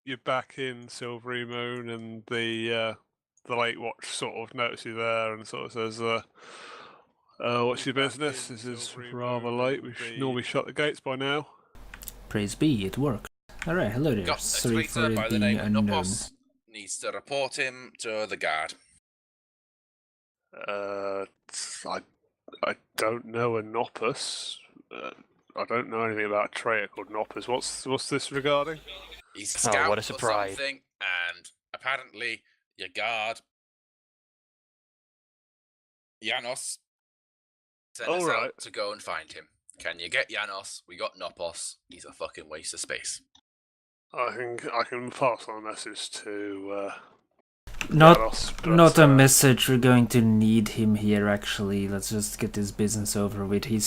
you're back in Silvery Moon, and the Late Watch sort of notices you there and sort of says, "What's your business? This is rather late. We should normally shut the gates by now." Praise be, it worked. Alright, hello there. Got a Sorry for traitor it by the being name of unknown. Nopos. Needs to report him to the guard. I don't know a Nopus. I don't know anything about a traitor called Nopus. What's this regarding? He's a scout what a or surprise. something, and apparently your guard, Janos, sent us out to go and find him. Can you get Janos? We got Nopos. He's a fucking waste of space. I think I can pass on a message to Not Janos, but, not a message, we're going to need him here actually. Let's just get this business over with. He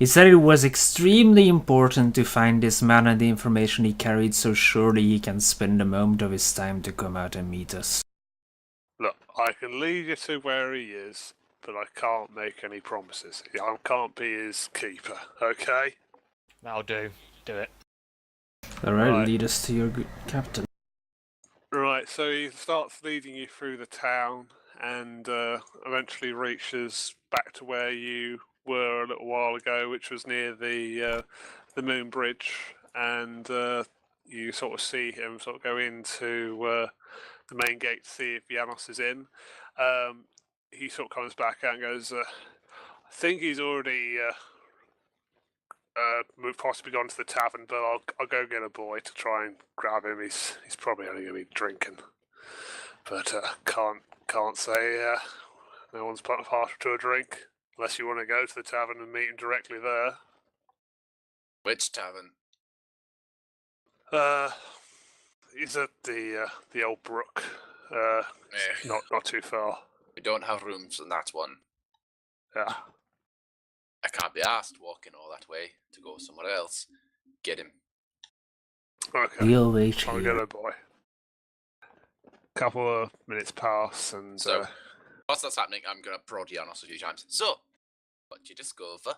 said it was extremely important to find this man and the information he carried, so surely he can spend a moment of his time to come out and meet us. Look, I can lead you to where he is, but I can't make any promises. I can't be his keeper, okay? That'll do. Do it. Alright, Right. lead us to your good captain. Right, so he starts leading you through the town and eventually reaches back to where you were a little while ago, which was near the Moon Bridge, and you sort of see him sort of go into the main gate to see if Janos is in. He sort of comes back out and goes, I think he's already possibly gone to the tavern, but I'll go get a boy to try and grab him. He's probably only going to be drinking, but can't say no one's partial to a drink unless you want to go to the tavern and meet him directly there. Which tavern? He's at the old brook. Eh, Not too far. we don't have rooms in that one. Yeah. I can't be asked walking all that way to go somewhere else. Get him. Okay. We'll wait I'll here. get a boy. Couple of minutes pass, and So, whilst that's happening, I'm going to prod Janos a few times. So, what you discover?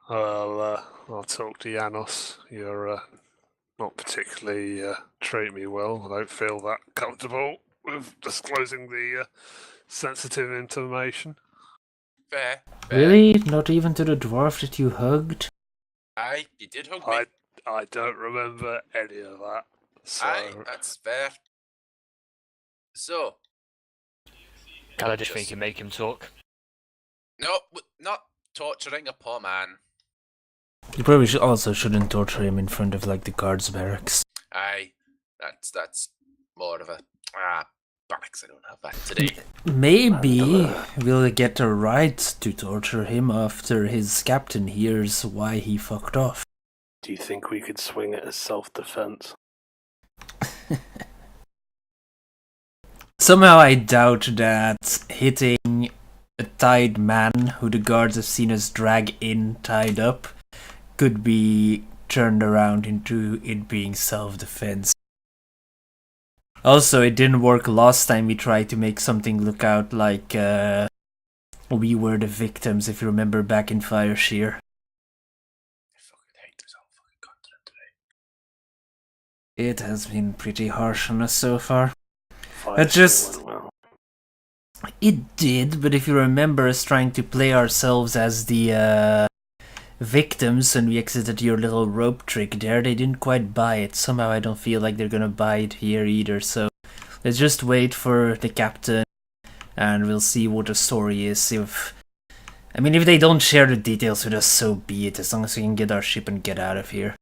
I'll talk to Janos. You're not particularly treat me well. I don't feel that comfortable with disclosing the sensitive information. Fair. Really? Not even to the dwarf that you hugged? Aye, you did hug me. I don't remember any of that. So Aye, that's fair. So, Can I just think you make him talk? no, not torturing a poor man. You probably shouldn't torture him in front of, like, the guards' barracks. Aye, that's more of a barracks. I don't have that today. Maybe we'll get a right to torture him after his captain hears why he fucked off. Do you think we could swing it as self-defense? Somehow I doubt that hitting a tied man who the guards have seen us drag in tied up could be turned around into it being self-defense. Also, it didn't work last time we tried to make something look out like we were the victims, if you remember back in Fireshear. I fucking hate this whole fucking continent today. It has been pretty harsh on us so far. Fire just- went well. It did, but if you remember us trying to play ourselves as the victims when we exited your little rope trick there, they didn't quite buy it. Somehow I don't feel like they're gonna buy it here either, so let's just wait for the captain and we'll see what the story is. If they don't share the details with us, so be it, as long as we can get our ship and get out of here.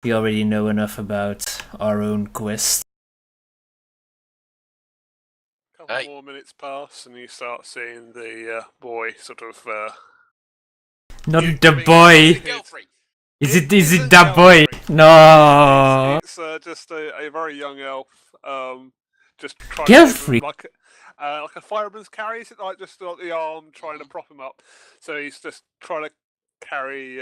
We already know enough about our own quest. couple more minutes pass, and you start seeing the boy sort of. Not You the giving boy! Gelfrey. Is it Isn't that boy? Gelfrey. No! It's just a very young elf. Just trying Gelfrey? to like a fireman's carry, is it like just on the arm trying to prop him up. So he's just trying to carry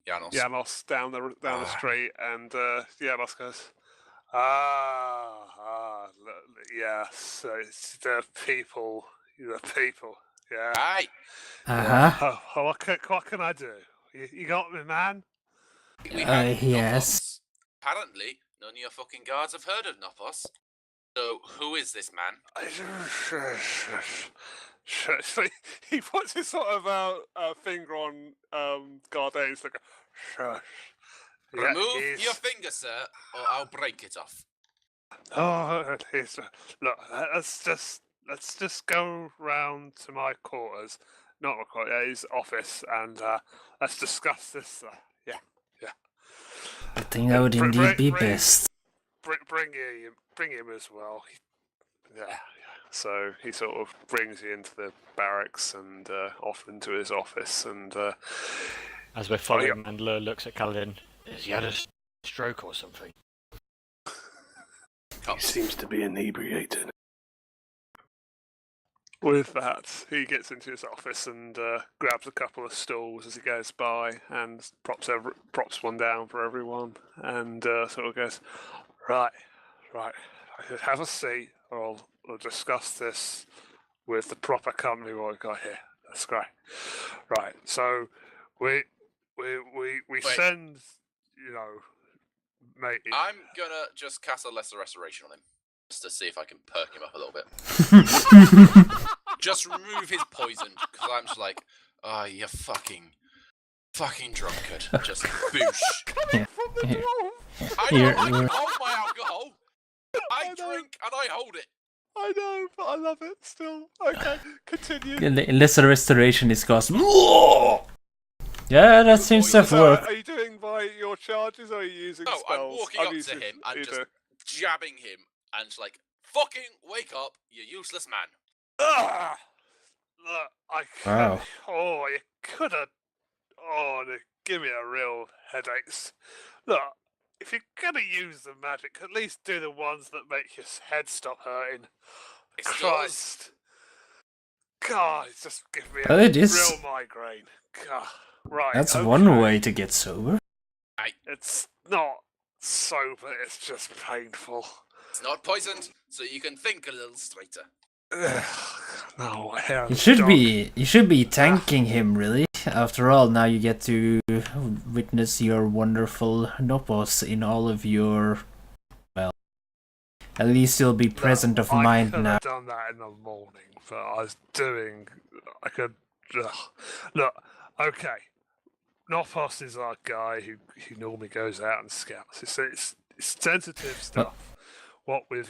Janos. Janos down the street, and Janos goes, yes, it's the people, yeah. Aye. Uh-huh. What can I do? You got me, man. We have yes. Nopos. apparently none of your fucking guards have heard of Nopos. So who is this man? He puts his sort of finger on Gardain's like, shush. Yeah, Remove he's- your finger, sir, or I'll break it off. Oh, look, let's just go round to my quarters, not my quarters, his office, and let's discuss this. Yeah. I think that would indeed be best. Bring him as well. Yeah. So he sort of brings you into the barracks and off into his office, and As we're following, Mandler looks at Kaladin. Has he had a stroke or something? He seems to be inebriated. with that, he gets into his office and grabs a couple of stools as he goes by and props one down for everyone, and sort of goes, right, have a seat, or we'll discuss this with the proper company what we've got here. That's great. Right, so we send, mate. I'm gonna just cast a lesser restoration on him, just to see if I can perk him up a little bit. Just remove his poison, because I'm just like, oh, you fucking drunkard. Just boosh. Yeah. I know, I can hold my alcohol. I drink and I hold it. I know, but I love it still. Okay, continue. Lesser restoration is cost. Yeah, that seems to have So, worked. are you doing by your charges, or are you using No, spells? I'm walking up to him and just jabbing him and just like, fucking wake up, you useless man. Ah! Look, I could. Wow. Oh, you could have. Oh, they give me a real headaches. Look, if you're gonna use the magic, at least do the ones that make your head stop hurting. It's Christ. God, it's just giving me Well, a it is. real migraine. God. Right. That's okay. one way to get sober. It's not sober, it's just painful. It's not poisoned, so you can think a little straighter. No, hair You should be thanking him, really. After all, now you get to witness your wonderful Nopos in all of your, well, at least you'll be present of mind I could now. have done that in the morning, but I could. Look, okay. Nopos is our guy who normally goes out and scouts. It's sensitive stuff. What with,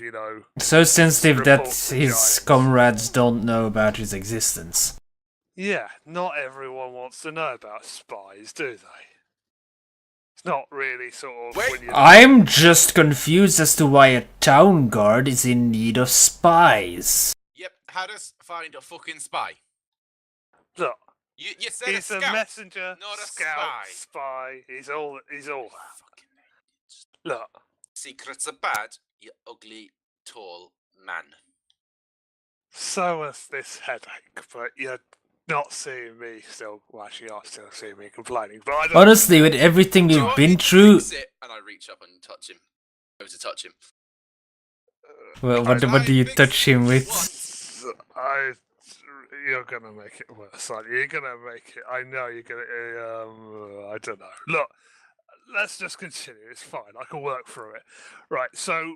So sensitive that reports of his giants. comrades don't know about his existence. Yeah, not everyone wants to know about spies, do they? It's not really sort of Wait. when you I'm just confused as to why a town guard is in need of spies. Yep, how does find a fucking spy? look. You said He's a a scout, messenger, not a scout, spy. spy. He's all that. Fucking Look, secrets are bad, you ugly, tall man. so is this headache, but you're not seeing me still. Well, actually, you are still seeing me complaining, but I don't. Honestly, with everything Do you we've want me been to through, fix it? And I reach up and touch him. Go to touch him. well, what do you touch him with? You're gonna make it worse, aren't you? You're gonna make it. I know you're gonna. I don't know. Look, let's just continue. It's fine. I can work through it. Right. So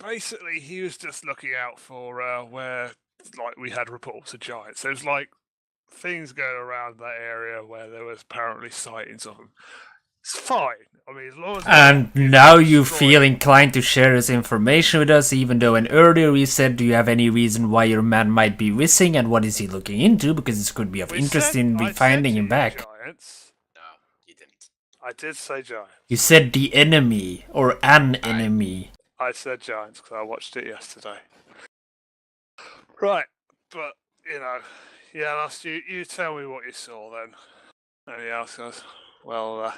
basically, he was just looking out for where, like, we had reports of giants. There's like things going around that area where there was apparently sightings of them. It's fine. I mean, as long as. And now you feel inclined to share this information with us, even though earlier we said, do you have any reason why your man might be missing and what is he looking into? Because this could be of interest in I finding said him you back. Giants. No, you didn't. I did say giants. You said the enemy, or an enemy. I said giants because I watched it yesterday. Right, but yeah, you tell me what you saw then. And he else goes, well,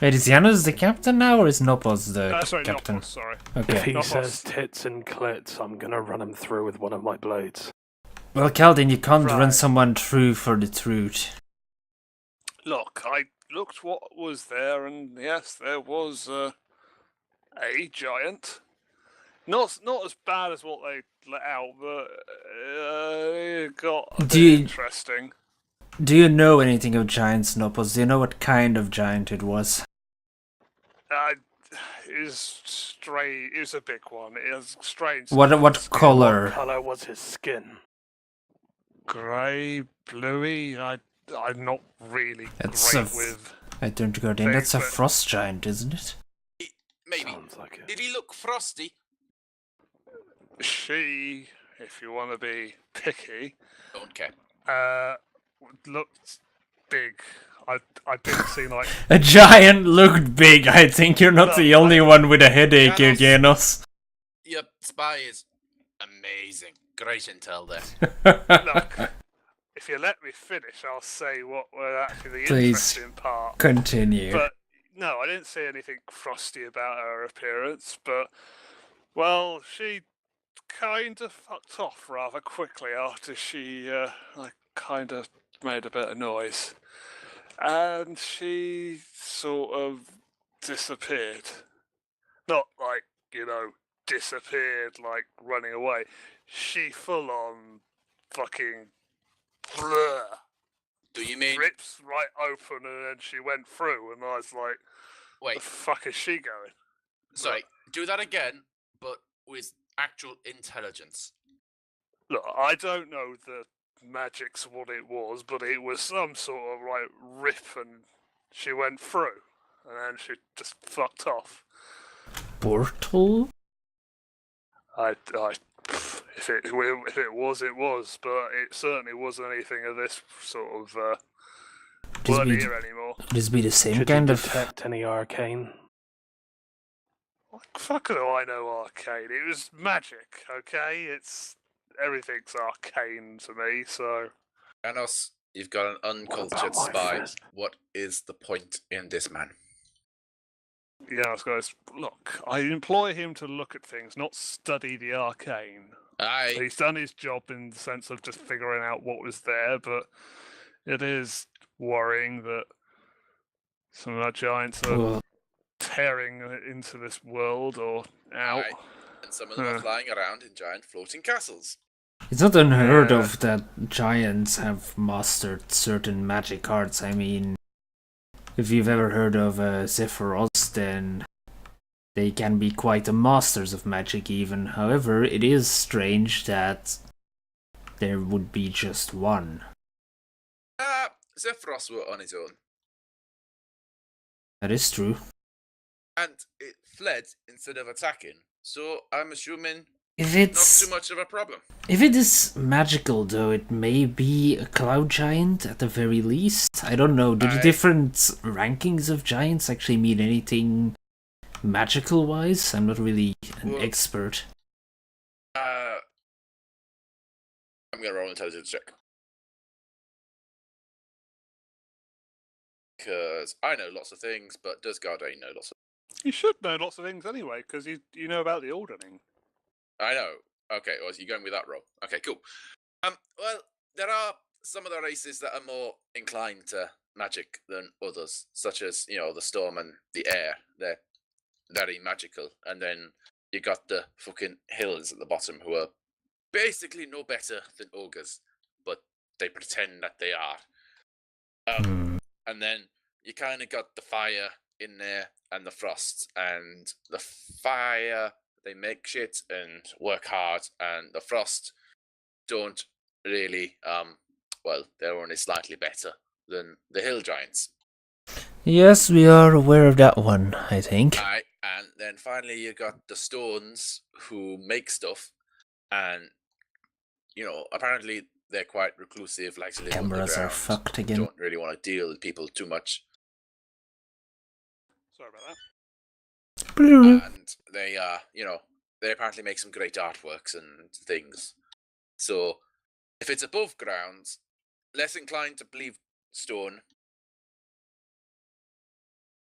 Wait, is Janos the captain now, or is Nopos the sorry, captain? Nopos, sorry. If Okay. he Not says us. tits and clits, I'm gonna run him through with one of my blades. Well, Caldin, you can't run Right. someone through for the truth. Look, I looked what was there, and yes, there was a giant. Not as bad as what they let out, but it got a bit interesting. Do you know anything of giants, Nopos? Do you know what kind of giant it was? Uh, it was strange. It was a big one. It was strange. What skin. What color? color was his skin? Grey, bluey. I'm not really That's great a with. I turned to Guardian. things, That's a but- frost giant, isn't it? Maybe. Sounds like it. Did he look frosty? She, if you want to be picky, Don't care. looked big. I didn't see like. A giant looked big. I think you're not No, the only one with a headache here, Janos. Janos. Your spy is amazing. Great intel there. Look, if you let me finish, I'll say what were actually the Please. interesting part. Continue. But no, I didn't see anything frosty about her appearance. But well, she kind of fucked off rather quickly after she like kind of made a bit of noise, and she sort of disappeared. Not like disappeared like running away. She full on fucking blur. Do you mean Rips right open and then she went through, and I was like, wait? the fuck is she going? Sorry, do that again, but with actual intelligence. Look, I don't know the magic's what it was, but it was some sort of like rip, and she went through, and then she just fucked off. Portal? If it was, it was, but it certainly wasn't anything of this sort of. This Weren't be, here anymore. this be the same Should kind you of. detect any arcane? What the fuck do I know arcane? It was magic, okay? Everything's arcane to me, so. Janos, you've got an uncultured about my spy. fist? What is the point in this man? Yeah, guys, look, I employ him to look at things, not study the arcane. Aye, He's done his job in the sense of just figuring out what was there, but it is worrying that some of our giants are Well, tearing into this world or out. aye. And some of them are Huh. flying around in giant floating castles. it's not unheard Yeah. of that giants have mastered certain magic arts. I mean, if you've ever heard of Zephyros, then they can be quite the masters of magic even. However, it is strange that there would be just one. Zephyros were on his own, That is true. and it fled instead of attacking. So I'm assuming If not it's too much of a problem. If it is magical, though, it may be a cloud giant at the very least. I don't know. Do the Aye. different rankings of giants actually mean anything magical-wise? I'm not really an Well- expert. I'm gonna roll an intelligence check. Because I know lots of things, but does Gardain know lots of You should know lots of things anyway, because you know about the ordering. I know. Okay, well, so you're going with that roll. Okay, cool. Well, there are some of the races that are more inclined to magic than others, such as, the storm and the air. They're very magical. And then you got the fucking hills at the bottom who are basically no better than ogres, but they pretend that they are. And then you kind of got the fire in there and the frost. And the fire, they make shit and work hard, and the frost don't really, they're only slightly better than the hill giants. Yes, we are aware of that one, I think. Aye, and then finally you got the stones who make stuff, and apparently they're quite reclusive, like to live Cameras are underground, fucked again. don't really want to deal with people too much, Sorry about that. and they they apparently make some great artworks and things. So if it's above ground, less inclined to believe stone.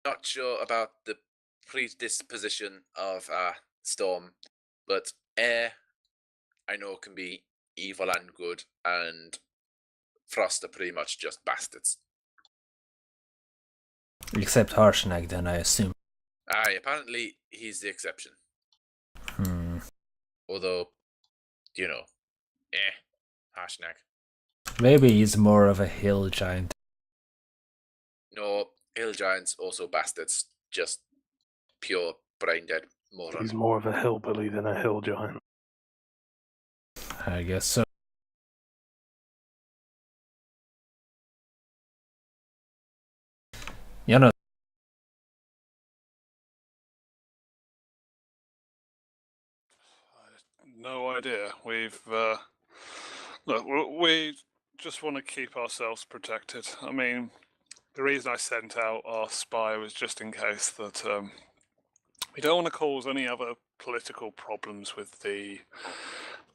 Not sure about the predisposition of storm, but air I know can be evil and good, and frost are pretty much just bastards. Except Harshnag, then, I assume. Aye, apparently he's the exception. Although, Harshnag. Maybe he's more of a hill giant. No, hill giants also bastards, just pure brain dead moron. He's more of a hillbilly than a hill giant. I guess so. You know, No idea. Look, we just want to keep ourselves protected. I mean, the reason I sent out our spy was just in case that we don't want to cause any other political problems with the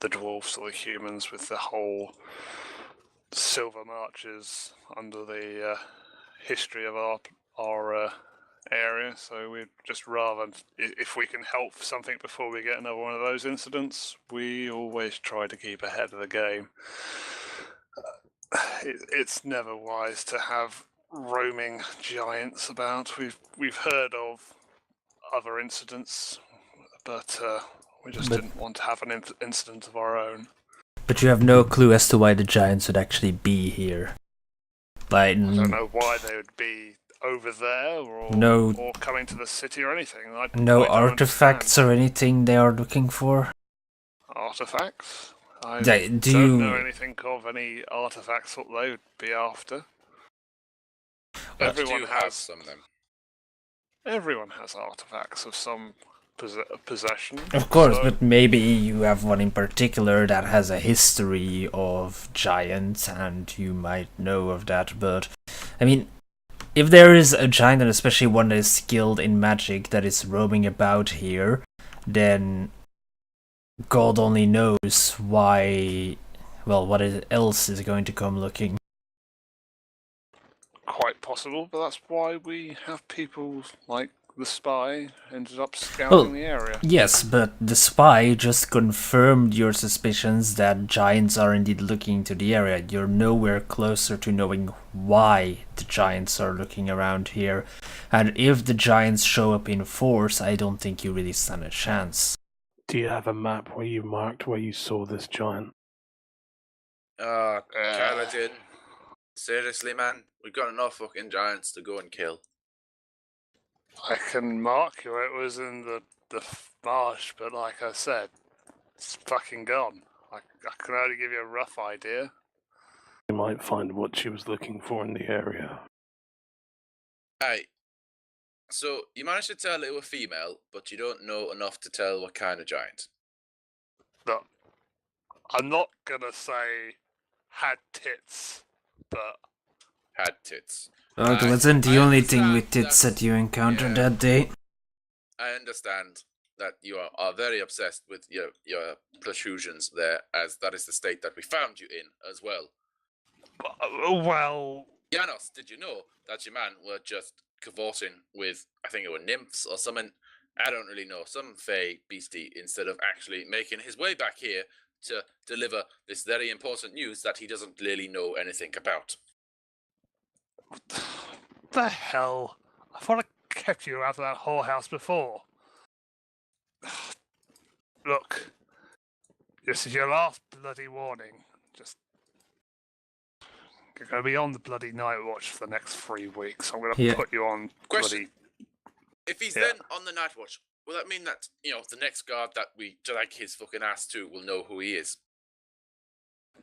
dwarfs or the humans, with the whole silver marches under the history of our area. So we'd just rather, if we can help something before we get another one of those incidents, we always try to keep ahead of the game. It's never wise to have roaming giants about. We've heard of other incidents, but we just didn't want to have an incident of our own. but you have no clue as to why the giants would actually be here. Like, I don't know why they would be over there or coming to the city or anything. I don't artifacts understand. or anything they are looking for? Artifacts? I Do don't you know anything of any artifacts that they would be after. But Everyone you have has some of them. Everyone has artifacts of some possession. Of course, so- but maybe you have one in particular that has a history of giants, and you might know of that, but I mean, if there is a giant, and especially one that is skilled in magic, that is roaming about here, then God only knows why, well, what else is going to come looking. Quite possible, but that's why we have people like the spy ended up scouting the area. Yes, but the spy just confirmed your suspicions that giants are indeed looking into the area. You're nowhere closer to knowing why the giants are looking around here. And if the giants show up in force, I don't think you really stand a chance. Do you have a map where you marked where you saw this giant? Kaladin. Seriously, man? We've got enough fucking giants to go and kill. I can mark you. It was in the marsh, but like I said, it's fucking gone. I can only give you a rough idea. You might find what she was looking for in the area. Hey, so you managed to tell it was a female, but you don't know enough to tell what kind of giant. Look, I'm not gonna say had tits, but Had tits. Oh, it wasn't the I only thing understand with tits that you encountered yeah. that day. I understand that you are very obsessed with your protrusions there, as that is the state that we found you in as well. well, Janos, did you know that your man were just cavorting with, I think it were nymphs or something, I don't really know, some fey beastie, instead of actually making his way back here to deliver this very important news that he doesn't really know anything about. the hell? I thought I kept you out of that whorehouse before. Look, this is your last bloody warning. Just you're going to be on the bloody night watch for the next 3 weeks. I'm going to Yeah. put you on Question. bloody. If he's Yeah. then on the night watch, will that mean that, the next guard that we drag his fucking ass to will know who he is?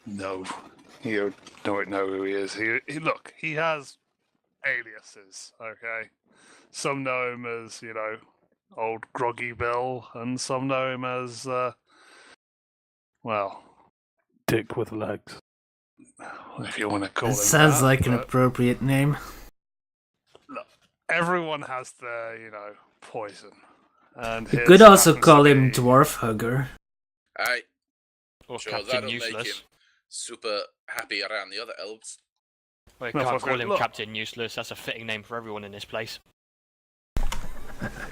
No, you don't know who he is. Look, he has aliases. Okay, some know him as old Groggy Bill, and some know him as well, Dick with legs. if you want to call It him sounds that, like an but appropriate name. look, everyone has their poison, and You his could also happens call to him be- Dwarf Hugger. Aye, Or sure, Captain that'll Useless. make him super happy around the other elves. Well, No, you can't fuck call it, him look. Captain Useless. That's a fitting name for everyone in this place.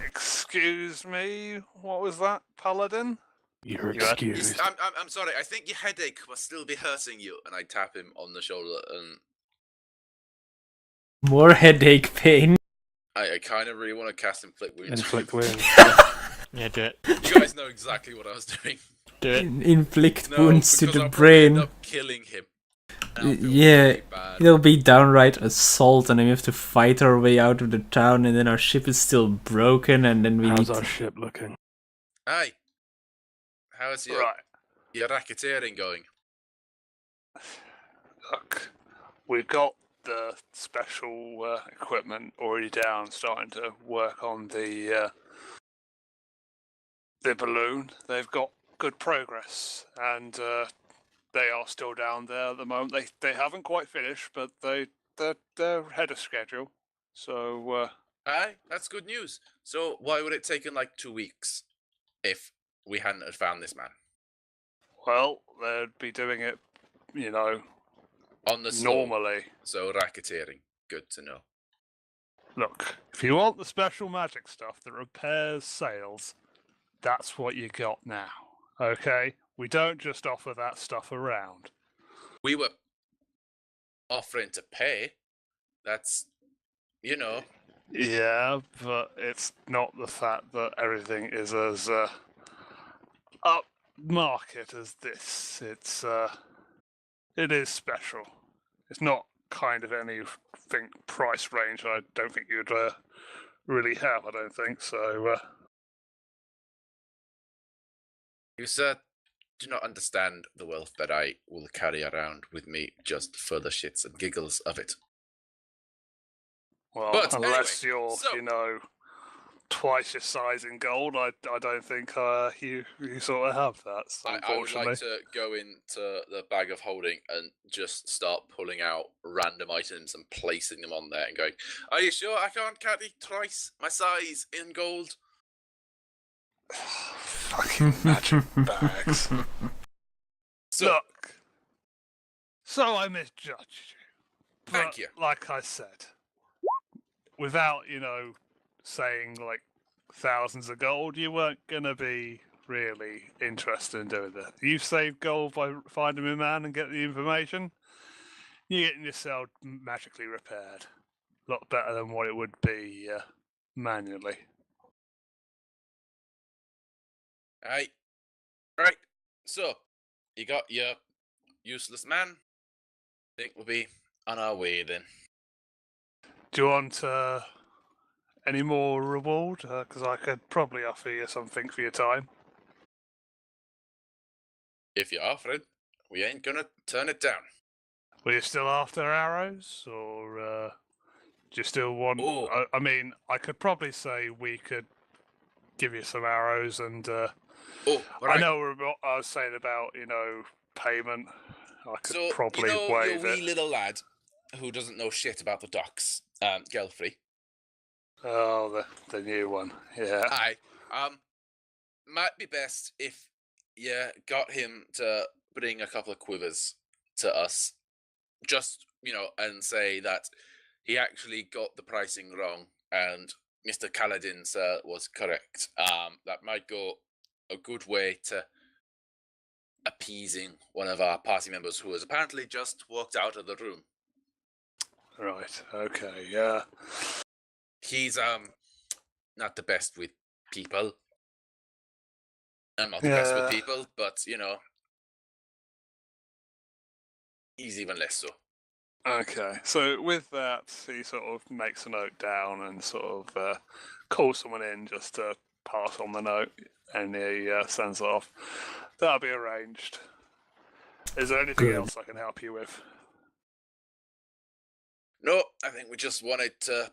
Excuse me, what was that, Paladin? You're You are- excused. I'm sorry, I think your headache must still be hurting you. And I tap him on the shoulder, and More headache pain. I kind of really want to cast Inflict Wounds. Inflict wounds. Yeah, do it. You guys know exactly what I was doing. Do it. Inflict No, wounds to because the I'll probably end brain. up killing him. Now I feel Yeah, really bad. it'll be downright assault, and then we have to fight our way out of the town, and then our ship is still broken, and then we How's need our ship looking? Hey, how's your Right. your racketeering going? Look, we've got the special equipment already down, starting to work on the balloon. They've got good progress, and they are still down there at the moment. They haven't quite finished, but they're ahead of schedule. So Aye, that's good news. So why would it taken like 2 weeks if we hadn't have found this man well, they'd be doing it, you know, on the slow? normally. So racketeering, good to know. Look, if you want the special magic stuff that repairs sails, that's what you got now. Okay? We don't just offer that stuff around. We were offering to pay. That's, you know, Yeah, but it's not the fact that everything is as upmarket as this. It is special. It's not kind of anything price range. I don't think you'd really have. I don't think so. you sir do not understand the wealth that I will carry around with me just for the shits and giggles of it. Well, But unless anyway, you're, so- you know, twice your size in gold, I don't think you sort of have that. I would Unfortunately. like to go into the bag of holding and just start pulling out random items and placing them on there and going, are you sure I can't carry twice my size in gold? Fucking magic bags. So, Look, so I misjudged you. Thank But you. like I said, without, you know, saying like thousands of gold, you weren't gonna be really interested in doing that. You've saved gold by finding a man and getting the information. You're getting yourself magically repaired. A lot better than what it would be manually. Aye. Right. So, you got your useless man. Think we'll be on our way then. Do you want any more reward? Because I could probably offer you something for your time. If you're offering, we ain't gonna turn it down. Were you still after arrows, or do you still want? Oh. I mean, I could probably say we could give you some arrows, and Oh, right. I know I was saying about payment. I could So, probably your waive wee it. little lad who doesn't know shit about the docks, Gelfrey. Oh, the new one, yeah. Aye. Might be best if you got him to bring a couple of quivers to us. Just, and say that he actually got the pricing wrong and Mr. Kaladin, sir, was correct. That might go a good way to appeasing one of our party members who has apparently just walked out of the room. Right. Okay. Yeah. He's not the best with people. I'm not the best with people, but he's even less so. Okay. So with that, he sort of makes a note down and sort of calls someone in just to pass on the note, and he sends it off. That'll be arranged. Is there anything Good. else I can help you with? No, I think we just wanted to,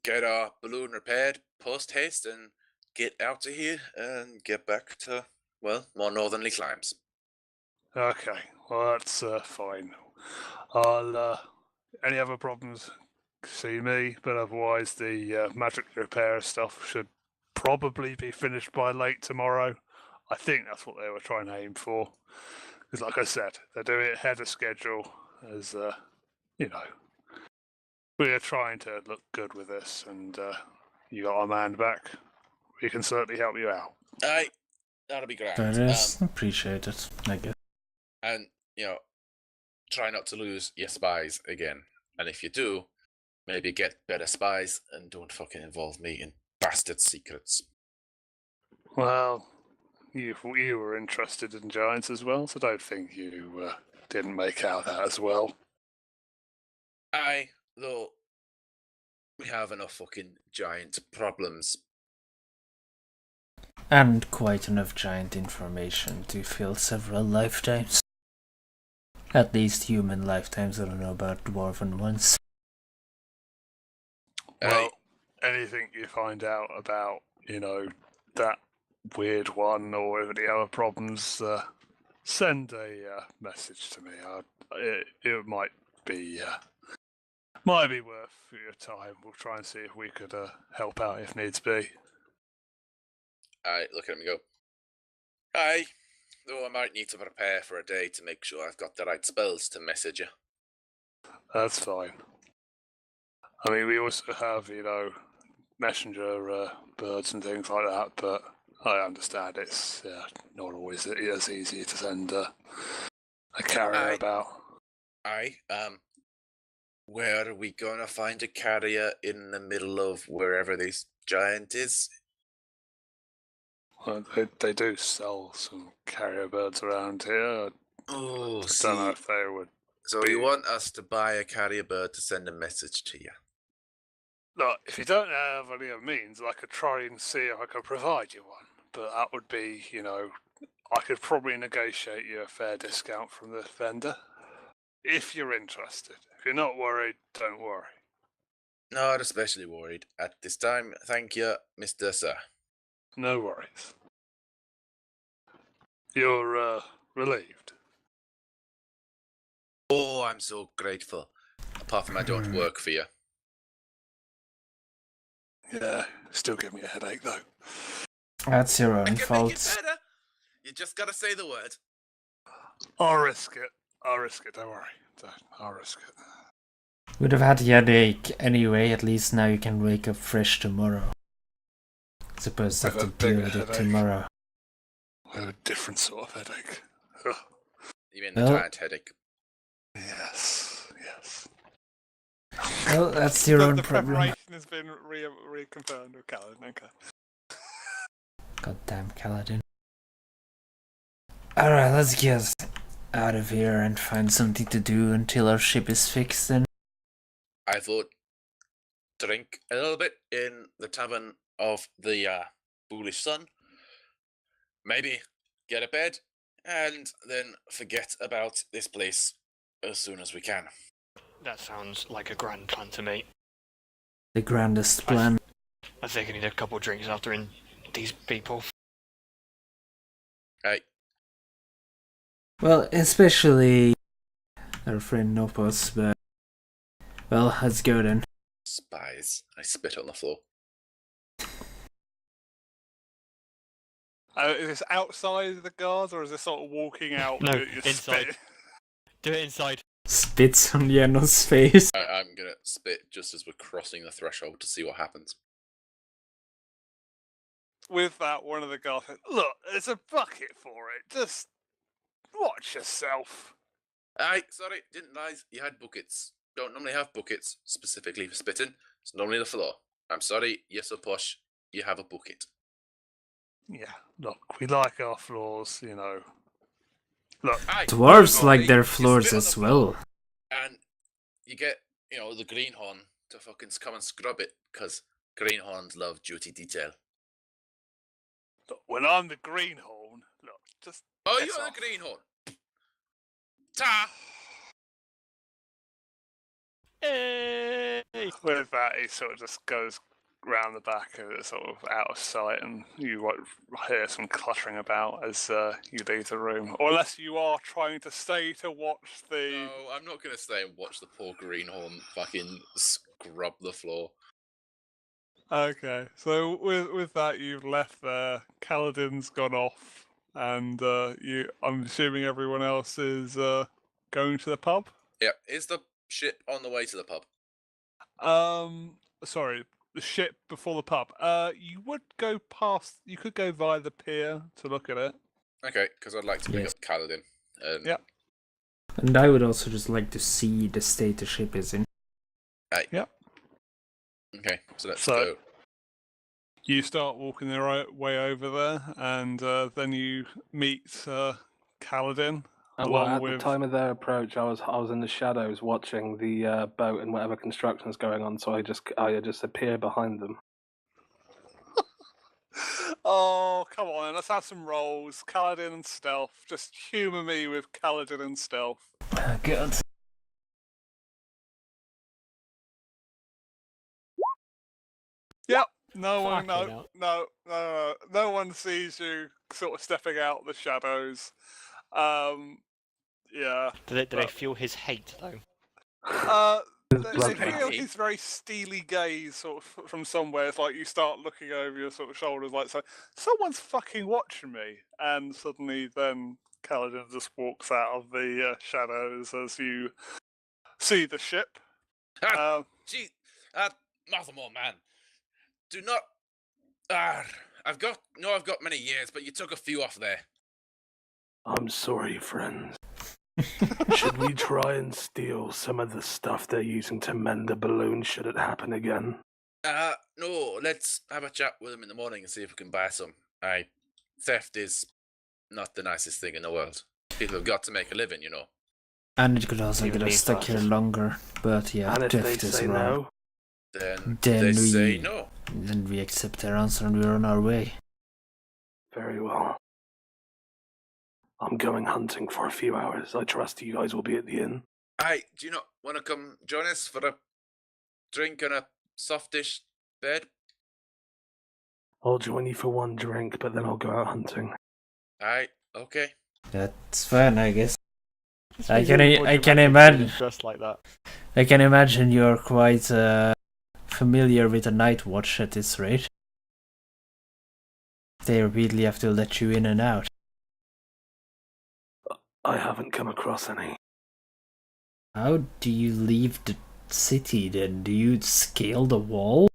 get our balloon repaired post haste and get out of here and get back to, more northerly climes. Okay. Well, that's fine. I'll. Any other problems? See me, but otherwise the magic repair stuff should probably be finished by late tomorrow. I think that's what they were trying to aim for. Because, like I said, they're doing it ahead of schedule. As we are trying to look good with this, and you got our man back. We can certainly help you out. Aye, that'll be grand. That is appreciated, I guess. And, try not to lose your spies again. And if you do, maybe get better spies and don't fucking involve me in bastard secrets. Well, you were interested in giants as well, so I don't think you didn't make out that as well. Aye, though we have enough fucking giant problems. And quite enough giant information to fill several lifetimes. At least human lifetimes, I don't know about dwarven ones. Well, anything you find out about, that weird one or any other problems, send a message to me. It might be worth your time. We'll try and see if we could help out if needs be. I look at him and go, aye, though I might need to prepare for a day to make sure I've got the right spells to message you. That's fine. I mean, we also have, messenger birds and things like that, but I understand it's not always as easy to send a carrier about. Aye, where are we gonna find a carrier in the middle of wherever this giant is? Well, they do sell some carrier birds around here. Oh, I don't know if they would. So you want us to buy a carrier bird to send a message to you? Look, if you don't have any other means, I could try and see if I could provide you one. But that would be, I could probably negotiate you a fair discount from the vendor. If you're interested. If you're not worried, don't worry. Not especially worried at this time. Thank you, Mr. Sir. No worries. You're relieved. Oh, I'm so grateful. Apart from I don't work for you. Yeah, still give me a headache though. That's your I own can fault. make it better. You just gotta say the word. I'll risk it. Don't worry. I'll risk it. Would have had the headache anyway, at least now you can wake up fresh tomorrow. Suppose I have to With a deal bigger with it headache. tomorrow. I have a different sort of headache. You mean the Well- giant headache? Yes. Well, that's your own the problem. preparation has been reconfirmed with Callan. Okay. Goddamn Kaladin. Alright, let's get out of here and find something to do until our ship is fixed then. I thought drink a little bit in the tavern of the Foolish Sun. Maybe get a bed and then forget about this place as soon as we can. That sounds like a grand plan to me. The grandest plan. I think I need a couple drinks after in these people. Hey, Well, especially our friend Nopos, but... Well, let's go then. spies. I spit on the floor. Is this outside the guards, or is this sort of walking out? No, you're inside. spitting? Do it inside. Spits on Yano's face. I'm gonna spit just as we're crossing the threshold to see what happens. With that, one of the guards said, "Look, there's a bucket for it. Just watch yourself." Aye, sorry, didn't realise you had buckets. Don't normally have buckets specifically for spitting. It's normally the floor. I'm sorry, you're so posh. You have a bucket. Yeah, look, we like our floors, Look, Aye, Dwarves you like their spit floors on the as floor, well. And you get, the greenhorn to fucking come and scrub it, because greenhorns love duty detail. look, when I'm the greenhorn, look, just Oh, piss you're off. the greenhorn. Ta! Hey! With that, he sort of just goes round the back of it, sort of out of sight, and you hear some cluttering about as you leave the room. Or unless you are trying to stay to watch the... No, I'm not gonna stay and watch the poor greenhorn fucking scrub the floor. Okay, so with that, you've left there. Kaladin's gone off, and I'm assuming everyone else is going to the pub. Yeah, is the ship on the way to the pub? Sorry, the ship before the pub. You would go past. You could go via the pier to look at it. Okay, because I'd like to pick Yes. up Kaladin. Yep. And I would also just like to see the state the ship is in. Okay, so let's So- go. You start walking the right way over there, and then you meet Kaladin, Well, along at the with. time of their approach, I was in the shadows watching the boat and whatever construction's going on. So I just appear behind them. Oh, come on, let's have some rolls. Kaladin and stealth. Just humour me with Kaladin and stealth. Oh, God. Yep. No Fucking one sees you sort of stepping out the shadows. Yeah. Do they feel his hate though? His They blood hate. feel his very steely gaze sort of from somewhere. It's like you start looking over your sort of shoulders, like, so someone's fucking watching me. And suddenly, then Kaladin just walks out of the shadows as you see the ship. Gee, Mothermore, man. Do not. I've got many years, but you took a few off there. I'm sorry, friends. Should we try and steal some of the stuff they're using to mend the balloon should it happen again? No, let's have a chat with them in the morning and see if we can buy some. Theft is not the nicest thing in the world. People have got to make a living, you know. And it could also Even get us me stuck here first. longer. But yeah, And if they theft is say wrong. no, Then Then they we- say no. Then we accept their answer and we're on our way. very well. I'm going hunting for a few hours. I trust you guys will be at the inn. Do you not want to come join us for a drink and a softish bed? I'll join you for one drink, but then I'll go out hunting. Okay. That's fine, I guess. It's I really can dramatic imagine. Just like that. I can imagine you're quite familiar with the night watch at this rate. They repeatedly have to let you in and out. I haven't come across any. How do you leave the city then? Do you scale the wall?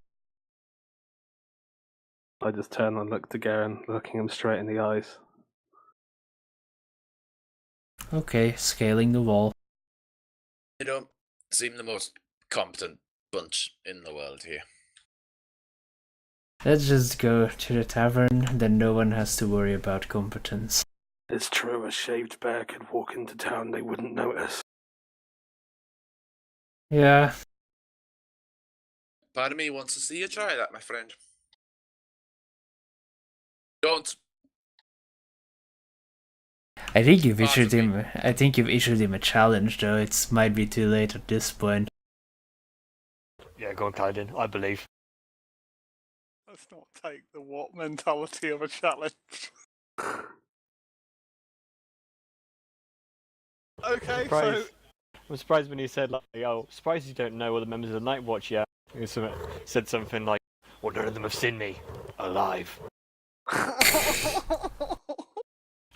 I just turn and look to Garen, looking him straight in the eyes. Okay, scaling the wall. They don't seem the most competent bunch in the world here. Let's just go to the tavern, then no one has to worry about competence. It's true, a shaved bear could walk into town, they wouldn't notice. Yeah, Part of me wants to see you try that, my friend. Don't. I think you've Part issued of me. him. I think you've issued him a challenge, though. It might be too late at this point. Yeah, go on, Kaladin. I believe. Let's not take the what mentality of a challenge. Okay, so Surprised. I'm surprised when he said like, "Oh, surprised you don't know all the members of the Night Watch yet." He said something like, "Well, none of them have seen me alive."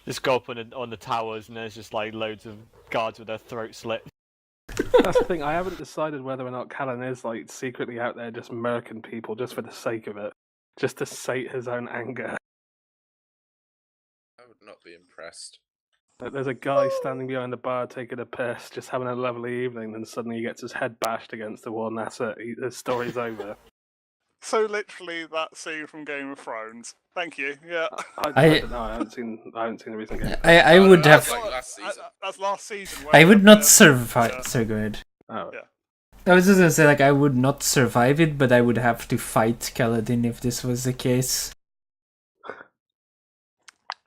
Just go up on the towers, and there's just like loads of guards with their throats slit. That's the thing, I haven't decided whether or not Callan is like secretly out there just murking people just for the sake of it. Just to sate his own anger. I would not be impressed. Like, there's a guy standing behind the bar taking a piss, just having a lovely evening, then suddenly he gets his head bashed against the wall and that's it. The story's over. so literally that scene from Game of Thrones. Thank you. Yeah. I don't know, I haven't seen the recent game. I No, would no, have. that's like last season. That's last season. I would not survive. survive. So go ahead. Oh. Yeah. I was just gonna say, like, I would not survive it, but I would have to fight Kaladin if this was the case.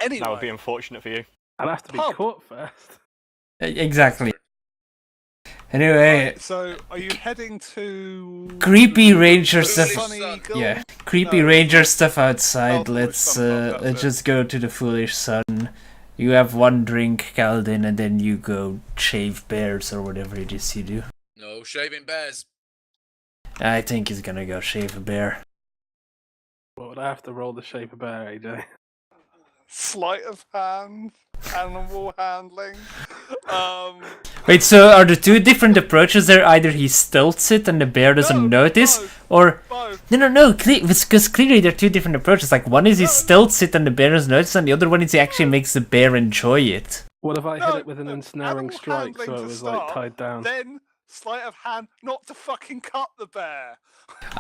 Anyway, That would be unfortunate for you. I'd have to be Pub. caught first. Exactly. Anyway, right, so are you heading to creepy ranger stuff. Foolish Sunny Sun. Gold? Yeah, creepy No. ranger stuff outside. Oh, Let's Foolish Sun, that's it. just go to the foolish sun. You have one drink, Kaladin, and then you go shave bears or whatever it is you do. No shaving bears. I think he's gonna go shave a bear. What would I have to roll the shape of bear, AJ? Sleight of hand, animal handling. Wait, so are the two different approaches there? Either he stealths it and the bear doesn't No, notice, both. or Both. no, because clearly there are two different approaches. Like one is he No. stealths it and the bear doesn't notice, and the other one is he actually makes the bear enjoy it. What if I No, hit it with an no, ensnaring animal strike handling so it to was start, like tied down? Then sleight of hand not to fucking cut the bear.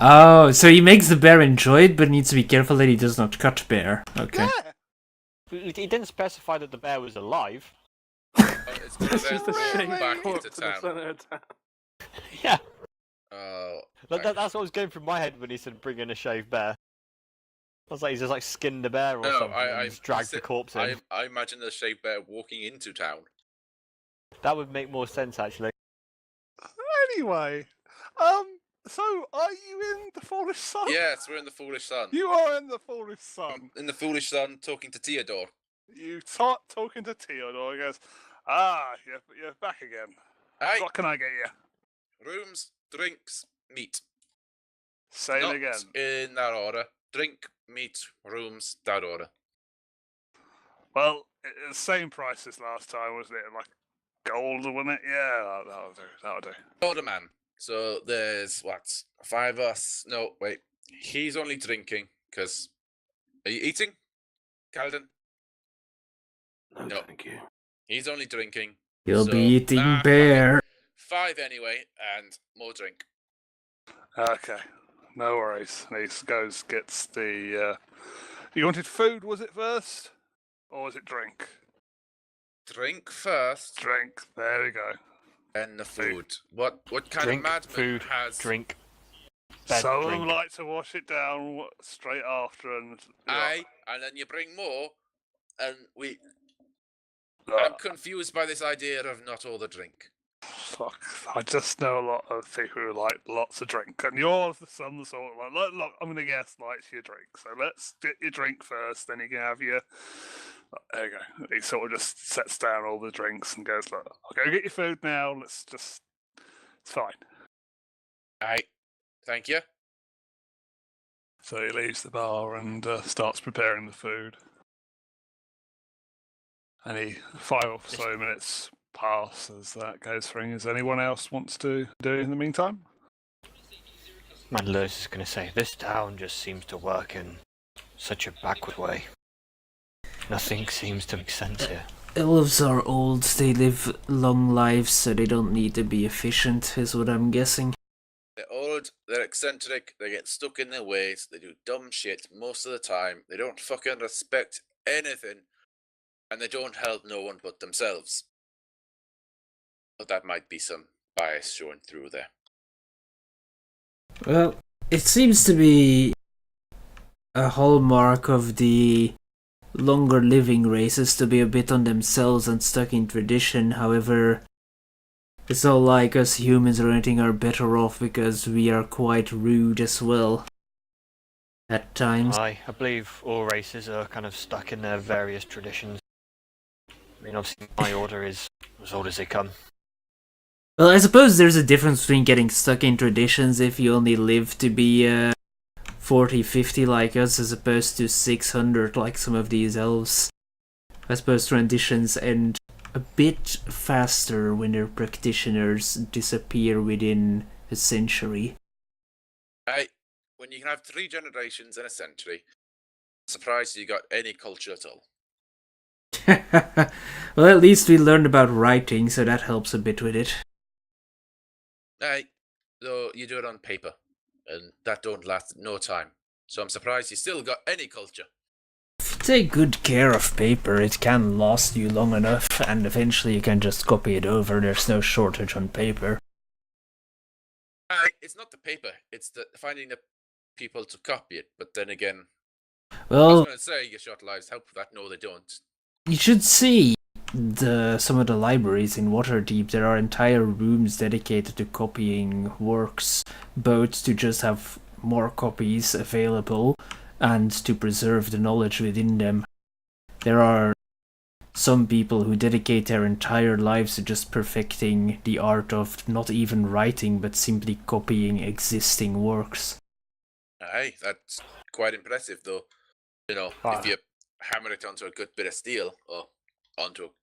Oh, so he makes the bear enjoy it, but needs to be careful that he does not cut bear. Okay. Yeah. He didn't specify that the bear was alive. It's gonna It's then just a walk shaped back corpse into in the town. center of town. Yeah. Oh, That's what was going through my head when he said bring in a shaved bear. I was like, he's just like skinned a bear or no, something and just dragged the corpse in. I imagine the shaved bear walking into town. That would make more sense, actually. Anyway, so are you in the Foolish Sun? Yes, we're in the Foolish Sun. You are in the Foolish Sun. In the Foolish Sun, talking to Theodore. You talking to Theodore. He goes, you're back again. Aye, What can I get you? rooms, drinks, meat. Say it Not again. in that order. Drink, meat, rooms, that order. Well, it's the same price as last time, wasn't it? Like gold, wasn't it? Yeah, that'll do. That'll do. Order man. So there's what? 5 of us. No, wait. He's only drinking because. Are you eating, Calden? No. Thank you. He's only drinking. He'll so- be eating fuck it. bear. 5 anyway, and more drink. Okay, no worries. And he gets the. You wanted food, was it first, or was it drink? Drink first, Drink. There we go. and the food. What kind Drink, of madman food, has drink. Bed, Some of drink. them like to wash it down straight after, and Aye, and then you bring more, and we. uh, I'm confused by this idea of not all the drink. fuck. I just know a lot of people who like lots of drink, and you're some sort of like. Look, I'm gonna guess likes your drink. So let's get your drink first, then you can have your. There you go. He sort of just sets down all the drinks and goes, "Look, I'll go get your food now. Let's just. It's fine." Aye, thank you. So he leaves the bar and starts preparing the food. And 5 or so minutes pass as that goes through. As anyone else wants to do it in the meantime? Man, Lewis is going to say, this town just seems to work in such a backward way. Nothing seems to make sense here. Elves are old, they live long lives, so they don't need to be efficient, is what I'm guessing. They're old, they're eccentric, they get stuck in their ways, they do dumb shit most of the time, they don't fucking respect anything, and they don't help no one but themselves. But that might be some bias showing through there. Well, it seems to be a hallmark of the longer living races to be a bit on themselves and stuck in tradition. However, it's not like us humans or anything are better off because we are quite rude as well. At times. I believe all races are kind of stuck in their various traditions. I mean, obviously my order is as old as they come. Well, I suppose there's a difference between getting stuck in traditions if you only live to be 40, 50 like us, as opposed to 600 like some of these elves. I suppose traditions end a bit faster when their practitioners disappear within a century. Aye, when you can have 3 generations in a century, I'm surprised you got any culture at all. Well, at least we learned about writing, so that helps a bit with it. Aye, though you do it on paper, and that don't last no time. So I'm surprised you still got any culture. If you take good care of paper, it can last you long enough, and eventually you can just copy it over. There's no shortage on paper. Aye, it's not the paper, it's the finding the people to copy it. But then again, I was Well, going to say your short lives help with that. No, they don't. you should see some of the libraries in Waterdeep. There are entire rooms dedicated to copying works, both to just have more copies available and to preserve the knowledge within them. There are some people who dedicate their entire lives to just perfecting the art of not even writing but simply copying existing works. Aye, that's quite impressive, though. You know, Ah. if you hammer it onto a good bit of steel or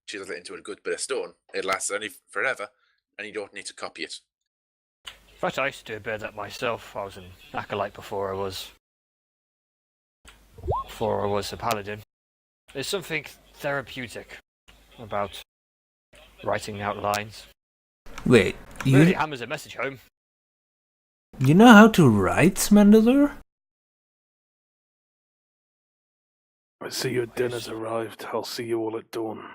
chisel it into a good bit of stone, it lasts forever, and you don't need to copy it. In fact, I used to do a bit of that myself. I was an acolyte before I was a paladin. There's something therapeutic about writing out lines. Wait, Really You, hammers a message home. you know how to write, Mandalore? I see your dinner's arrived. I'll see you all at dawn.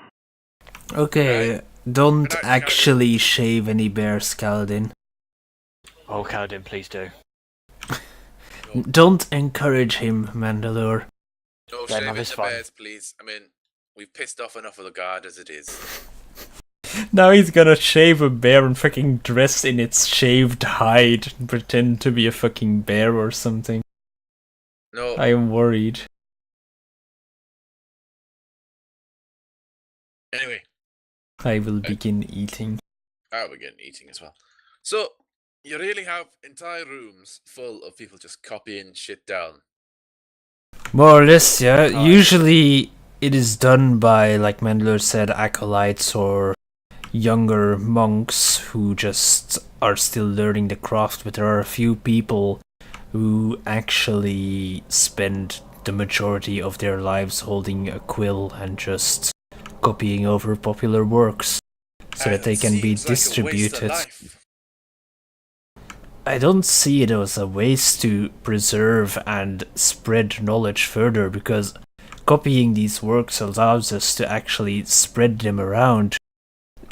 Okay, Right. don't Good night, actually shave any bears, Kaladin. Oh, Kaladin, please do. Don't encourage him, Mandalore. No Yeah, no, shaving it's the fine. bears, please. I mean, we've pissed off enough of the guard as it is. Now he's gonna shave a bear and fucking dress in its shaved hide and pretend to be a fucking bear or something. No, I am worried. anyway, I will begin eating. we're getting eating as well. So, you really have entire rooms full of people just copying shit down. More or less, yeah. Oh, Usually it is done by, like Mandalore said, acolytes or younger monks who just are still learning the craft, but there are a few people who actually spend the majority of their lives holding a quill and just copying over popular works so that they can be Seems like a waste of distributed. life. I don't see it as a waste to preserve and spread knowledge further, because copying these works allows us to actually spread them around.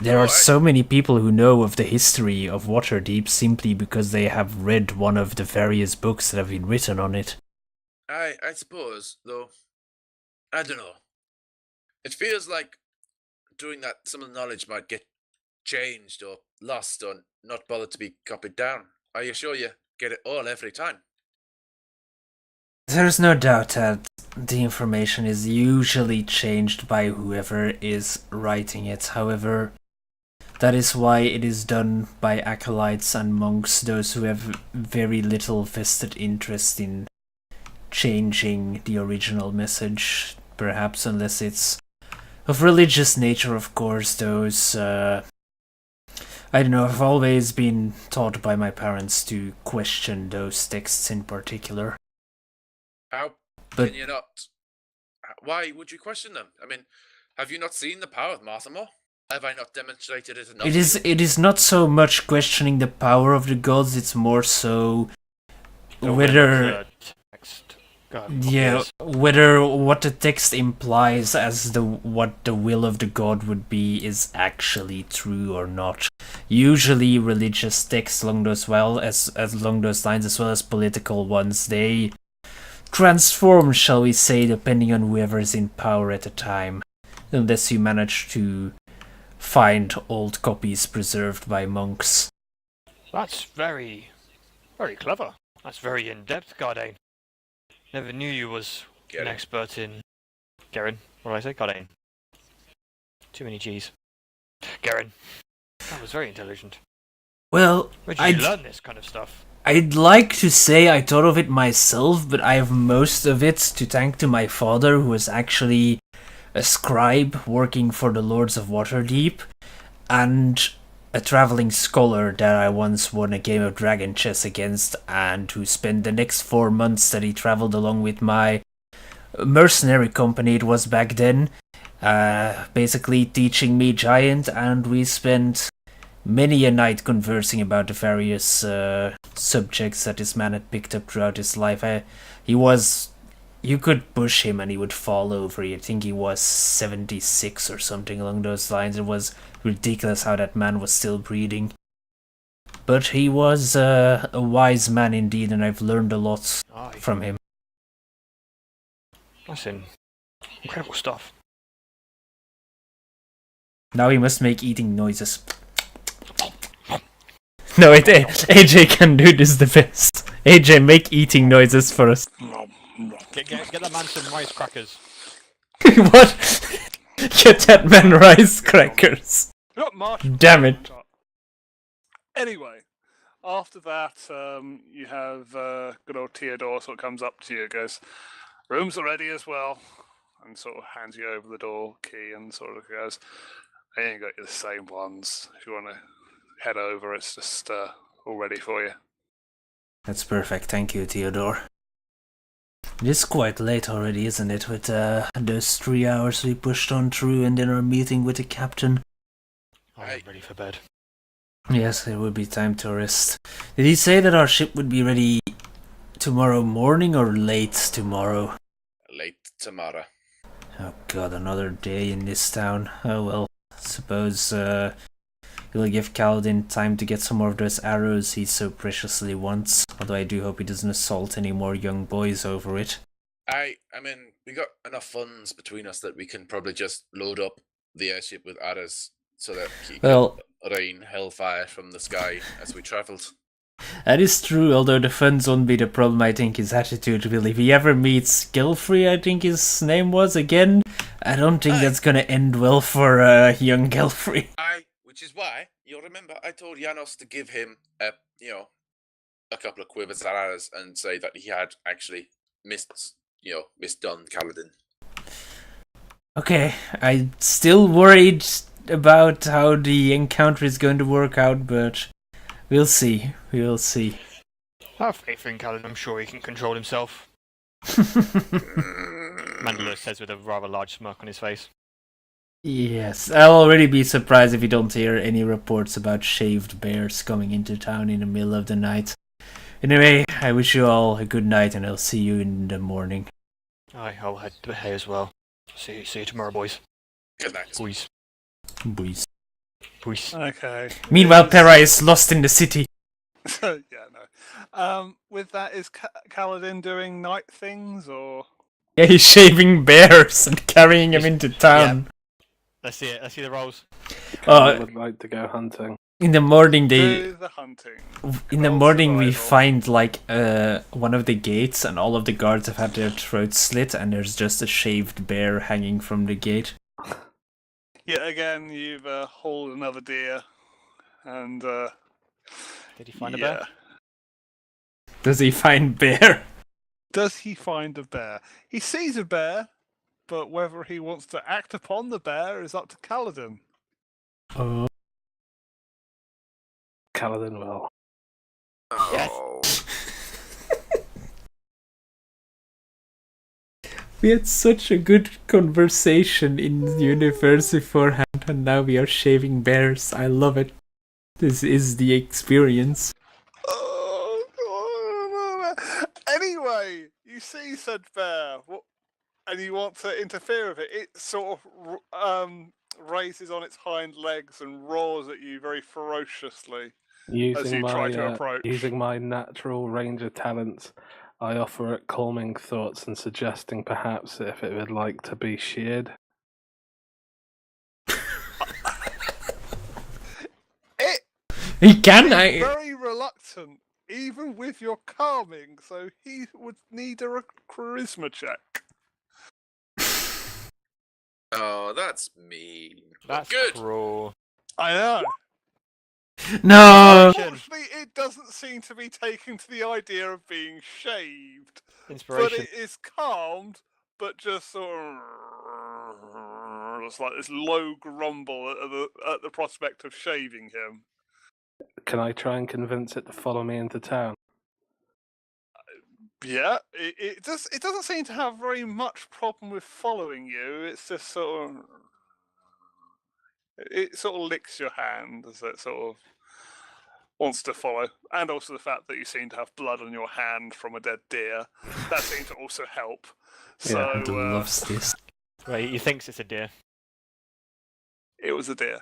There are so many people who know of the history of Waterdeep simply because they have read one of the various books that have been written on it. I suppose, though, I don't know. It feels like doing that, some of the knowledge might get changed or lost or not bothered to be copied down. Are you sure you get it all every time? There's no doubt that the information is usually changed by whoever is writing it. However, that is why it is done by acolytes and monks, those who have very little vested interest in changing the original message, perhaps, unless it's of religious nature, of course. Those, I don't know, I've always been taught by my parents to question those texts in particular. How But can you not? Why would you question them? I mean, have you not seen the power of Marthamore? Have I not demonstrated it enough? it is not so much questioning the power of the gods, it's more so whether whether what the text implies as what the will of the god would be is actually true or not. Usually religious texts along those along those lines, as well as political ones, they transform, shall we say, depending on whoever is in power at the time, unless you manage to find old copies preserved by monks. That's very, very clever. That's very in-depth, Gardain. Never knew you was an expert in... Garen, what did I say? Gardain. Too many G's. Garen. That was very intelligent. Well, Where did you learn this kind of stuff? I'd like to say I thought of it myself, but I have most of it to thank to my father, who was actually a scribe working for the Lords of Waterdeep, and a traveling scholar that I once won a game of dragon chess against, and who spent the next 4 months that he traveled along with my mercenary company, it was back then, basically teaching me Giant, and we spent many a night conversing about the various subjects that this man had picked up throughout his life. You could push him and he would fall over. I think he was 76 or something along those lines. It was ridiculous how that man was still breathing. But he was a wise man indeed, and I've learned a lot from him. That's incredible stuff. Now he must make eating noises. No, AJ can do this the best. AJ, make eating noises for us. Get that man some rice crackers. What? Get that man rice crackers. Damn it. Anyway, after that, you have good old Theodore sort of comes up to you and goes, "Rooms are ready as well," and sort of hands you over the door key and sort of goes, "I ain't got you the same ones. If you want to head over, it's just all ready for you." That's perfect, thank you, Theodore. It is quite late already, isn't it, with those 3 hours we pushed on through and then our meeting with the captain. I'm ready for bed. Yes, it would be time to rest. Did he say that our ship would be ready tomorrow morning or late tomorrow? Late tomorrow. Oh god, another day in this town. Oh well, suppose he'll give Kaladin time to get some more of those arrows he so preciously wants. Although I do hope he doesn't assault any more young boys over it. I mean, we got enough funds between us that we can probably just load up the airship with arrows so that he Well, can rain hellfire from the sky as we travelled. that is true, although the funds won't be the problem. I think his attitude will. If he ever meets Gelfrey, I think his name was again, I don't think that's gonna end well for young Gelfrey. Which is why, you'll remember, I told Janos to give him a couple of quivers and arrows and say that he had actually misdone Kaladin. Okay, I'm still worried about how the encounter is going to work out, but we'll see. We'll see. Have faith in Kaladin. I'm sure he can control himself. Mandela says with a rather large smirk on his face. Yes, I'll already be surprised if you don't hear any reports about shaved bears coming into town in the middle of the night. Anyway, I wish you all a good night and I'll see you in the morning. I'll head to hay as well. See you tomorrow, boys. Good night. Boys. Boys. Boys. Okay. Meanwhile, Pera is lost in the city. Yeah, no. With that, is Kaladin doing night things or? Yeah, he's shaving bears and carrying them into town. Let's see it. Let's see the rolls. I would like to go hunting. In the morning, Do the hunting. In the Roll morning, we survival. find like one of the gates, and all of the guards have had their throats slit, and there's just a shaved bear hanging from the gate. Yet again, you've hauled another deer, and Did he find a bear? Does he find bear? Does he find a bear? He sees a bear, but whether he wants to act upon the bear is up to Kaladin. Oh. Kaladin will. Oh. We had such a good conversation in universe beforehand, and now we are shaving bears. I love it. This is the experience. Anyway, you see said bear, and you want to interfere with it. It sort of raises on its hind legs and roars at you very ferociously as you try to approach. Using my natural range of talents, I offer it calming thoughts and suggesting perhaps if it would like to be sheared. He can. He's very reluctant, even with your calming, so he would need a charisma check. Oh, that's mean. That's good. cruel. I know. No. Unfortunately, it doesn't seem to be taken to the idea of being shaved, but Inspiration. it is calmed, but just sort of just like this low grumble at the prospect of shaving him. Can I try and convince it to follow me into town? Yeah, it doesn't seem to have very much problem with following you. It's just sort of licks your hand as it sort of wants to follow, and also the fact that you seem to have blood on your hand from a dead deer. That seems to also help. So Loves this. Wait, he thinks it's a deer. it was a deer.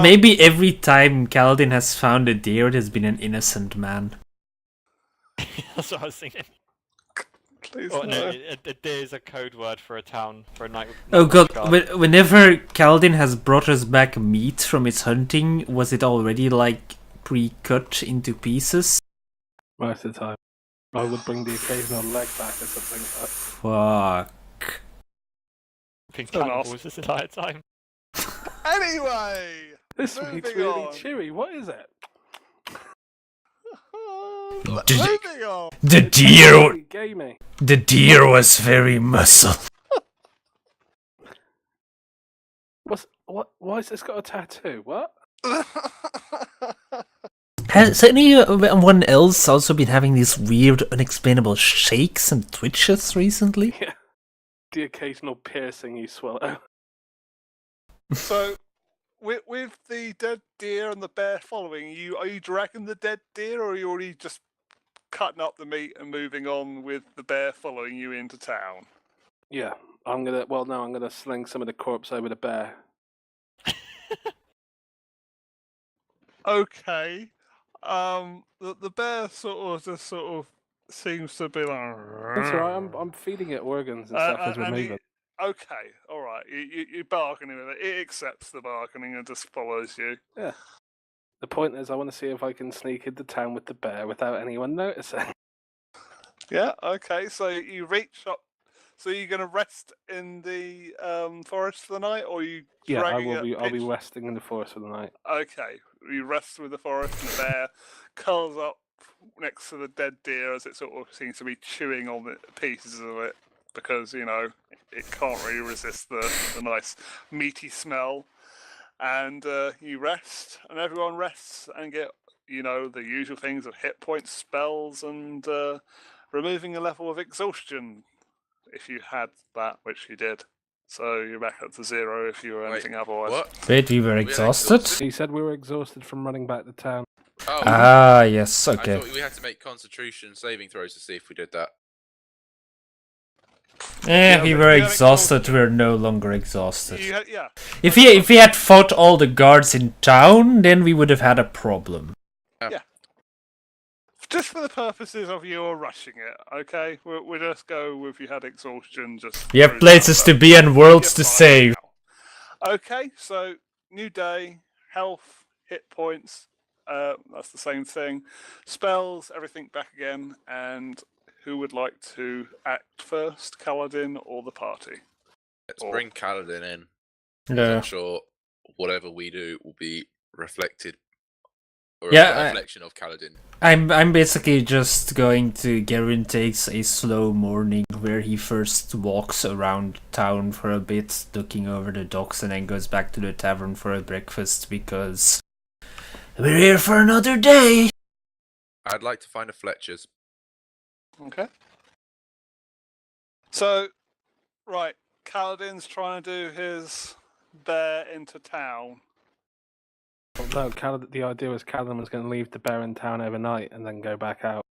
Maybe every time Kaladin has found a deer, it has been an innocent man. That's what I was thinking. Please Oh, no. no, a deer is a code word for a town, for a night. Oh god, whenever Kaladin has brought us back meat from its hunting, was it already like pre-cut into pieces? Most of the time. I would bring the occasional leg back or something. Fuck. Been Don't cannibals ask. this entire time. Anyway, This moving meat's really on. chewy. What is it? Moving on. The It's deer, really gamey. the deer was very muscle. What? Why has this got a tattoo? What? Has anyone else also been having these weird, unexplainable shakes and twitches recently? Yeah. The occasional piercing you swallow. So, with the dead deer and the bear following you, are you dragging the dead deer, or are you already just cutting up the meat and moving on with the bear following you into town? Yeah, I'm gonna sling some of the corpse over the bear. Okay. The bear sort of seems to be like. That's alright. I'm feeding it organs and stuff as we're moving. Okay, all right. You're bargaining with it. It accepts the bargaining and just follows you. Yeah. The point is, I want to see if I can sneak into town with the bear without anyone noticing. Yeah. Okay. So you reach up. So you're going to rest in the forest for the night, or are you Yeah, I dragging will it be. I'll be pitch- resting in the forest for the night. Okay. You rest with the forest, and the bear curls up next to the dead deer as it sort of seems to be chewing on the pieces of it because it can't really resist the nice meaty smell. And you rest, and everyone rests and get the usual things of hit points, spells, and removing a level of exhaustion if you had that, which you did. So you're back up to 0 if you were Wait, anything otherwise. What? Wait, we were exhausted? He said we were exhausted from running back to town. Oh, Ah, yes, okay. I thought we had to make concentration saving throws to see if we did that. We were exhausted, we're no longer exhausted. Yeah. If we had fought all the guards in town, then we would have had a problem. Just for the purposes of your rushing it, okay? We'll just go with you had exhaustion. We have places to be and worlds to save. Okay, so new day, health, hit points. That's the same thing. Spells, everything back again. And who would like to act first, Kaladin or the party? Let's bring Kaladin in. Yeah. I'm sure whatever we do will be reflected, or Yeah, a reflection of Kaladin. I'm basically just going to. Garen takes a slow morning where he first walks around town for a bit, looking over the docks, and then goes back to the tavern for a breakfast because we're here for another day. I'd like to find a Fletcher's. Okay. So, right, Kaladin's trying to do his bear into town. No, the idea was Kaladin was going to leave the bear in town overnight and then go back out.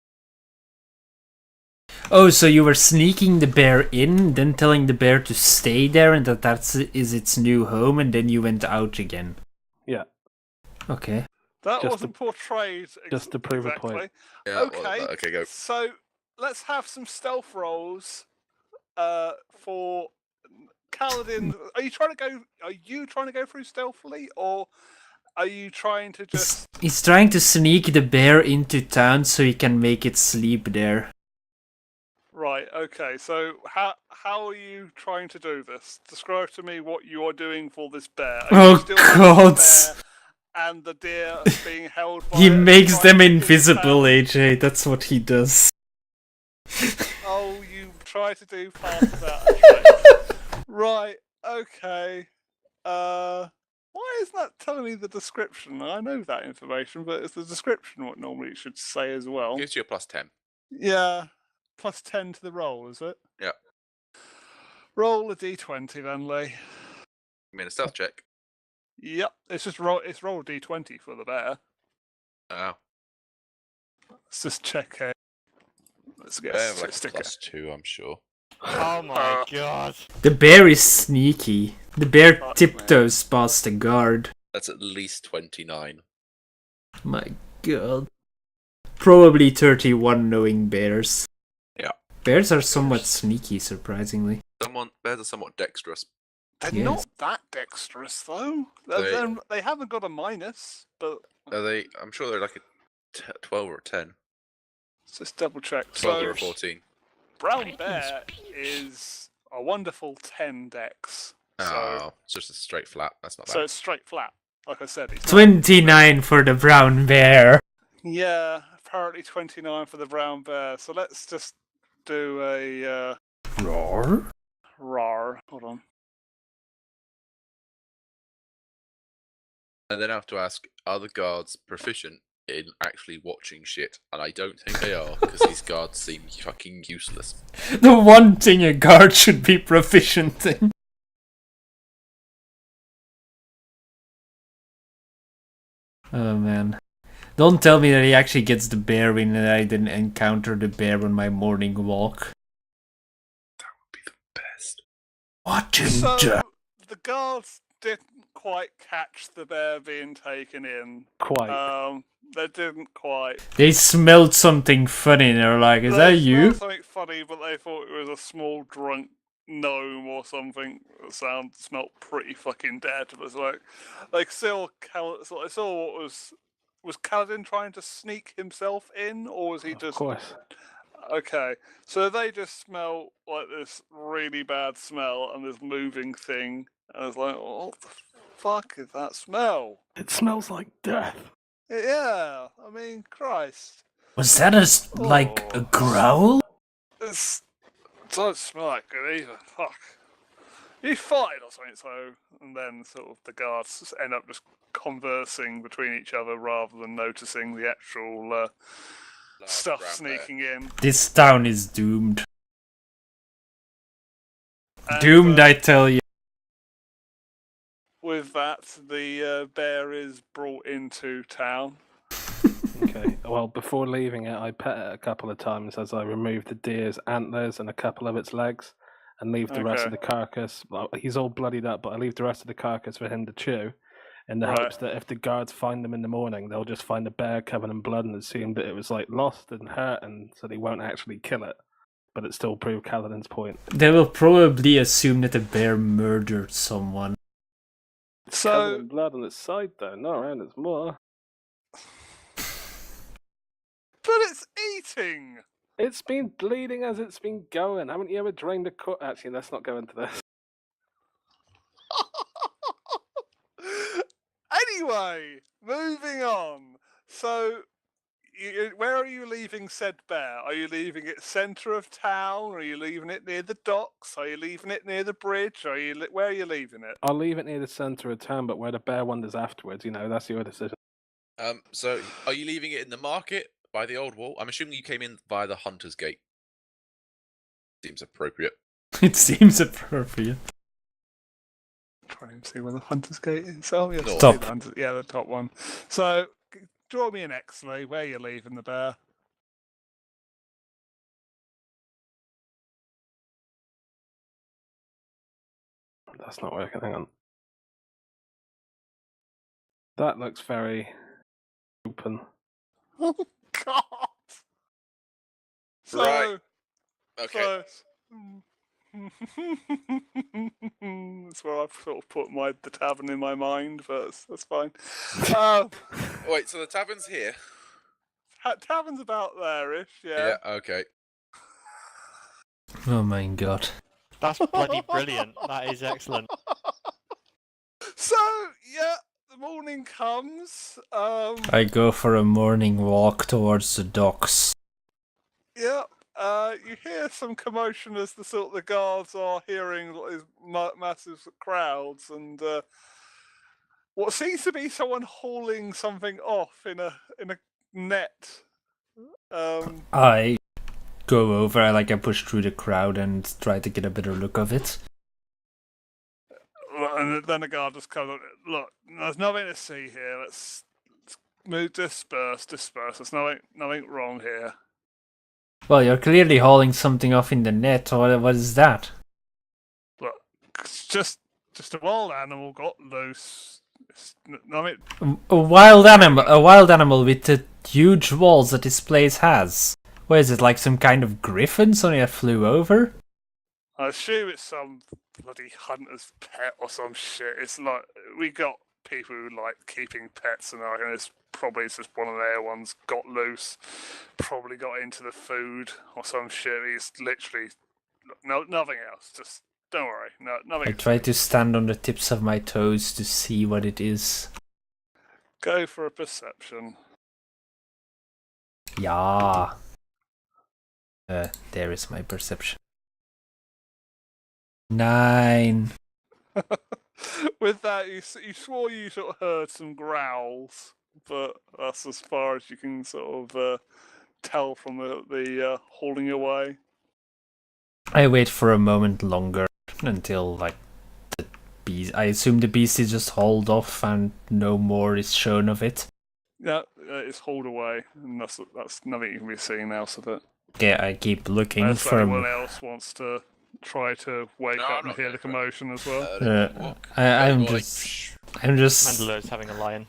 Oh, so you were sneaking the bear in, then telling the bear to stay there and that is its new home, and then you went out again? Yeah. Okay. That Just wasn't portrayed just to prove exactly. a point. Yeah, Okay. Well, okay, go. So let's have some stealth rolls for Kaladin. Are you trying to go through stealthily, or are you trying to just? He's trying to sneak the bear into town so he can make it sleep there. Right. Okay. So how are you trying to do this? Describe to me what you are doing for this bear. Are Oh you still holding God! the bear and the deer being held by He it and makes trying them to get into invisible, town? AJ. That's what he does. Oh, you try to do part of that. Right. Okay. Why isn't that telling me the description? I know that information, but it's the description what normally it should say as well. Gives you a +10. Yeah. Plus 10 to the roll, is it? Yeah. Roll a d20 then, Lee. I mean, a stealth check. Yep. It's roll a d20 for the bear. Oh, Let's just check it. Let's get I a have like a statistic. +2, I'm sure. Oh my god. The bear is sneaky. The bear Fuck, tiptoes past the guard. That's at least 29. My God. Probably 31 knowing bears. Yeah. Bears are somewhat sneaky, surprisingly. Bears are somewhat dexterous. They're Yes. not that dexterous, though. They haven't got a minus, but Are they? I'm sure they're like a 12 or a 10. let's just double check. 12 So, or a 14. Brown Bear is a wonderful 10 dex. Oh, it's just a straight flat. That's not bad. So it's straight flat. Like I said, it's 29 for the brown bear. Yeah, apparently 29 for the brown bear. So let's just do a Roar? rar. Hold on. And then I have to ask, are the guards proficient in actually watching shit? And I don't think they are, because these guards seem fucking useless. The one thing a guard should be proficient in. Oh man. Don't tell me that he actually gets the bear when I didn't encounter the bear on my morning walk. That would be the best. What in So the guards didn't quite catch the bear being taken in. Quite. They didn't quite. They smelled something funny and they're like, is that They you? smelled something funny, but they thought it was a small drunk gnome or something. That smelled pretty fucking dead. It was like, still, I saw what was Kaladin trying to sneak himself in, or was he Of just course. okay? So they just smell like this really bad smell and this moving thing, and I was like, what the fuck is that smell? It smells like death. Yeah, I mean, Christ. Was that like a growl? It doesn't smell like good either. Fuck. He fired or something, so. And then sort of the guards end up just conversing between each other rather than noticing the actual Large stuff brown sneaking in. This town is doomed. And, Doomed, I tell you. with that, the bear is brought into town. Okay. Well, before leaving it, I pet it a couple of times as I remove the deer's antlers and a couple of its legs, and leave the rest of the carcass. Well, he's all bloodied up, but I leave the rest of the carcass for him to chew, in the hopes that if the guards find them in the morning, they'll just find the bear covered in blood and assume that it was like lost and hurt, and so they won't actually kill it. But it still proved Kaladin's point. They will probably assume that the bear murdered someone. It's covered So in blood on its side, though, not around its more. But it's eating! It's been bleeding as it's been going. Haven't you ever drained a cut? Actually, let's not go into this. Anyway, moving on. So, where are you leaving said bear? Are you leaving it centre of town? Are you leaving it near the docks? Are you leaving it near the bridge? Where are you leaving it? I'll leave it near the centre of town, but where the bear wanders afterwards, that's your decision. So are you leaving it in the market by the old wall? I'm assuming you came in via the Hunter's Gate. Seems appropriate. It seems appropriate. Try and see where the Hunter's Gate is. Oh, yes, Top. the top one. So, draw me an X-ray. Where are you leaving the bear? That's not working. Hang on. That looks very open. Oh, God! So, Right. Okay. That's where I've sort of put the tavern in my mind, but that's fine. Wait, so the tavern's here? Tavern's about there-ish, Yeah, okay. Oh my god. That's bloody brilliant. That is excellent. So, yeah, the morning comes. I go for a morning walk towards the docks. Yeah. You hear some commotion as the guards are hearing these massive crowds, and what seems to be someone hauling something off in a net. I go over, I push through the crowd and try to get a better look of it. And then the guard just comes up. Look, there's nothing to see here. Let's move, disperse. There's nothing wrong here. Well, you're clearly hauling something off in the net. What is that? Look, it's just a wild animal got loose. A wild animal with the huge walls that this place has. What is it, like some kind of griffin? Something that flew over? I assume it's some bloody hunter's pet or some shit. It's like, we got people who like keeping pets, and it's probably just one of their ones got loose, probably got into the food or some shit. He's literally nothing else. Just don't worry. No, nothing. I try to stand on the tips of my toes to see what it is. Go for a perception. Yeah. There is my perception. 9. With that, you swore you sort of heard some growls, but that's as far as you can sort of tell from the hauling away. I wait for a moment longer until the beast. I assume the beast is just hauled off and no more is shown of it. Yeah, it's hauled away, and that's nothing you can be seeing else of it. Okay, I keep looking Unless for. anyone else wants to try to wake No, up I'm and not hear going the for it. commotion as well. I'm Going just. I'm just. Mandalorian's having a lion.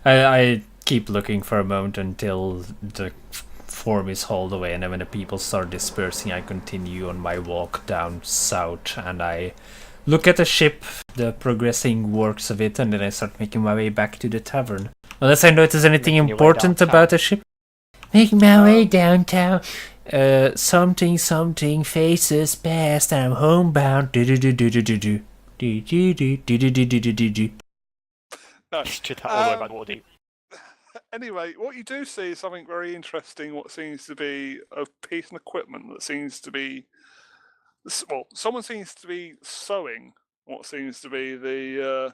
I keep looking for a moment until the form is hauled away, and then when the people start dispersing, I continue on my walk down south, and I look at the ship, the progressing works of it, and then I start making my way back to the tavern. Unless I notice anything Making your way important downtown. about the ship. Making my way downtown. Something faces past. I'm homebound. Do do do do do do do. Do do do do do do do do do. No. To that all the way back to Waterdeep. Anyway, what you do see is something very interesting. What seems to be a piece of equipment that seems to be, well, someone seems to be sewing what seems to be the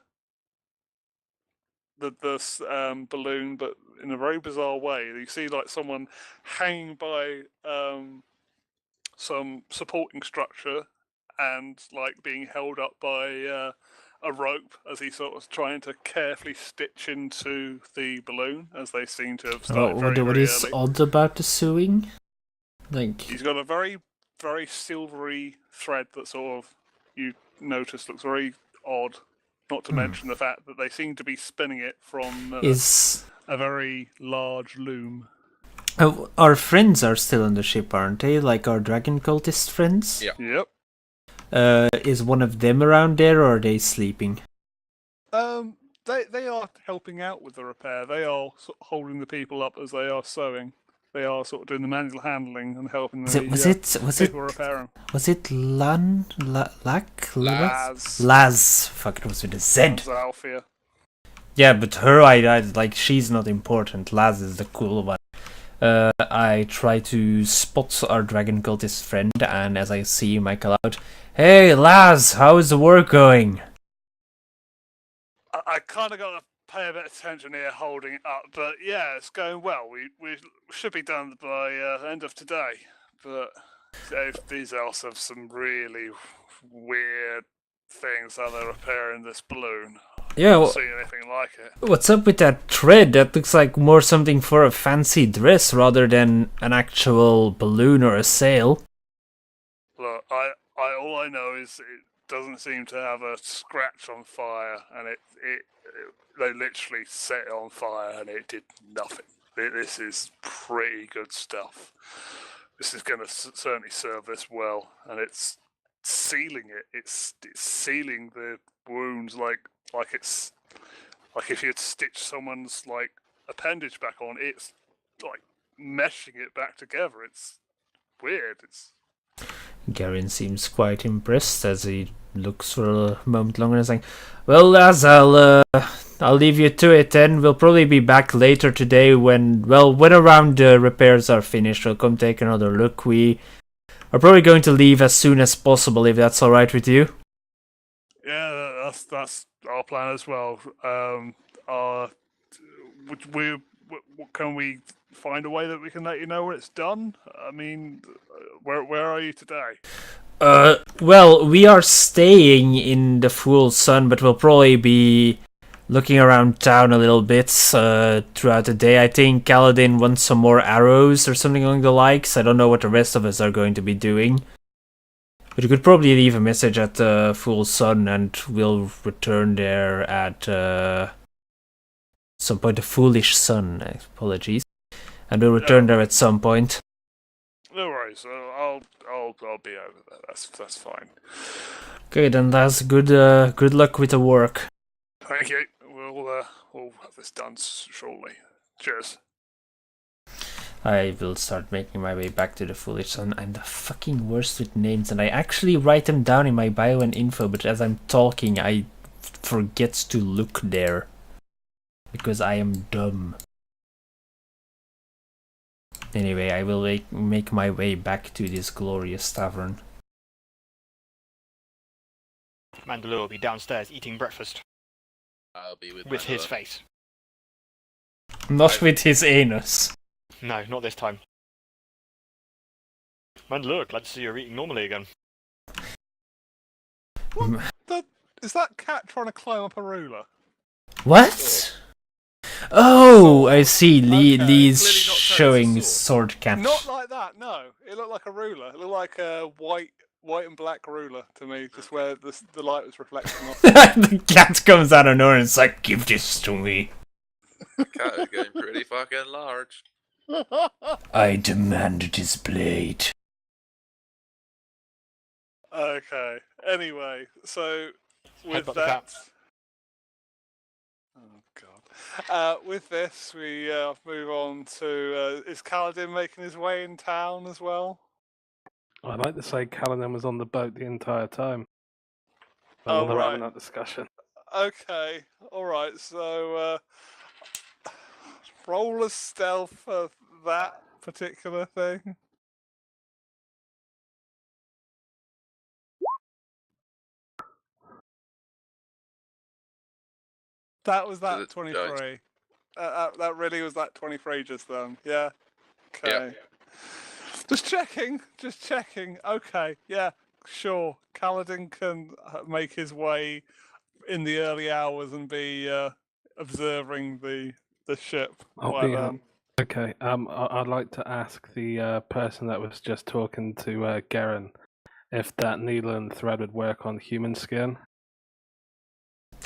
balloon, but in a very bizarre way. You see like someone hanging by some supporting structure and like being held up by a rope as he sort of trying to carefully stitch into the balloon, as they seem to have started very What is early. odd about the sewing? Like, He's got a very, very silvery thread that sort of you notice looks very odd. Not to mention the fact that they seem to be spinning it from is a very large loom. our friends are still on the ship, aren't they? Like our dragon cultist friends. Yeah. Yep. Is one of them around there, or are they sleeping? They are helping out with the repair. They are sort of holding the people up as they are sewing. They are sort of doing the manual handling and helping the people repair them. Was it Laz. Laz. Fuck, it was with a Z. Althea. Yeah, but her, I like, she's not important. Laz is the cool one. I try to spot our dragon cultist friend, and as I see him, I call out, "Hey, Laz, how is the work going?" I kind of got to pay a bit of attention here, holding it up, but yeah, it's going well. We should be done by the end of today, but these elves have some really weird things how they're repairing this balloon. Yeah, I've not seen anything like it. What's up with that thread? That looks like more something for a fancy dress rather than an actual balloon or a sail. Look, all I know is it doesn't seem to have a scratch on fire, and they literally set it on fire and it did nothing. This is pretty good stuff. This is going to certainly serve this well, and it's sealing it. It's sealing the wounds like it's like if you'd stitched someone's like appendage back on. It's like meshing it back together. It's weird. Garin seems quite impressed as he looks for a moment longer and saying, "Well, Laz, I'll leave you to it then. We'll probably be back later today when around the repairs are finished. We'll come take another look. We are probably going to leave as soon as possible, if that's alright with you." Yeah, that's our plan as well. Can we find a way that we can let you know when it's done? I mean, where are you today? Well, we are staying in the full sun, but we'll probably be looking around town a little bit throughout the day. I think Kaladin wants some more arrows or something along the likes. I don't know what the rest of us are going to be doing. But you could probably leave a message at the full sun, and we'll return there at some point. The foolish sun, apologies. And we'll return there at some point. No worries. I'll be over there. That's fine. Okay, then that's good luck with the work. Thank you. We'll have this done shortly. Cheers. I will start making my way back to the Foolish Sun. I'm the fucking worst with names, and I actually write them down in my bio and info, but as I'm talking, I forget to look there. Because I am dumb. Anyway, I will make my way back to this glorious tavern. Mandalore will be downstairs eating breakfast. I'll be with his Mandalore. face. Not with his anus. No, not this time. Mandalore, glad to see you're eating normally again. Is that cat trying to climb up a ruler? What? Oh, I see. Lee's Clearly not showing turning his his sword catch. Not like that. No, it looked like a ruler. It looked like a white and black ruler to me, just where the light was reflecting off. The cat comes out of nowhere and it's like, "Give this to me. The cat is getting pretty fucking large. I demand this blade." Okay. Anyway, so with Headbutt the that. cat. Oh god. With this, we move on to is Kaladin making his way in town as well? I'd like to say Callum was on the boat the entire time. Oh, While they're right. having that discussion. Okay. All right. So roll a stealth for that particular thing. That was that 23. That really was that 23 just then. Yeah. Okay. Yep. Just checking. Just checking. Okay. Yeah. Sure. Kaladin can make his way in the early hours and be observing the ship. Okay. I'd like to ask the person that was just talking to Garen if that needle and thread would work on human skin.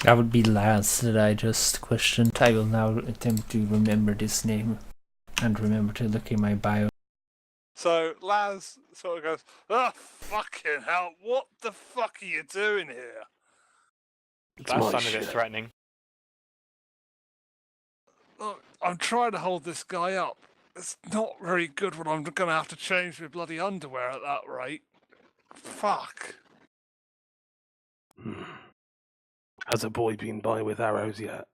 That would be Laz that I just questioned. I will now attempt to remember this name and remember to look in my bio. So Laz sort of goes, "Oh, fucking hell, what the fuck are you doing here?" That sounded a bit threatening. Look, I'm trying to hold this guy up. It's not very good when I'm going to have to change my bloody underwear at that rate. Fuck. Has a boy been by with arrows yet?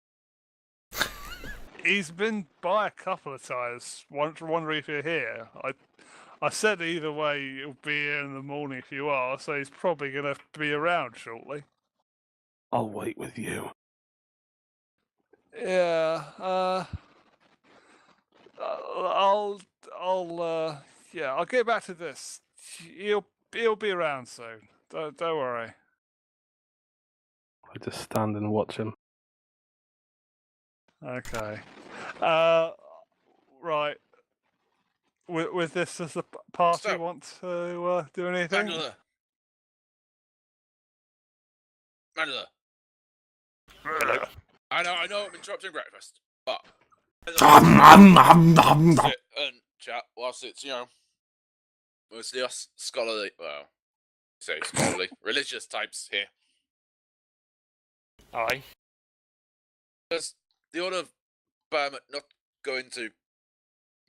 He's been by a couple of times. Wondering if you're here. I said either way you'll be here in the morning if you are, so he's probably going to be around shortly. I'll wait with you. Yeah, I'll get back to this. He'll be around soon. Don't worry. I just stand and watch him. Okay. Right. With this as the party, So, want to do anything? Mandela. Hello. I know I'm interrupting breakfast, but sit and chat whilst it's, mostly us scholarly, religious types here. Aye. Does the Order of Bahamut not go into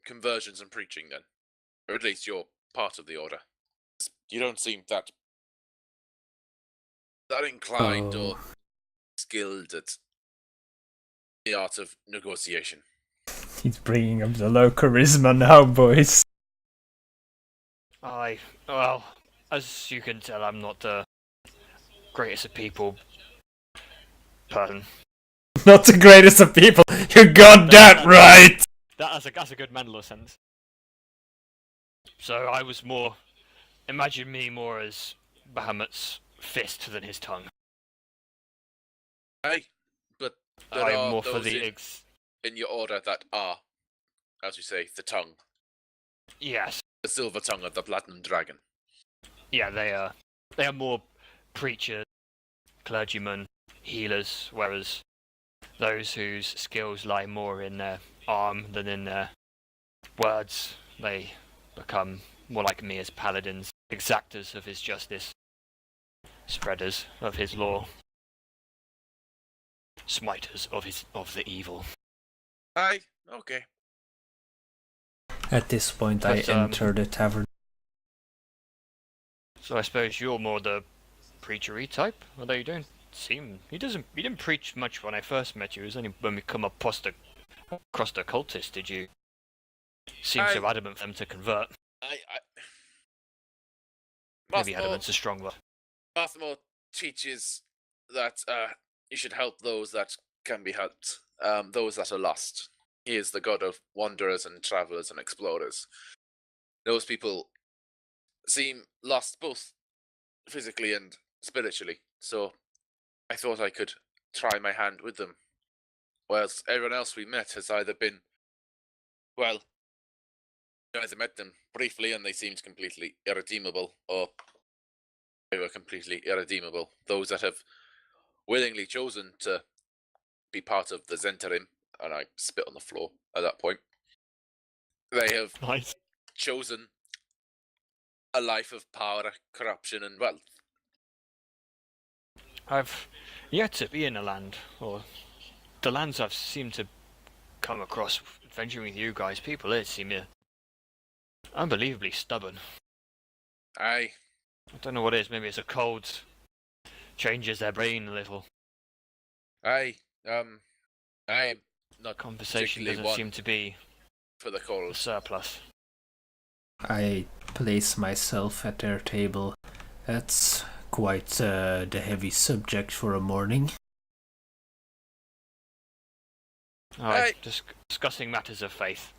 conversions and preaching then? Or at least you're part of the Order. You don't seem that inclined or skilled at the art of negotiation. He's bringing up the low charisma now, boys. Aye. Well, as you can tell, I'm not the greatest of people person. Not the greatest of people. You got that right. That's a good Mandela sense. So I was more. Imagine me more as Bahamut's fist than his tongue. Aye, but there I'm are more for those the in your order that are, as you say, the tongue. Yes. The silver tongue of the platinum dragon. Yeah, they are more preachers, clergymen, healers, whereas those whose skills lie more in their arm than in their words, they become more like me as paladins, exactors of his justice, spreaders of his law, smiters of the evil. Aye, okay. At this point, I But, enter the tavern. So I suppose you're more the preachery type, although you don't seem... You didn't preach much when I first met you. It was only when we come across the cultists did you seem so adamant for them to convert. Maybe adamant's a strong word. Mathmo teaches that you should help those that can be helped, those that are lost. He is the god of wanderers and travelers and explorers. Those people seem lost both physically and spiritually, so I thought I could try my hand with them whilst everyone else we met has either been, well, you either met them briefly and they seemed completely irredeemable, or they were completely irredeemable. Those that have willingly chosen to be part of the Zentarim, and I spit on the floor at that point, they have Nice. chosen a life of power, corruption, and wealth. I've yet to be in a land, or the lands I've seemed to come across adventuring with you guys. People here seem unbelievably stubborn. I don't know what it is. Maybe it's a cold changes their brain a little. am not Conversation particularly doesn't one seem to be for the a cold. surplus. I place myself at their table. That's quite the heavy subject for a morning. Alright, discussing matters of faith.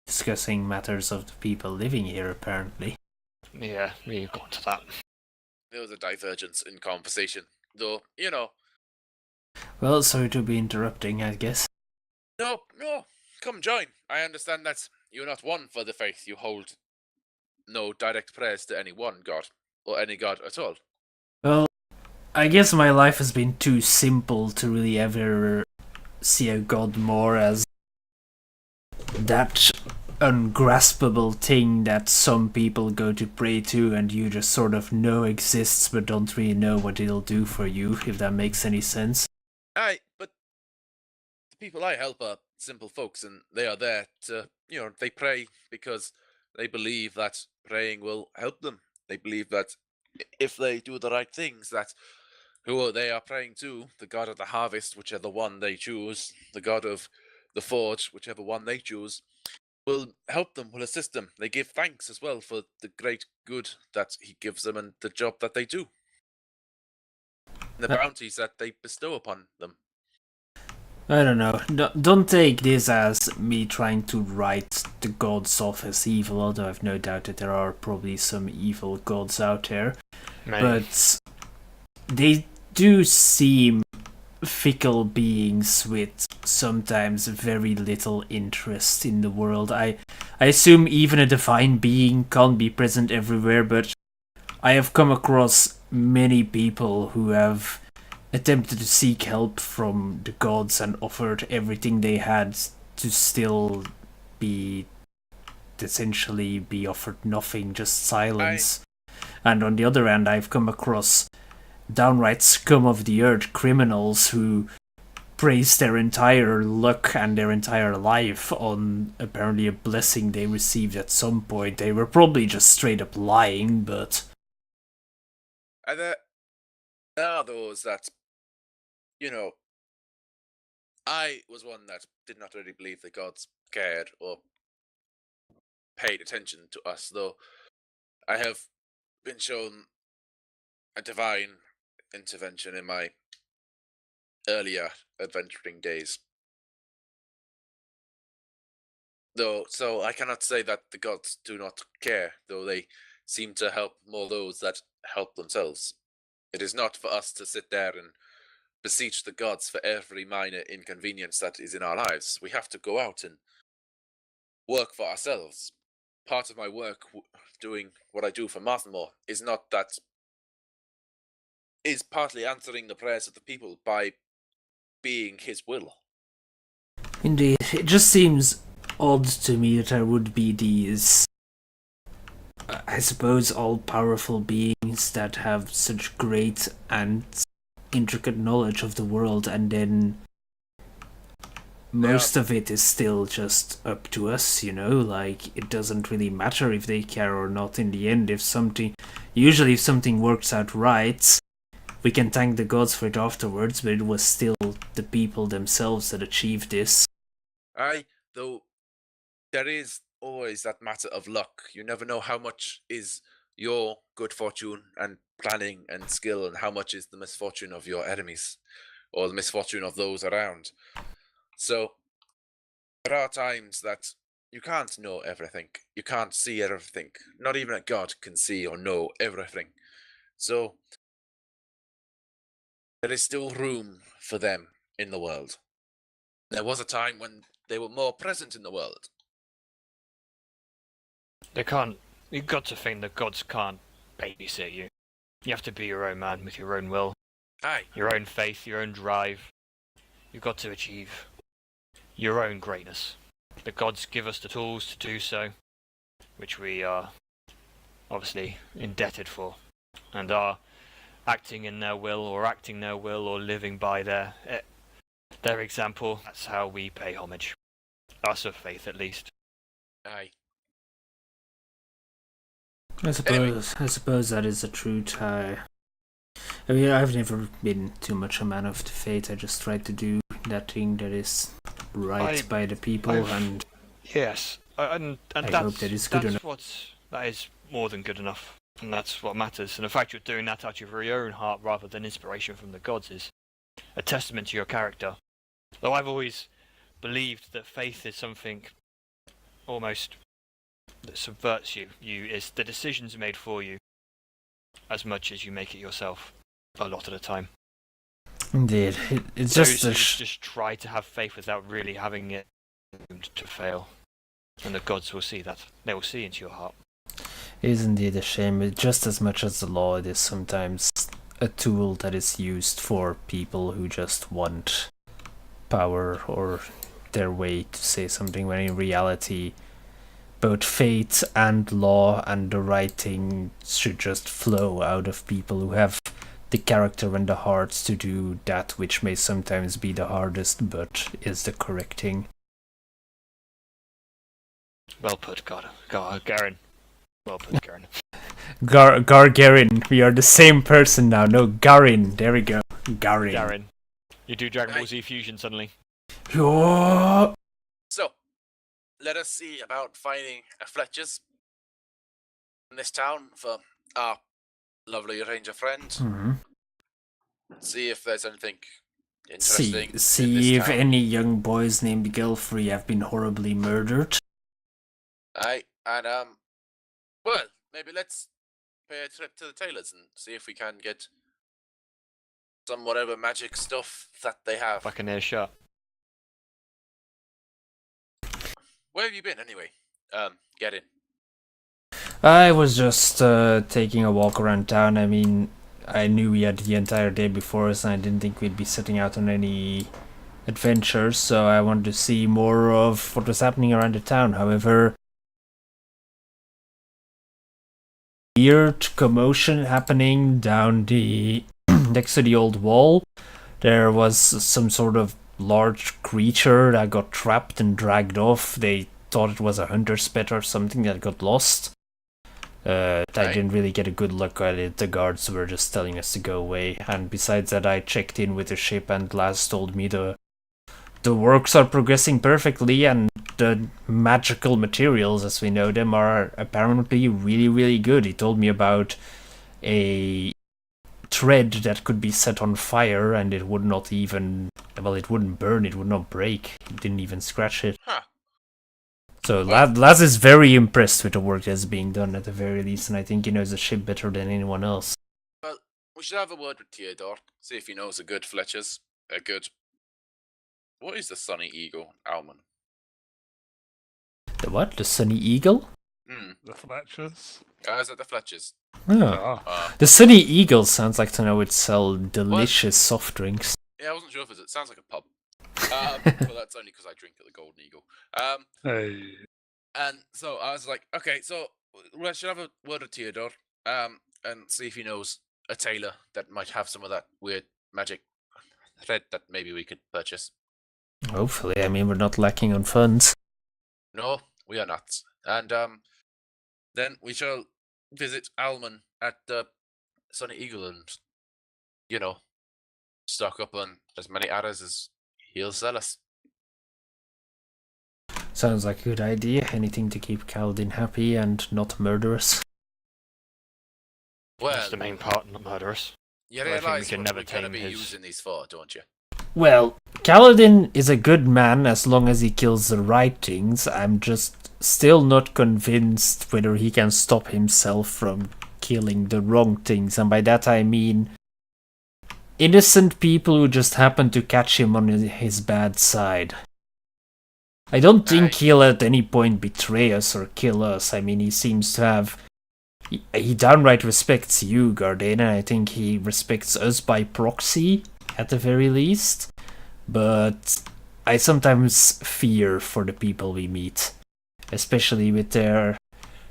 Discussing matters of the people living here, apparently. Yeah, we've got to that. There was a divergence in conversation, though, you know. Well, sorry to be interrupting, I guess. No, come join. I understand that you're not one for the faith. You hold no direct prayers to any one god, or any god at all. Well, I guess my life has been too simple to really ever see a god more as that ungraspable thing that some people go to pray to and you just sort of know exists but don't really know what it'll do for you, if that makes any sense. Aye, but the people I help are simple folks, and they are there to, they pray because they believe that praying will help them. They believe that if they do the right things, that who they are praying to, the god of the harvest, whichever one they choose, the god of the forge, whichever one they choose, will help them, will assist them. They give thanks as well for the great good that he gives them and the job that they do, and the bounties that they bestow upon them. I don't know. Don't take this as me trying to write the gods off as evil, although I've no doubt that there are probably some evil gods out there. Maybe. But they do seem fickle beings with sometimes very little interest in the world. I assume even a divine being can't be present everywhere, but I have come across many people who have attempted to seek help from the gods and offered everything they had to still be essentially be offered nothing, just silence. And on the other hand, I've come across downright scum of the earth criminals who praise their entire luck and their entire life on apparently a blessing they received at some point. They were probably just straight up lying, but... And there are those that, I was one that did not really believe the gods cared or paid attention to us, though I have been shown a divine intervention in my earlier adventuring days. So I cannot say that the gods do not care, though they seem to help more those that help themselves. It is not for us to sit there and beseech the gods for every minor inconvenience that is in our lives. We have to go out and work for ourselves. Part of my work doing what I do for Marthamore is partly answering the prayers of the people by being his will. Indeed, it just seems odd to me that there would be these, I suppose, all-powerful beings that have such great and intricate knowledge of the world, and then most of it is still just up to us, like, it doesn't really matter if they care or not in the end. If something works out right, we can thank the gods for it afterwards, but it was still the people themselves that achieved this. Though there is always that matter of luck. You never know how much is your good fortune and planning and skill, and how much is the misfortune of your enemies, or the misfortune of those around. So there are times that you can't know everything. You can't see everything. Not even a god can see or know everything. So there is still room for them in the world. There was a time when they were more present in the world. They can't. You've got to think the gods can't babysit you. You have to be your own man with your own will, Aye. your own faith, your own drive. You've got to achieve your own greatness. The gods give us the tools to do so, which we are obviously indebted for, and are acting in their will, or living by their example. That's how we pay homage. Us of faith, at least. Aye. I suppose that is the truth. I mean, I've never been too much a man of the faith. I just try to do that thing that is right by the people, and yes, and I that's, hope that is good enough. That is more than good enough, and that's what matters. And the fact you're doing that out of your own heart rather than inspiration from the gods is a testament to your character. Though I've always believed that faith is something almost that subverts you. It's the decisions made for you as much as you make it yourself a lot of the time. Indeed, it's Those just who just try to have faith without really having it doomed to fail, and the gods will see that. They will see into your heart. It is indeed a shame. Just as much as the law, it is sometimes a tool that is used for people who just want power or their way to say something, when in reality both fate and law and the right thing should just flow out of people who have the character and the heart to do that which may sometimes be the hardest but is the correct thing. Well put, Garen. Well put, Garen. Gargarin, we are the same person now. No, Garin, there we go. Garin. Garen. You do Dragon Ball Z Fusion suddenly. Yo! So, let us see about finding a Fletcher's in this town for our lovely ranger friend. Mm-hmm. See if there's anything interesting. See in if this town. any young boys named Gelfrey have been horribly murdered. Aye, and well, maybe let's pay a trip to the tailors and see if we can get some whatever magic stuff that they have. Like an earshot. Where have you been anyway? Get in. I was just taking a walk around town. I mean, I knew we had the entire day before us and I didn't think we'd be setting out on any adventures, so I wanted to see more of what was happening around the town. However, weird commotion happening down the next to the old wall. There was some sort of large creature that got trapped and dragged off. They thought it was a hunter's pet or something that got lost. I didn't really get a good look at it. The guards were just telling us to go away. And besides that, I checked in with the ship and Laz told me the works are progressing perfectly and the magical materials as we know them are apparently really, really good. He told me about a thread that could be set on fire and it would not even, well, it wouldn't burn, it would not break. It didn't even scratch it. Huh. So Laz is very impressed with the work that's being done at the very least, and I think he knows the ship better than anyone else. Well, we should have a word with Theodore, see if he knows a good Fletcher's. A good... What is the Sunny Eagle, Alman? The what? The Sunny Eagle? The Fletchers. Is that the Fletcher's? Oh. The Sunny Eagle sounds like someone would sell delicious soft drinks. Yeah, I wasn't sure if it sounds like a pub. Well, that's only because I drink at the Golden Eagle. Hey. And so I was like, okay, so we should have a word with Theodore, and see if he knows a tailor that might have some of that weird magic thread that maybe we could purchase. Hopefully, I mean, we're not lacking on funds. No, we are not. And then we shall visit Alman at the Sunny Eagle and, you know, stock up on as many arrows as he'll sell us. Sounds like a good idea. Anything to keep Kaladin happy and not murder us. Well, That's the main part, not murderous. you Well, I think we realise can what never we're going to tame be his- using these for, don't you? Well, Kaladin is a good man as long as he kills the right things. I'm just still not convinced whether he can stop himself from killing the wrong things. And by that I mean innocent people who just happened to catch him on his bad side. I don't think he'll at any point betray us or kill us. I mean, he seems to have... He downright respects you, Garden, and I think he respects us by proxy, at the very least. But I sometimes fear for the people we meet, especially with their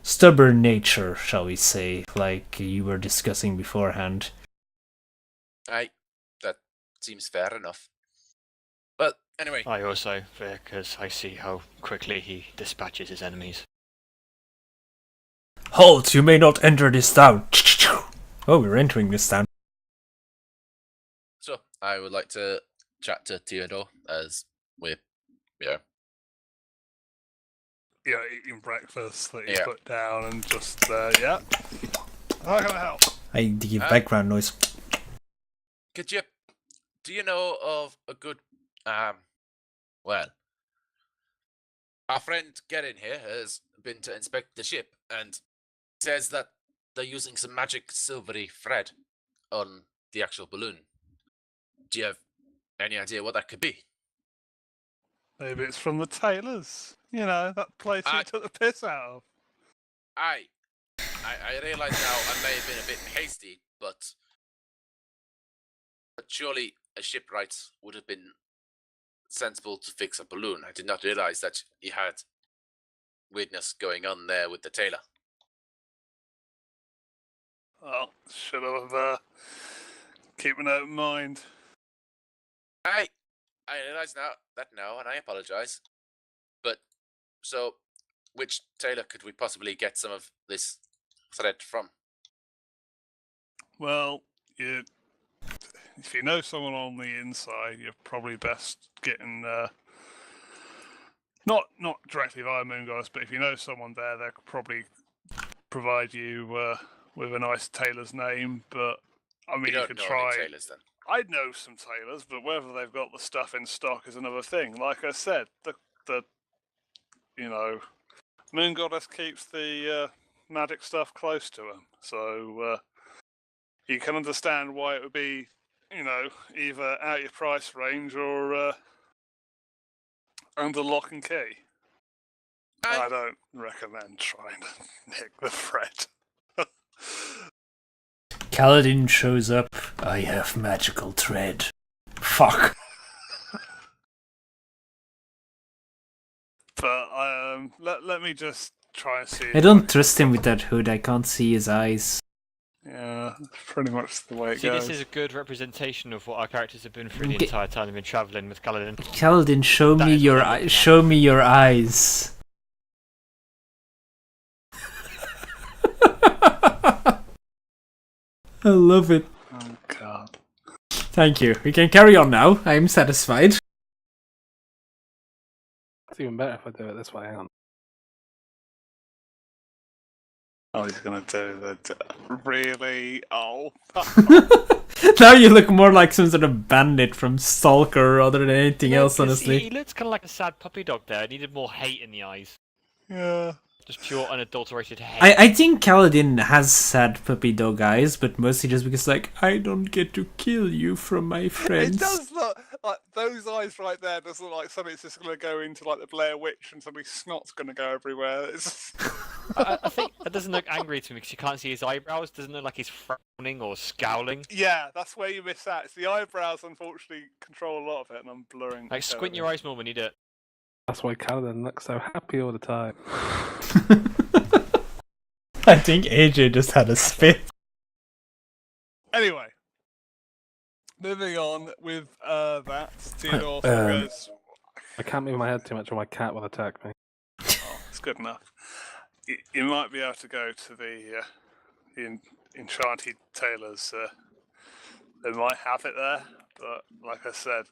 stubborn nature, shall we say, like you were discussing beforehand. Aye, that seems fair enough. But anyway, I also fear because I see how quickly he dispatches his enemies. Halt! You may not enter this town. Oh, we're entering this town. so I would like to chat to Theodore as we're, Yeah, eating breakfast that you Yeah. put down and just, yeah. How can I help? I give background noise. do you know of a good, well, our friend Gerin here has been to inspect the ship and says that they're using some magic silvery thread on the actual balloon. Do you have any idea what that could be? Maybe it's from the tailors. You know, that place you took the piss out of. I realise now I may have been a bit hasty, but surely a shipwright would have been sensible to fix a balloon. I did not realise that he had weirdness going on there with the tailor. Well, should have keep an open mind. I realise now, and I apologise. But so, which tailor could we possibly get some of this thread from? Well, if you know someone on the inside, you're probably best getting not directly via Moon Goddess, but if you know someone there, they could probably provide you with a nice tailor's name. But I mean, you could try. Any tailors then? I know some tailors, but whether they've got the stuff in stock is another thing. Like I said, the Moon Goddess keeps the magic stuff close to them, so you can understand why it would be, either out your price range or under lock and key. I don't recommend trying to nick the thread. Kaladin shows up. I have magical thread. Fuck. But let me just try and see. I don't trust him with that hood. I can't see his eyes. Yeah, pretty much the way it See, goes. this is a good representation of what our characters have been through the entire time they've been travelling with Kaladin. Kaladin, show me your eyes. Show me your eyes. I love it. Oh god. Thank you. We can carry on now. I am satisfied. It's even better if I do it this way. Hang on. Oh, he's gonna do the really. Oh. Now you look more like some sort of bandit from Stalker rather than anything else, honestly. He looks kind of like a sad puppy dog there. It needed more hate in the eyes. Yeah. Just pure unadulterated hate. I think Kaladin has sad puppy dog eyes, but mostly just because, like, I don't get to kill you from my friends. It does look like those eyes right there. Does look like something's just gonna go into like the Blair Witch, and somebody's snot's gonna go everywhere. I think that doesn't look angry to me because you can't see his eyebrows. Doesn't look like he's frowning or scowling. Yeah, that's where you miss out. It's the eyebrows, unfortunately, control a lot of it, and I'm blurring. Like, squint your eyes more when you do it. That's why Kaladin looks so happy all the time. I think AJ just had a spit. Anyway, moving on with that. Theodore goes. I can't move my head too much or my cat will attack me. Oh, it's good enough. You might be able to go to the Enchanted Tailors. They might have it there, but like I said,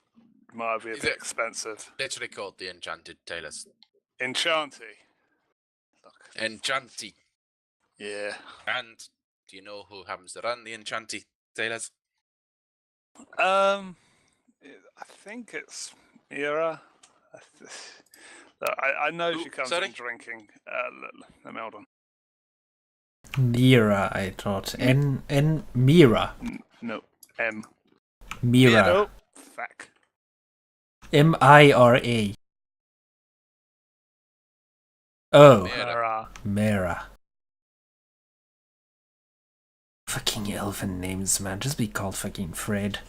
it might be a bit expensive. Literally called the Enchanted Tailors. Enchanty. Enchanty. Yeah. And do you know who happens to run the Enchanty Tailors? I think it's Mira. I know she comes in drinking. Let me hold on. Mira, I thought. Mira. No, M. Mira. Oh, fuck. Mira. Oh, Mira. Mira. Fucking elven names, man. Just be called fucking Fred.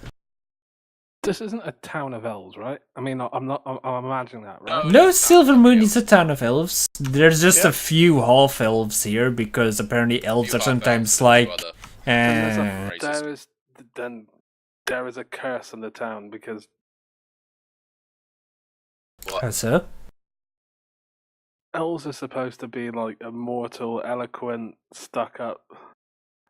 This isn't a town of elves, right? I mean, I'm imagining that, right? No, Silvermoon is a town of elves. There's just a few half elves here because apparently elves are sometimes like. Then there is a curse in the town because. How so? Elves are supposed to be like immortal, eloquent, stuck up,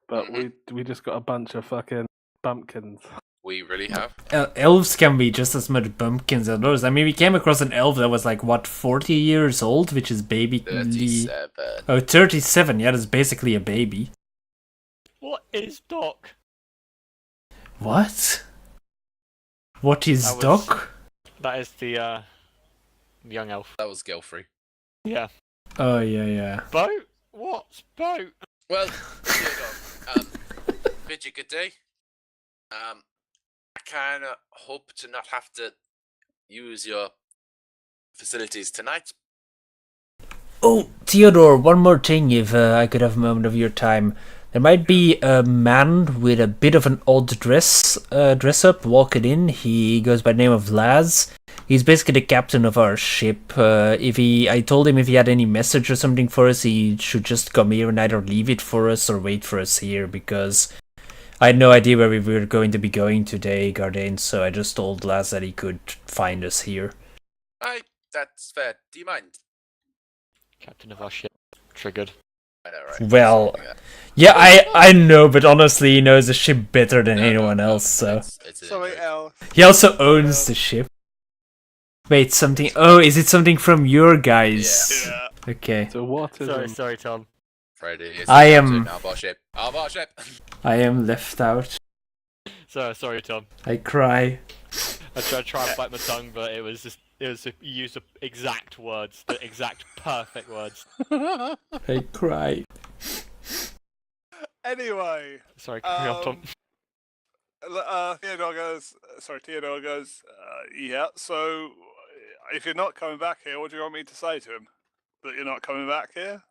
but we just got a bunch of fucking bumpkins. We really have. Elves can be just as much bumpkins as others. I mean, we came across an elf that was like, what, 40 years old, which is baby. 37. Oh, 37, yeah, that's basically a baby. What is Doc? What? What is Doc? That is the young elf. That was Gelfrey. Yeah. Oh, yeah. Boat? What's boat? Well, bid you good day. I kind of hope to not have to use your facilities tonight. Oh, Theodore, one more thing, if I could have a moment of your time. There might be a man with a bit of an odd dress up walking in. He goes by the name of Laz. He's basically the captain of our ship. I told him if he had any message or something for us, he should just come here and either leave it for us or wait for us here, because I had no idea where we were going to be going today, Gardain, so I just told Laz that he could find us here. Aye, that's fair. Do you mind? Captain of our ship. Triggered. I know, right? Well, yeah, I know, but honestly, he knows the ship better than anyone else, so. It's Something else. He also owns the ship. Wait, something. Oh, is it something from your guys? Yeah. Okay. So what is Sorry, Tom. Friday is I am. Of our ship. Of our ship. I am left out. Sorry, Tom. I cry. I tried to try and bite my tongue, but you used the exact words, the exact perfect words. I cry. Anyway. Sorry, carry on, Tom. Theodore goes, yeah, so if you're not coming back here, what do you want me to say to him? That you're not coming back here?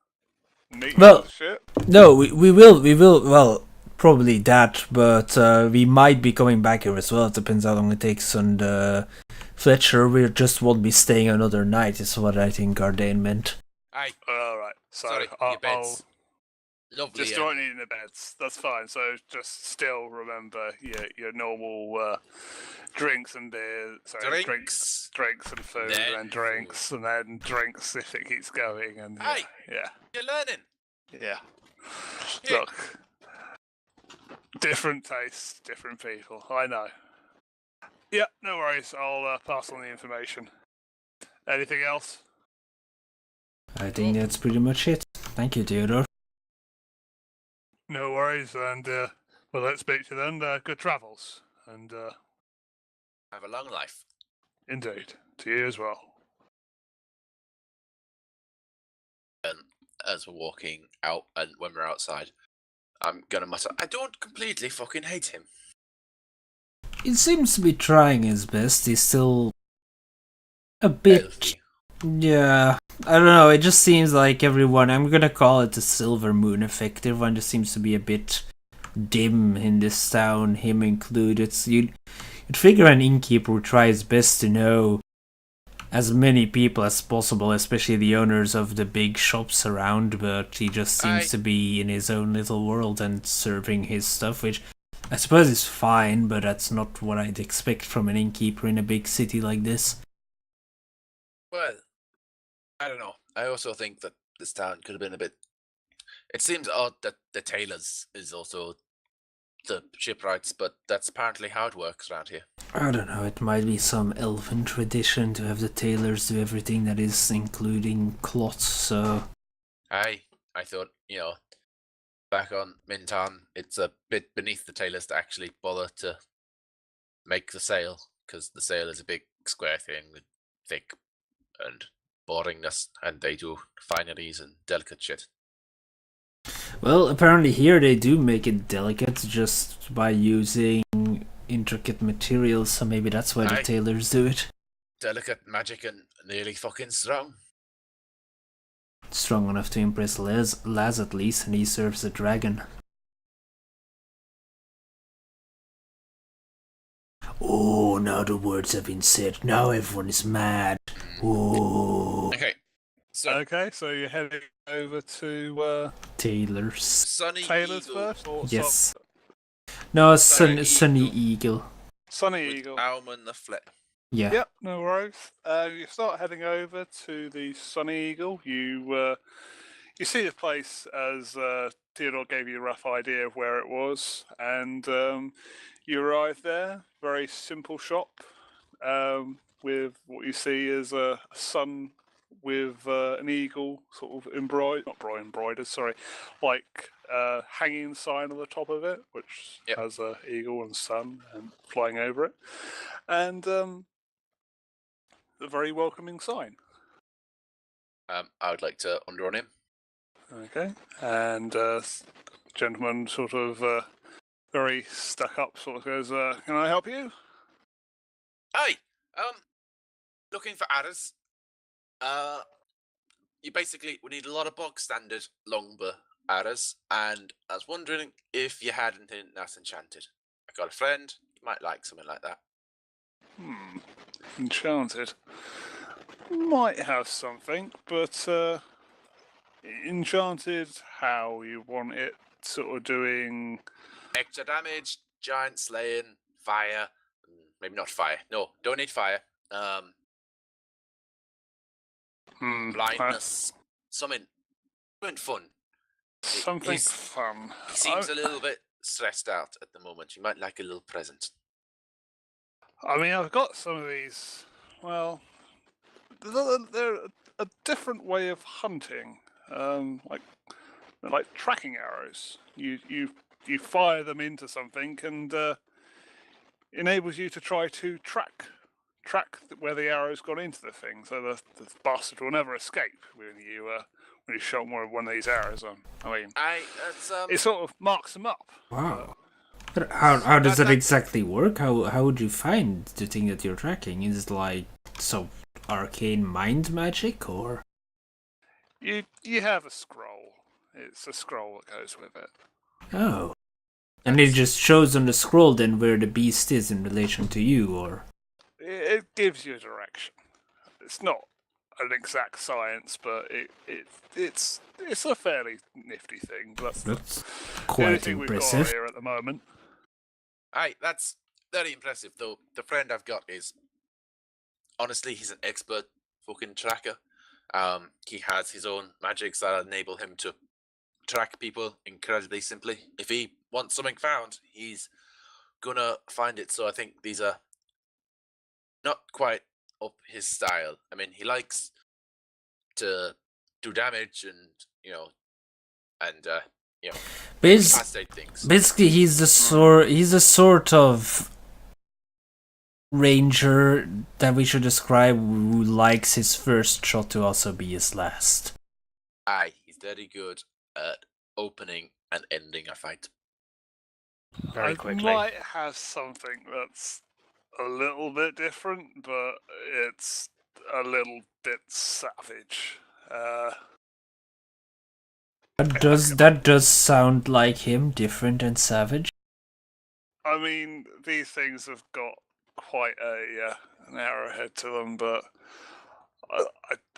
Meet you on the ship? No, we will, well, probably that, but we might be coming back here as well. It depends how long it takes on the Fletcher. We just won't be staying another night, is what I think Gardain meant. Aye. Alright, so Sorry, your beds. Lovely. Just don't need in the beds. That's fine. So just still remember your normal drinks and beer. Sorry, drinks and food, Then and then drinks, and then drinks if it keeps going. And Aye. yeah, You're learning. yeah. Yeah. Look, different tastes, different people. I know. Yeah, no worries. I'll pass on the information. Anything else? I think that's pretty much it. Thank you, Theodore. No worries, and well, let's speak to them. Good travels, and Have a long life. indeed to you as well. And as we're walking out, and when we're outside, I'm gonna mutter, I don't completely fucking hate him. He seems to be trying his best. He's still a bit. Elfie. Yeah, I don't know. It just seems like everyone. I'm gonna call it the Silver Moon effect. Everyone just seems to be a bit dim in this town, him included. You'd figure an innkeeper would try his best to know as many people as possible, especially the owners of the big shops around, but he just seems to be in his own little world and serving his stuff, which I suppose is fine, but that's not what I'd expect from an innkeeper in a big city like this. Well, I don't know. I also think that this town could have been a bit. It seems odd that the tailors is also the shipwrights, but that's apparently how it works around here. I don't know, it might be some elven tradition to have the tailors do everything that is, including cloth, so. I thought, back on Mintan, it's a bit beneath the tailors to actually bother to make the sail, because the sail is a big square thing with thick and boringness, and they do fineries and delicate shit. Well, apparently here they do make it delicate just by using intricate materials, so maybe that's why the Aye. tailors do it. Delicate magic and nearly fucking strong. Strong enough to impress Laz at least, and he serves a dragon. Oh, now the words have been said. Now everyone is mad. Oh. Okay. So you're heading over to Tailors. Sunny Taylor's Eagle first, or Yes. No, Sunny Sunny Eagle. Eagle. Sunny with Eagle? Almond the Flip. Yeah. Yep, no worries. You start heading over to the Sunny Eagle. You see the place as Theodore gave you a rough idea of where it was, and you arrive there. Very simple shop with what you see is a sun with an eagle sort of embroidered, sorry, like hanging sign on the top of it, which has a eagle and sun and flying over it, and a very welcoming sign. I would like to underrun him. Okay, and gentleman sort of very stuck up sort of goes, "Can I help you?" Hi. Looking for adders. We need a lot of bog standard longbow adders, and I was wondering if you had anything that's enchanted. I got a friend, he might like something like that. Enchanted. Might have something, but enchanted how you want it sort of doing Extra damage, giant slaying, fire. Maybe not fire. No, don't need fire. Blindness. Something fun. something fun. He seems a little bit stressed out at the moment. You might like a little present. I mean, I've got some of these. Well, they're a different way of hunting. They're like tracking arrows. You fire them into something, and enables you to try to track where the arrow's gone into the thing, so the bastard will never escape when you shot one of these arrows on. I mean, it sort of marks them up. Wow. But how does that exactly work? How would you find the thing that you're tracking? Is it like some arcane mind magic, or? You have a scroll. It's a scroll that goes with it. Oh. And it just shows on the scroll then where the beast is in relation to you, or? It gives you a direction. It's not an exact science, but it's a fairly nifty thing. But That's the only quite thing we've got impressive. here at the moment. Aye, that's very impressive, though. The friend I've got is, honestly, he's an expert fucking tracker. He has his own magics that enable him to track people incredibly simply. If he wants something found, he's gonna find it. So I think these are not quite up his style. I mean, he likes to do damage and capacitate things. Basically, he's a sort of ranger that we should describe who likes his first shot to also be his last. Aye, he's very good at opening and ending a fight. Very quickly. I might have something that's a little bit different, but it's a little bit savage. That does sound like him, different and savage. I mean, these things have got quite an arrowhead to them, but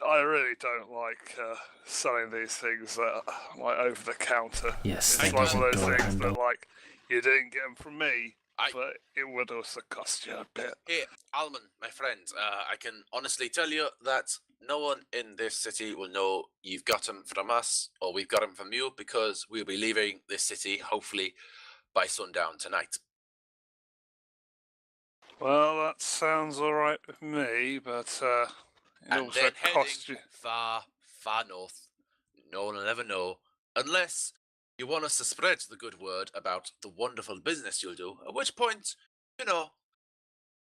I really don't like selling these things like over the counter. Yes, It's that like is one a of those door things handle. that like you didn't get them from me, but it would also cost you a bit. Hey, Alman, my friend, I can honestly tell you that no one in this city will know you've got them from us or we've got them from you, because we'll be leaving this city hopefully by sundown tonight. Well, that sounds all right with me, but it And also then costs heading you. far, far north. No one will ever know, unless you want us to spread the good word about the wonderful business you'll do, at which point,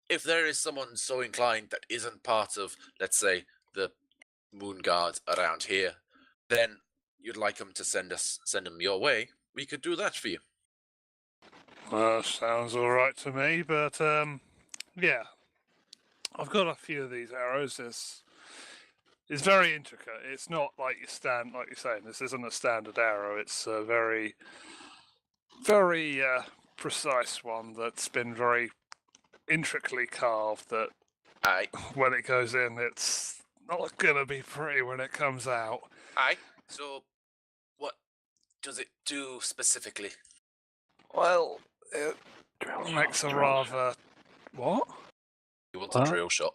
if there is someone so inclined that isn't part of, let's say, the Moon Guard around here, then you'd like them to send them your way, we could do that for you. Sounds all right to me, but yeah, I've got a few of these arrows. It's very intricate. It's not like like you're saying. This isn't a standard arrow. It's a very, very precise one that's been very intricately carved. That Aye. when it goes in, it's not gonna be pretty when it comes out. Aye. So, what does it do specifically? Well, it makes a rather what? You want a drill shot?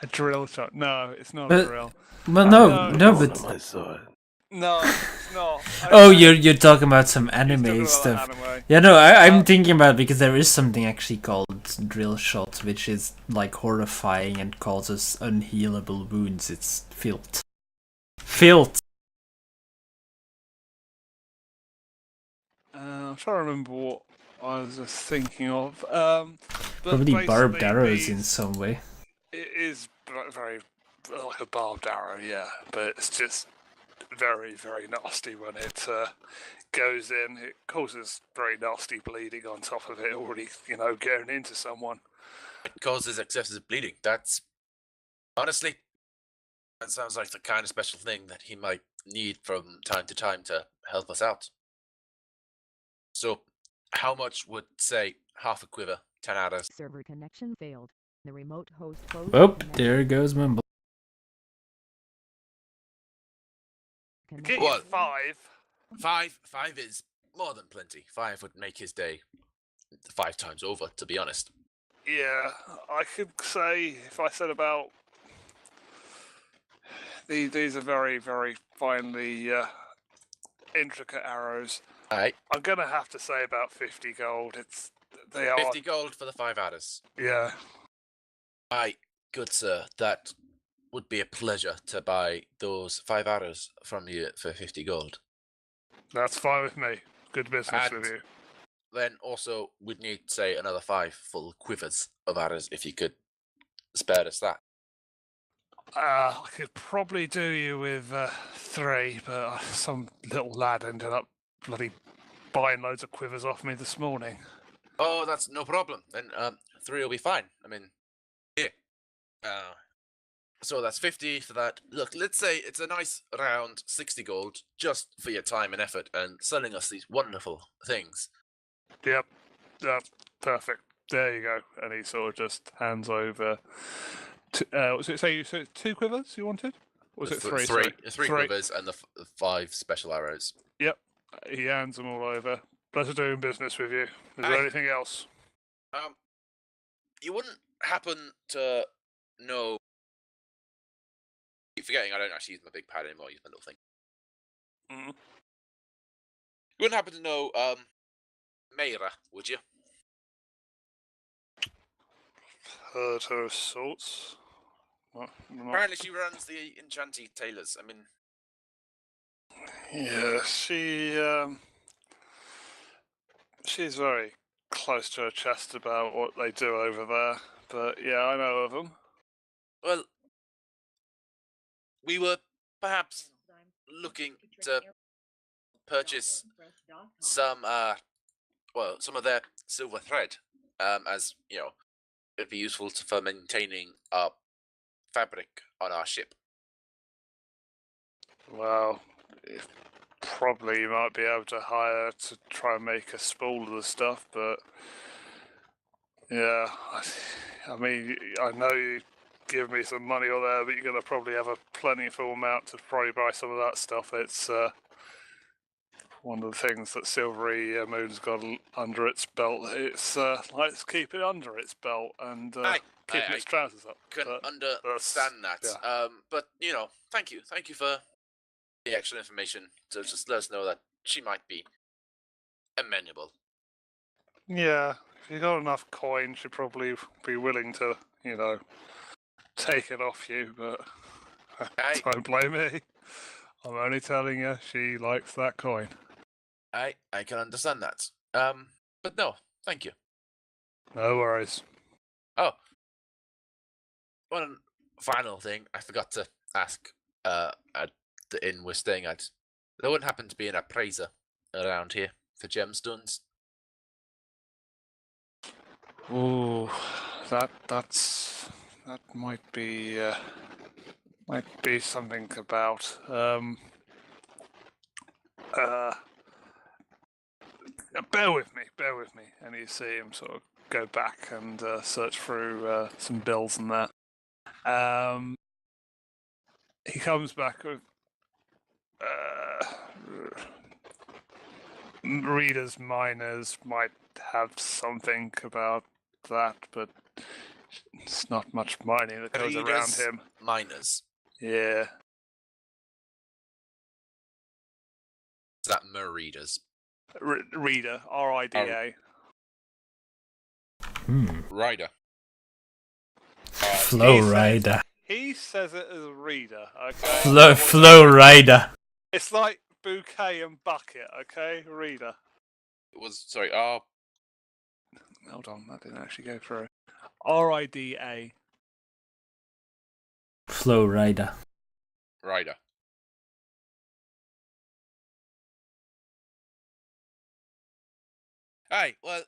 A drill shot? No, it's not But- a drill. Well, no, no, Hold but on my sword. No, it's not. oh, Okay. you're talking about some He's anime talking about stuff. anime. Yeah, no, I'm thinking about it because there is something actually called drill shot, which is like horrifying and causes unhealable wounds. It's filth. Filth. I'm trying to remember what I was just thinking of. But Probably barbed basically arrows in these- some way. It is very like a barbed arrow, yeah, but it's just very, very nasty when it goes in. It causes very nasty bleeding on top of it already, going into someone. It causes excessive bleeding. That's honestly, that sounds like the kind of special thing that he might need from time to time to help us out. So, how much would say half a quiver, 10 arrows? Server connection failed. The remote host closed. Oh, the there goes Mumble. connection. Get you Well- 5. Five is more than plenty. 5 would make his day 5 times over, to be honest. Yeah, I could say if I said about these are very, very finely intricate arrows. Aye, I'm gonna have to say about 50 gold. They are 50 gold for the 5 arrows. yeah. Aye, good sir, that would be a pleasure to buy those 5 arrows from you for 50 gold. That's fine with me. Good business And- with you. Then also, we'd need, say, another 5 full quivers of arrows if you could spare us that. I could probably do you with 3, but some little lad ended up bloody buying loads of quivers off me this morning. Oh, that's no problem. Then 3 will be fine. I mean, here. So that's 50 for that. Look, let's say it's a nice round 60 gold just for your time and effort and selling us these wonderful things. Yep, that's perfect. There you go. And he sort of just hands over. Was it say you said 2 quivers you wanted? Or was The it th- 3? Three, Sorry. the 3 quivers and the 5 special arrows. Yep. He hands them all over. Pleasure doing business with you. Is there Aye. anything else? You wouldn't happen to know. Keep forgetting I don't actually use my big pad anymore. I use my little thing. Mhm. You wouldn't happen to know Mayra, would you? Heard her of sorts. Not- Apparently, she runs the Enchanty Tailors. I mean, Yeah, she's very close to her chest about what they do over there. But yeah, I know of them. well, we were perhaps looking to purchase some, some of their silver thread, as you know, it'd be useful for maintaining our fabric on our ship. Well, probably you might be able to hire to try and make a spool of the stuff, but yeah, I mean, I know you give me some money or there, but you're gonna probably have a plentiful amount to probably buy some of that stuff. It's one of the things that Silvery Moon's got under its belt. It's likes to keep it under its belt and keeping its trousers up. Can but understand that. yeah. But thank you for the extra information to just let us know that she might be amenable. Yeah, if you got enough coin, she'd probably be willing to, take it off you, but Aye. don't blame me. I'm only telling you, she likes that coin. I can understand that. But no, thank you. No worries. Oh, one final thing I forgot to ask. At the inn we're staying at, there wouldn't happen to be an appraiser around here for gemstones. Ooh, that might be something about bear with me, and you see him sort of go back and search through some bills and that. He comes back with readers miners might have something about that, but it's not much mining that goes around Readers, him. miners. Yeah. Is that readers? Reader, RIDA. Rider. Flow Rider. He says it as reader, okay? Flow Rider. It's like bouquet and bucket, okay? Reader. It was sorry. Hold on, that didn't actually go through. RIDA. Flow Rider. Rider. Aye, well,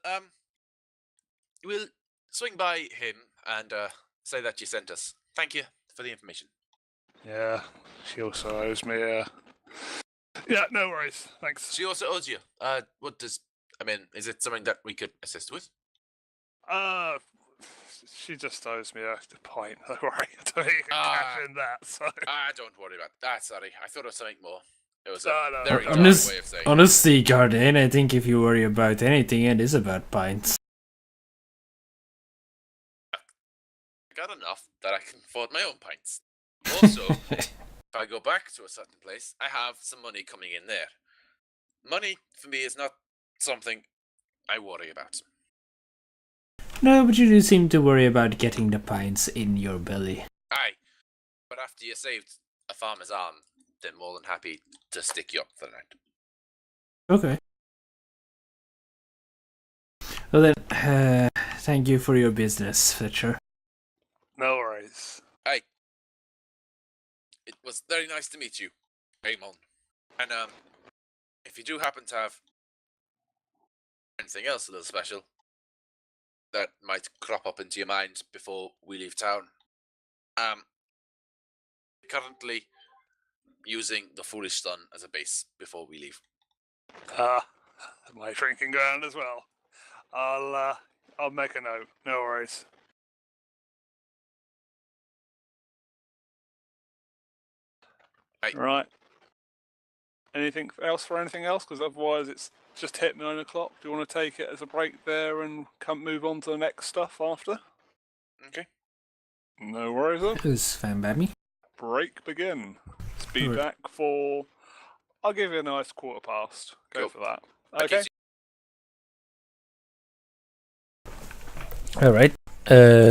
we'll swing by him and say that you sent us. Thank you for the information. Yeah, she also owes me a. Yeah, no worries. Thanks. She also owes you. What does? I mean, is it something that we could assist with? She just owes me a pint. Don't worry, I don't think you can cash in that. So. Don't worry about that. Sorry, I thought it was something more. It was No, a very dark Honest, way of saying. honestly, Garden, I think if you worry about anything, it is about pints. I got enough that I can afford my own pints. Also, if I go back to a certain place, I have some money coming in there. Money for me is not something I worry about. No, but you do seem to worry about getting the pints in your belly. Aye, but after you saved a farmer's arm, they're more than happy to stick you up for the night. Okay. Well then, thank you for your business, Fletcher. No worries. Aye. It was very nice to meet you, Raymond. And if you do happen to have anything else a little special that might crop up into your mind before we leave town, currently using the Foolish Sun as a base before we leave. My drinking ground as well. I'll make a note. No worries. Right. Right. Anything else for anything else? Because otherwise it's just hit 9 o'clock. Do you want to take it as a break there and move on to the next stuff after? Okay. No worries then. It was fine by me. Break begin. Let's be Alright. back for. I'll give you a nice quarter past. Go Cool. for that. That Okay. Alright.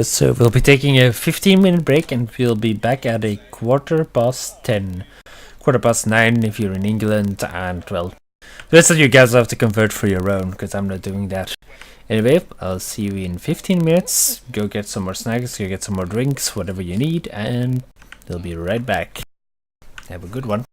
So we'll be taking a 15-minute break and we'll be back at a 10:15. 9:15 if you're in England, and well, the rest of you guys have to convert for your own, because I'm not doing that. Anyway, I'll see you in 15 minutes. Go get some more snacks, go get some more drinks, whatever you need, and they'll be right back. Have a good one.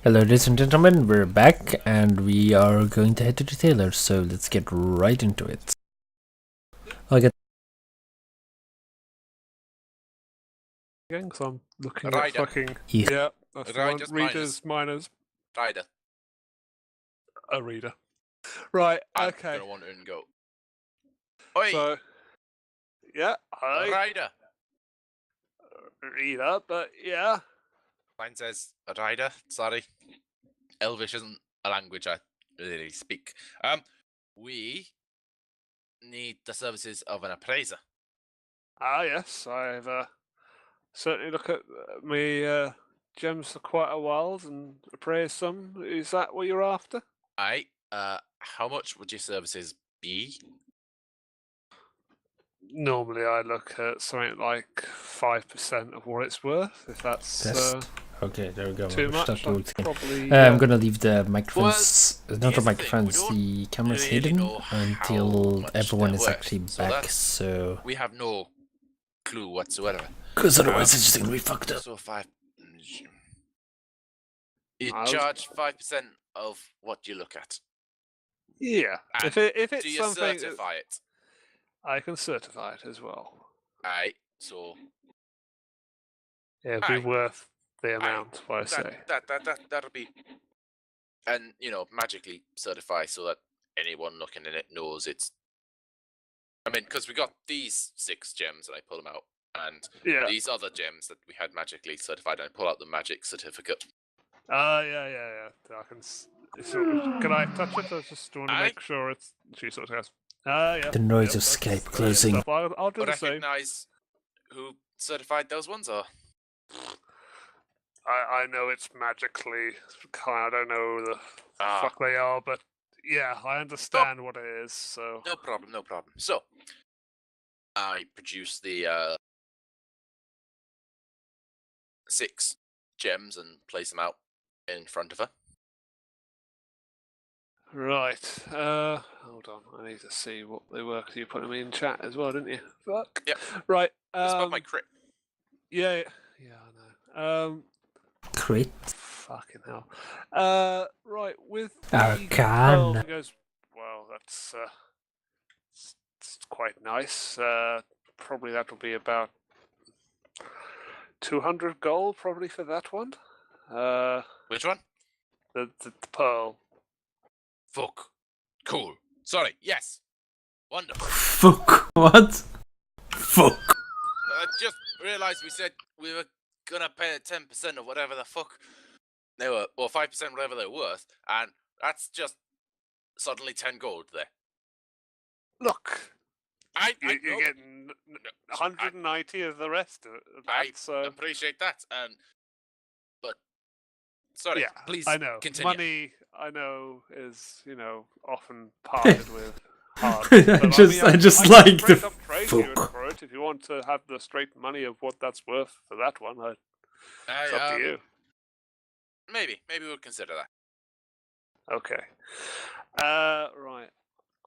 Hello, ladies and gentlemen, we're back and we are going to head to the tailor, so let's get right into it. I'll get Again, because I'm looking Rider. at fucking. Yeah. Yeah, that's the one. Riders, Readers, miners, Rider. a reader. Right, I'm okay. gonna want to go. Oi, So, yeah, I Rider. reader, but yeah. Mine says a rider. Sorry, Elvish isn't a language I really speak. We need the services of an appraiser. Ah, yes, I've certainly looked at me gems for quite a while and appraised some. Is that what you're after? Aye. How much would your services be? Normally, I look at something like 5% of what it's worth. If that's okay, there we go. too We'll much, start I'd rotating. probably. I'm gonna leave the microphones, not the here's the thing, microphones, we the cameras really hidden know how until much everyone they're is worth, actually so back, that's- so... We have no clue whatsoever. Because otherwise it's just gonna be fucked up. So 5. You I'll- charge 5% of what you look at. Yeah, And if Do it's you something, that- certify it? I can certify it as well. Aye. So Yeah, it'll be Aye. worth the amount. What I say. that'll be, and magically certify so that anyone looking at it knows it's. I mean, because we got these 6 gems and I pull them out, and Yeah. these other gems that we had magically certified, and I pull out the magic certificate. Yeah. I can. Can I touch it? I just want to Aye. make sure it's. She sort of goes. Yeah. The noise of that's Skype good closing. stuff. I'll do the same. Recognize who certified those ones, or I know it's magically kind. I don't know who the Ah. fuck they are, but yeah, I understand what it is. So no problem. So I produce the 6 gems and place them out in front of her. right. Hold on. I need to see what they were because you put them in chat as well, didn't you? Fuck. Yep. Right. It's about my crit. Yeah. I know. Crit. Fucking hell. Right, with the Arcana. pearl, he goes, well, that's it's quite nice. Probably that'll be about 200 gold, probably for that one. Which one? The pearl. Fuck. Cool. Sorry. Yes. Wonderful. Fuck. What? Fuck. I just realised we said we were gonna pay 10% of whatever the fuck they were, or 5% whatever they're worth, and that's just suddenly 10 gold there. Look, I you're know, getting 190 of the rest of I that, so appreciate that, but sorry, yeah, please I know. continue. Money, I know, is often parted with hard. I but just I can like the straight up trade you fuck. for it if you want to have the straight money of what that's worth for that one. It's up to you. Maybe we'll consider that. Okay. Right.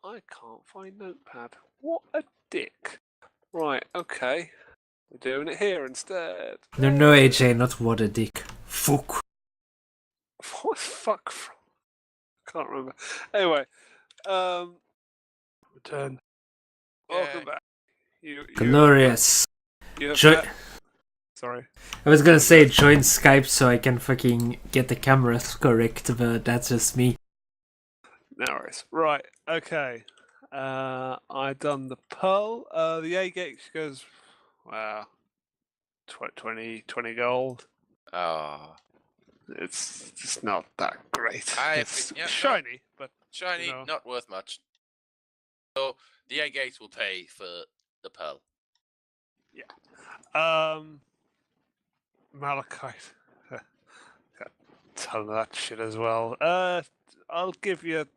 I can't find Notepad. What a dick. Right. Okay. We're doing it here instead. No, AJ, not what a dick. Fuck. What the fuck? Can't remember. Anyway. Return. Welcome back. You Glorious. You have Jo- met- Sorry. I was gonna say join Skype so I can fucking get the cameras correct, but that's just me. No worries. Right. Okay. I done the pearl. The A gate goes. Wow. 20 gold. Oh, It's just not that great. I It's appre- yeah, no. shiny, but shiny, No. not worth much. So the A-gate will pay for the pearl. malachite. Got a ton of that shit as well. I'll give you.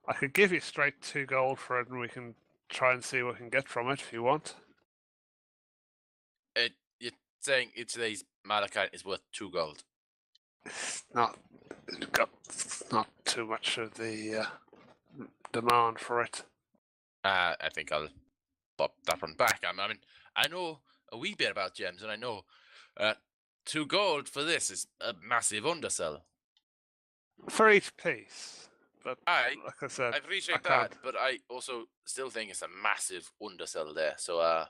I could give you straight 2 gold for it, and we can try and see what we can get from it if you want. You're saying today's malachite is worth 2 gold. It's not got not too much of the demand for it. I think I'll pop that one back. I mean, I know a wee bit about gems, and I know 2 gold for this is a massive undersell. For each piece. But I like I said, appreciate I can't. that, but I also still think it's a massive undersell there. So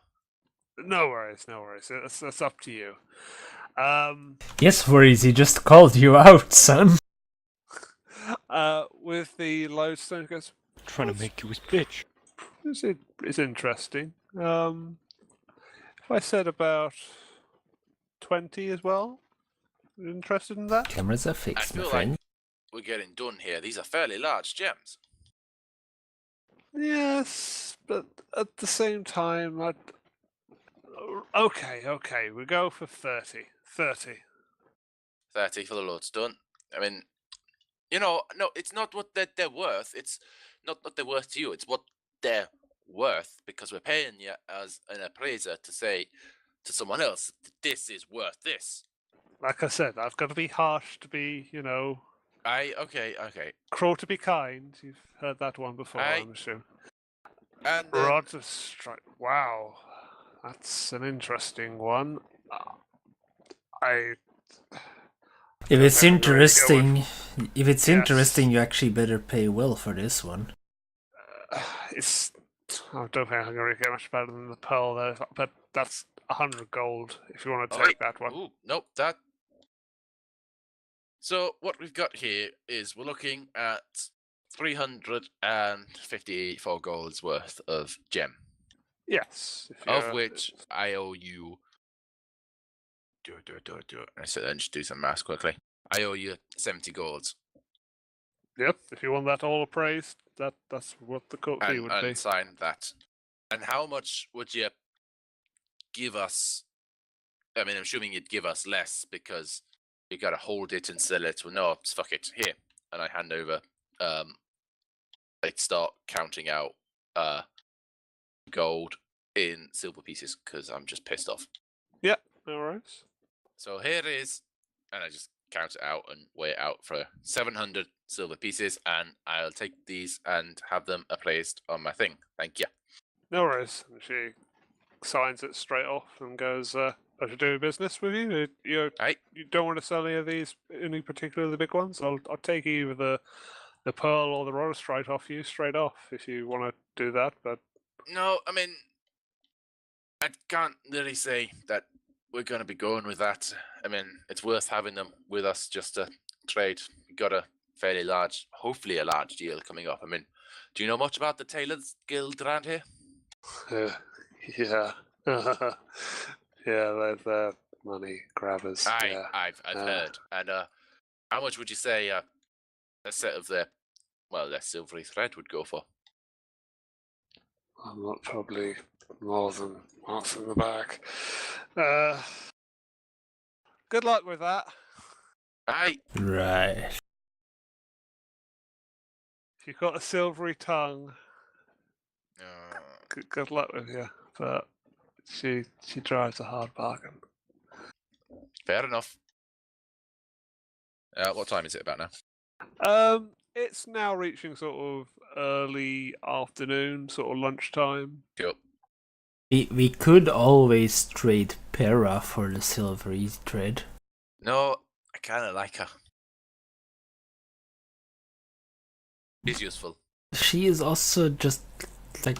No worries, no worries. That's up to you. Yes, worries. He just called you out, son. With the lodestone, goes. Trying to make you his bitch. It's interesting. If I said about 20 as well, you interested in that? Cameras are I fixed, my feel friend. like we're getting done here. These are fairly large gems. Yes, but at the same time, okay, we go for 30. 30. 30 for the lodestone. I mean, no, it's not what they're worth. It's not what they're worth to you. It's what they're worth because we're paying you as an appraiser to say to someone else, this is worth this. Like I said, I've got to be harsh to be, Okay. cruel to be kind. You've heard that one before, I- I'm assuming. And Rod to strike. Wow, that's an interesting one. I. If it's I'm gonna go interesting, Yes. you actually better pay well for this one. It's. I don't think I'm going to get much better than the pearl there, but that's 100 gold if you want to take that one. Ooh, nope, that. So what we've got here is we're looking at 354 golds worth of gem, Yes. of which I owe you. I said, then just do some maths quickly. I owe you 70 golds. Yep. If you want that all appraised, that's what the court fee would be. And sign that. And how much would you give us? I mean, I'm assuming you'd give us less because you got to hold it and sell it. Well, no, fuck it. Here, and I hand over. I start counting out gold in silver pieces because I'm just pissed off. Yep. No worries. So here it is, and I just count it out and weigh it out for 700 silver pieces, and I'll take these and have them appraised on my thing. Thank you. No worries. And she signs it straight off and goes, I should do business with you. You don't want to sell any of these, any particular of the big ones? I'll take either the pearl or the roller strike off you straight off if you want to do that. But no, I mean, I can't really say that we're going to be going with that. I mean, it's worth having them with us just to trade. We got a fairly large, hopefully a large deal coming up. I mean, do you know much about the Tailors Guild around here? Yeah. Yeah, they're money grabbers. I've heard. And how much would you say a set of their silvery thread would go for? I'm not probably more than what's in the back. Good luck with that. Right. If you've got a silvery tongue, good luck with you. But she drives a hard bargain. Fair enough. What time is it about now? It's now reaching sort of early afternoon, sort of lunchtime. Cool. We could always trade Para for the silvery thread. No, I kind of like her. She's useful. She is also just like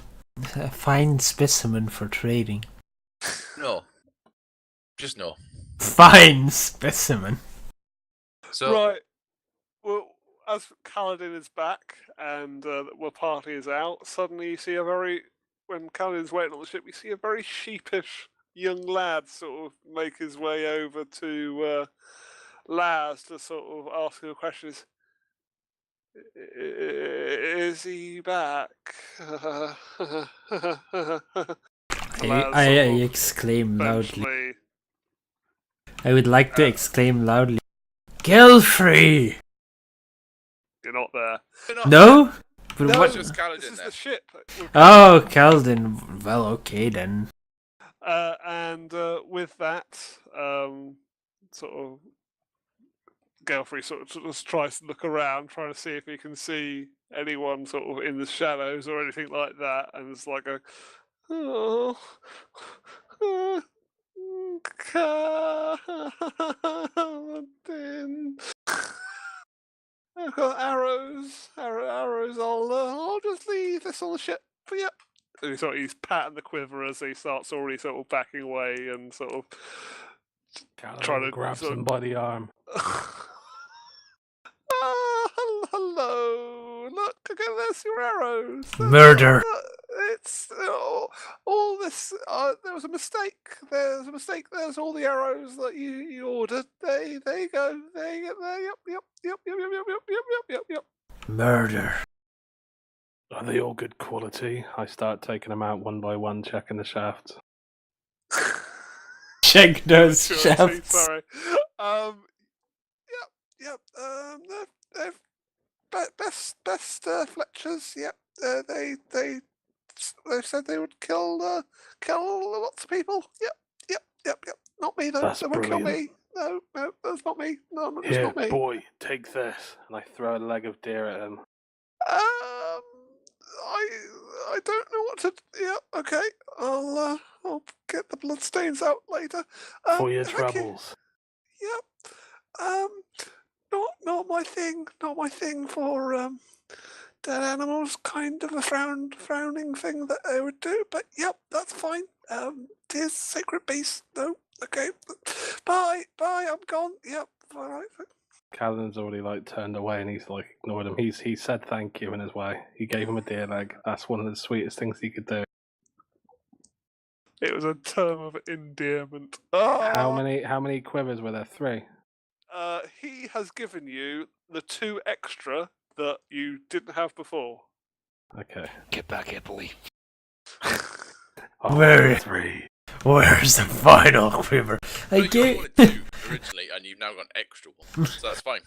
a fine specimen for trading. No. Just no. Fine specimen. So Right. Well, as Kaladin is back and the party is out, suddenly you see when Kaladin's waiting on the ship, we see a very sheepish young lad sort of make his way over to Laz to sort of ask him a question. Is he back? I exclaim loudly. I would like to exclaim loudly. Gelfrey! You're not there. No? But No, what? just Kaladin this is there. the ship. Oh, Kaladin. Well, okay then. And with that, sort of, Gelfrey sort of just tries to look around, trying to see if he can see anyone sort of in the shadows or anything like that. And it's like I've got arrows. Arrows. I'll just leave this on the ship. But yeah. And he's patting the quiver as he starts already sort of backing away and sort of trying to grabs sort him by the arm. Hello. Look, okay, there's your arrows. Murder. It's all this. There was a mistake. There's a mistake. There's all the arrows that you ordered. There you go. There you go. There. Yep. Murder. Are they all good quality? I start taking them out one by one, checking the shafts. Check those Sure, shafts. Sorry. Yep. They're best Fletchers. Yep. They said they would kill lots of people. Yep. Not me though. That's They won't kill brilliant. me. No, that's not me. No, it's Here, not me. boy, take this. And I throw a leg of deer at him. I don't know what to. Yeah, okay. I'll get the bloodstains out later. For your thank you. troubles. Yep. Not my thing. Not my thing for dead animals. Kind of a frowning thing that they would do. But yep, that's fine. Tis sacred beast. No, okay. Bye. I'm gone. Yep. All right. Callan's already turned away and he's ignored him. He said thank you in his way. He gave him a deer leg. That's one of the sweetest things he could do. It was a term of endearment. Oh! How many quivers were there? 3. He has given you the 2 extra that you didn't have before. Okay. Get back here, boy. Oh, Where- 3. Where's the final quiver? I You gave. wanted 2 originally, and you've now got an extra one, so that's fine.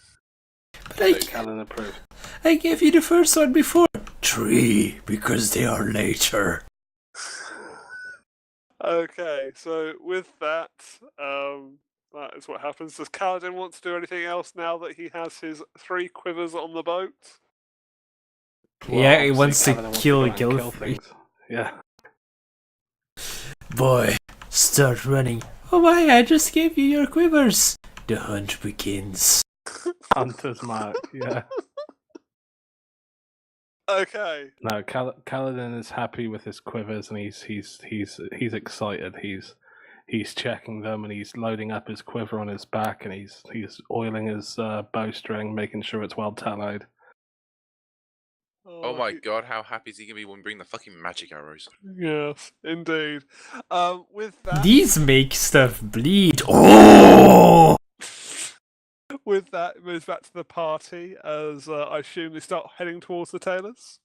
But Callan approved. I gave you the first one before. 3 because they are later. Okay, so with that, that is what happens. Does Kaladin want to do anything else now that he has his 3 quivers on the boat? Yeah, he wants to Callan wants kill go out and Gilfrey. things. Yeah. Boy, start running. Oh my, I just gave you your quivers. The hunt begins. Hunter's mark. Yeah. Okay. No, Kaladin is happy with his quivers and he's excited. He's checking them and he's loading up his quiver on his back and he's oiling his bowstring, making sure it's well talloed. Oh my god, how happy is he gonna be when we bring the fucking magic arrows? Yes, indeed. With that, These make stuff bleed. Oh! with that, it moves back to the party as I assume they start heading towards the tailors.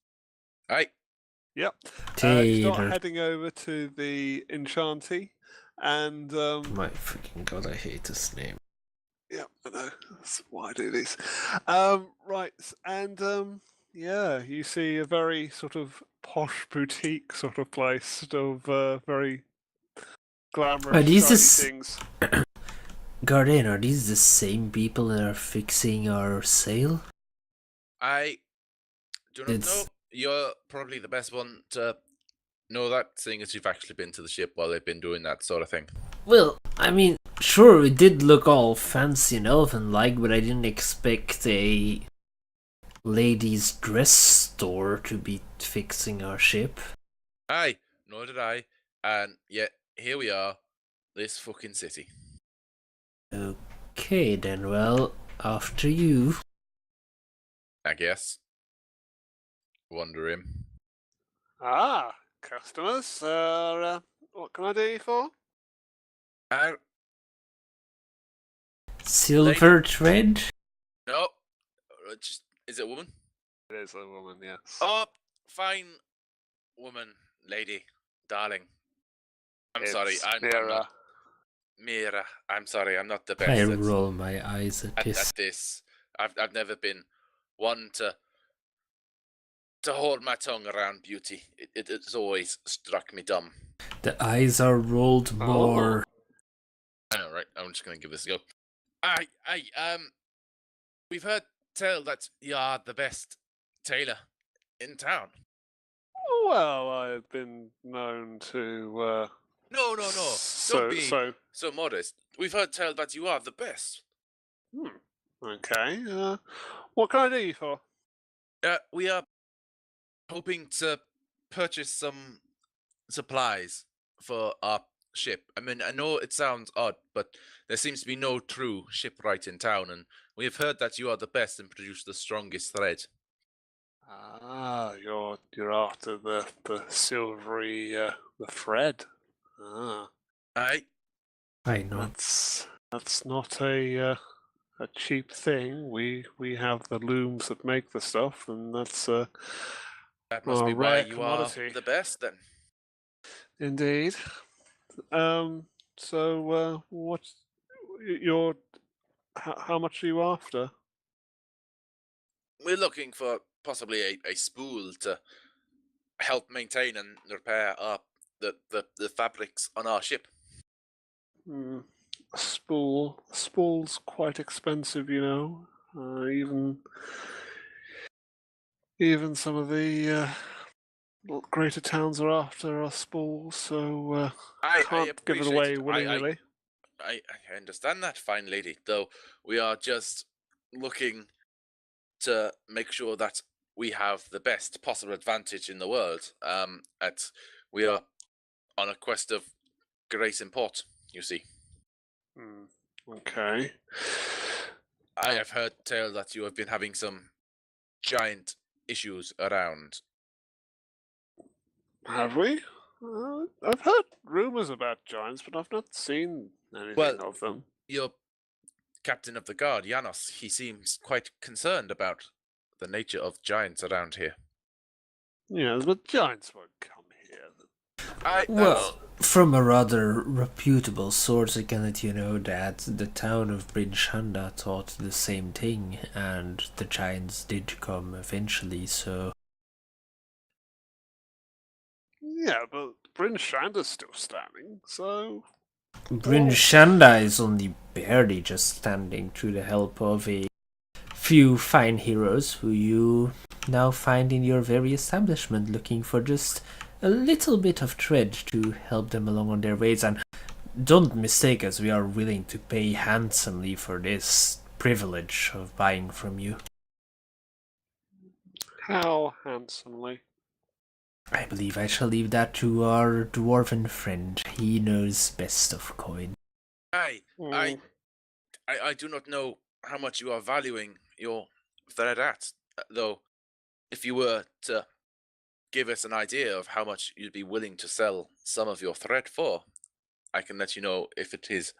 Hey, Yep. You Taylor. start heading over to the Enchanty, and My freaking god, I hate this name. yeah, I know. That's why I do these. Right, and yeah, you see a very sort of posh boutique sort of place of very glamorous, Are these shiny this- things. Garden, are these the same people that are fixing our sail? I do not know. It's- You're probably the best one to know that, seeing as you've actually been to the ship while they've been doing that sort of thing. Well, I mean, sure, it did look all fancy and elven-like, but I didn't expect a ladies' dress store to be fixing our ship. Aye, nor did I. And yet, here we are, this fucking city. Okay, then, well, after you. I guess. Wonder him. Ah, customers. What can I do you for? Silver thread? No, is it a woman? It is a woman, yes. Oh, fine woman, lady, darling. I'm sorry, It's I'm Mira. not. Mira, I'm sorry, I'm not the best I at, roll my eyes at this. at this. I've never been one to hold my tongue around beauty. It's always struck me dumb. The eyes are rolled more. I know, right? I'm just gonna give this a go. We've heard tell that you are the best tailor in town. Well, I've been known to No. Don't be so modest. We've heard tell that you are the best. Okay. What can I do you for? We are hoping to purchase some supplies for our ship. I mean, I know it sounds odd, but there seems to be no true shipwright in town, and we have heard that you are the best and produce the strongest thread. Ah, you're after the silvery the thread. Ah, Aye. I know. that's not a cheap thing. We have the looms that make the stuff, and that's That must be why rare you commodity. are the best, then. Indeed. So what's your how much are you after? We're looking for possibly a spool to help maintain and repair the fabrics on our ship. Spool's quite expensive, you know. Even some of the greater towns are after our spools, so I can't give it appreciate away it. willy-nilly. I understand that, fine lady, though we are just looking to make sure that we have the best possible advantage in the world. We are on a quest of great import, you see. Okay. I have heard tell that you have been having some giant issues around. Have we? I've heard rumours about giants, but I've not seen anything of them. Your captain of the guard, Janos, he seems quite concerned about the nature of giants around here. Yeah, but giants won't come here. Well, from a rather reputable source, I can let you know that the town of Brinchanda thought the same thing, and the giants did come eventually, so... Yeah, but Bryn Shanda's still standing, so... Brinchanda is only barely just standing through the help of a few fine heroes who you now find in your very establishment, looking for just a little bit of thread to help them along on their ways. And don't mistake us, we are willing to pay handsomely for this privilege of buying from you. How handsomely? I believe I shall leave that to our dwarven friend. He knows best of coin. I do not know how much you are valuing your thread at, though. If you were to give us an idea of how much you'd be willing to sell some of your thread for, I can let you know if it is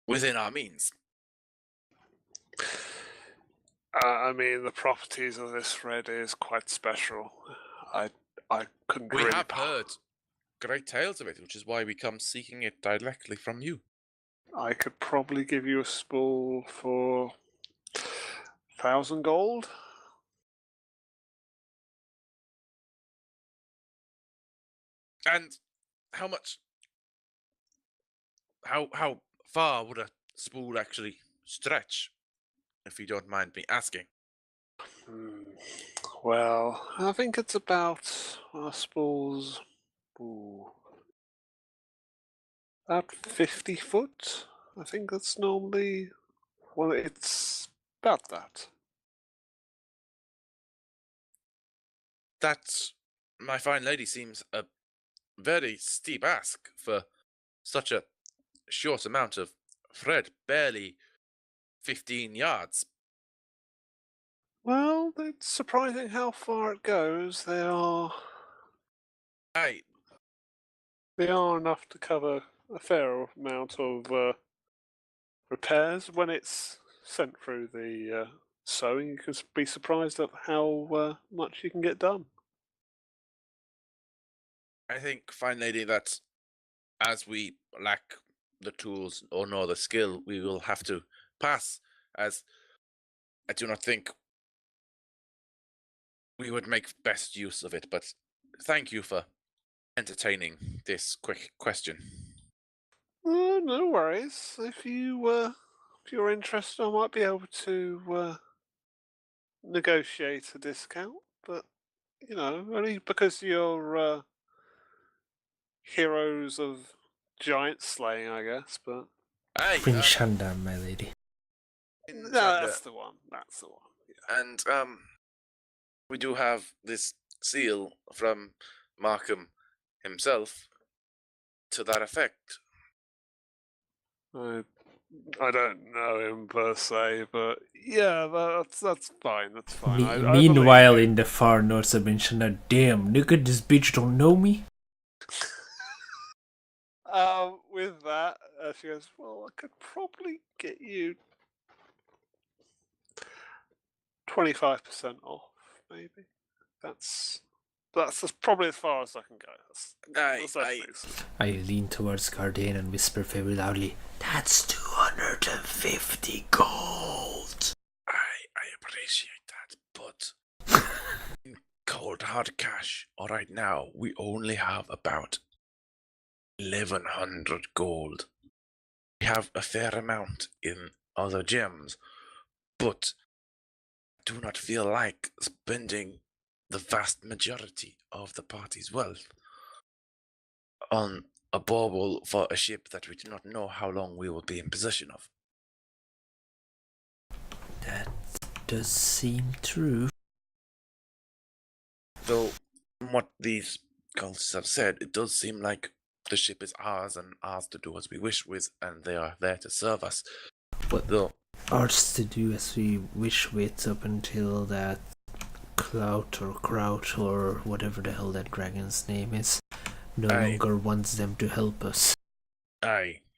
within our means. I mean, the properties of this thread is quite special. I couldn't We really... have heard great tales of it, which is why we come seeking it directly from you. I could probably give you a spool for 1,000 gold. And how much? How far would a spool actually stretch, if you don't mind me asking? Well, I think it's about our spools. About 50 foot. I think that's normally. Well, it's about that. That, my fine lady, seems a very steep ask for such a short amount of thread, barely 15 yards. Well, it's surprising how far it goes. They are enough to cover a fair amount of repairs. When it's sent through the sewing, you can be surprised at how much you can get done. I think, fine lady, that as we lack the tools or nor the skill, we will have to pass, as I do not think we would make best use of it. But thank you for entertaining this quick question. No worries. If you're interested, I might be able to negotiate a discount, but only because you're heroes of giant slaying, I guess. But Aye, Prince Shandam, my lady. in no, Chanda, that's the one. That's the one. Yeah. and we do have this seal from Markham himself to that effect. I don't know him per se, but yeah, that's fine. That's fine. I Meanwhile, believe in the far north of Shanda, damn, nigga, this bitch don't know me. with that, she goes, well, I could probably get you 25% off, maybe. That's probably as far as I can go. That's nice. I lean towards Gardain and whisper very loudly, "That's 250 gold." I appreciate that, but in cold hard cash, right now, we only have about 1,100 gold. We have a fair amount in other gems, but do not feel like spending the vast majority of the party's wealth on a bauble for a ship that we do not know how long we will be in possession of. That does seem true. Though, from what these cultists have said, it does seem like the ship is ours and ours to do as we wish with, and they are there to serve us. But though, ours to do as we wish with up until that Clout or Kraut or whatever the hell that dragon's name is no longer wants them to help us.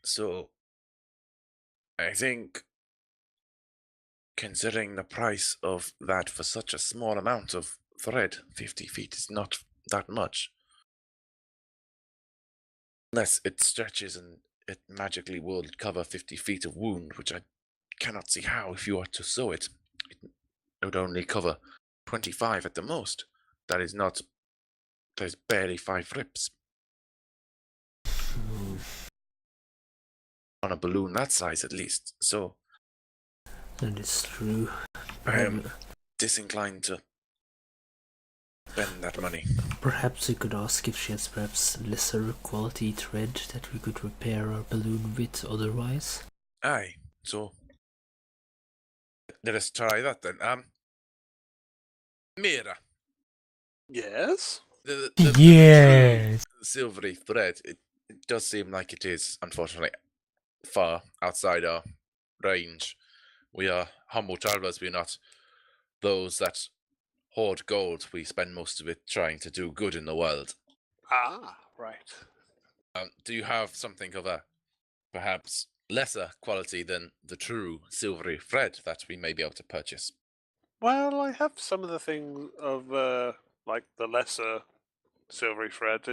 So I think considering the price of that for such a small amount of thread, 50 feet is not that much. Unless it stretches and it magically will cover 50 feet of wound, which I cannot see how. If you are to sew it, it would only cover 25 at the most. That is barely 5 rips. On a balloon that size, at least. So That is true. I am disinclined to spend that money. Perhaps we could ask if she has perhaps lesser quality thread that we could repair our balloon with otherwise. So let us try that then. Mira. Yes? The Yes. silvery thread, it does seem like it is, unfortunately, far outside our range. We are humble travelers, we're not those that hoard gold. We spend most of it trying to do good in the world. Ah, right. Do you have something of a perhaps lesser quality than the true silvery thread that we may be able to purchase? Well, I have some of the things of like the lesser silvery thread.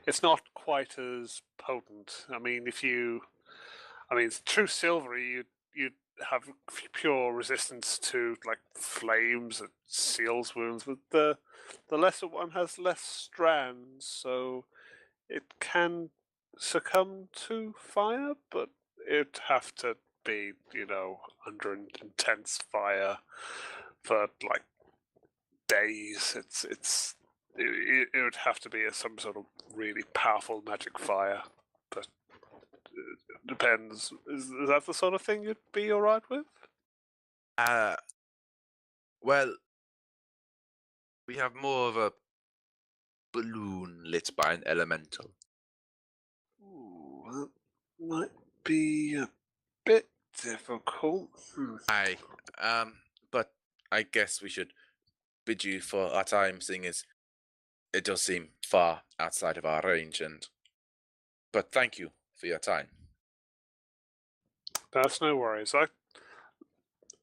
It's not quite as potent. I mean, it's true silvery, you'd have pure resistance to like flames and seals wounds, but the lesser one has less strands, so it can succumb to fire, but it'd have to be, under intense fire for like days. It would have to be some sort of really powerful magic fire, but it depends. Is that the sort of thing you'd be alright with? Well, we have more of a balloon lit by an elemental. Ooh, that might be a bit difficult. But I guess we should bid you for our time, seeing as it does seem far outside of our range, but thank you for your time. That's no worries.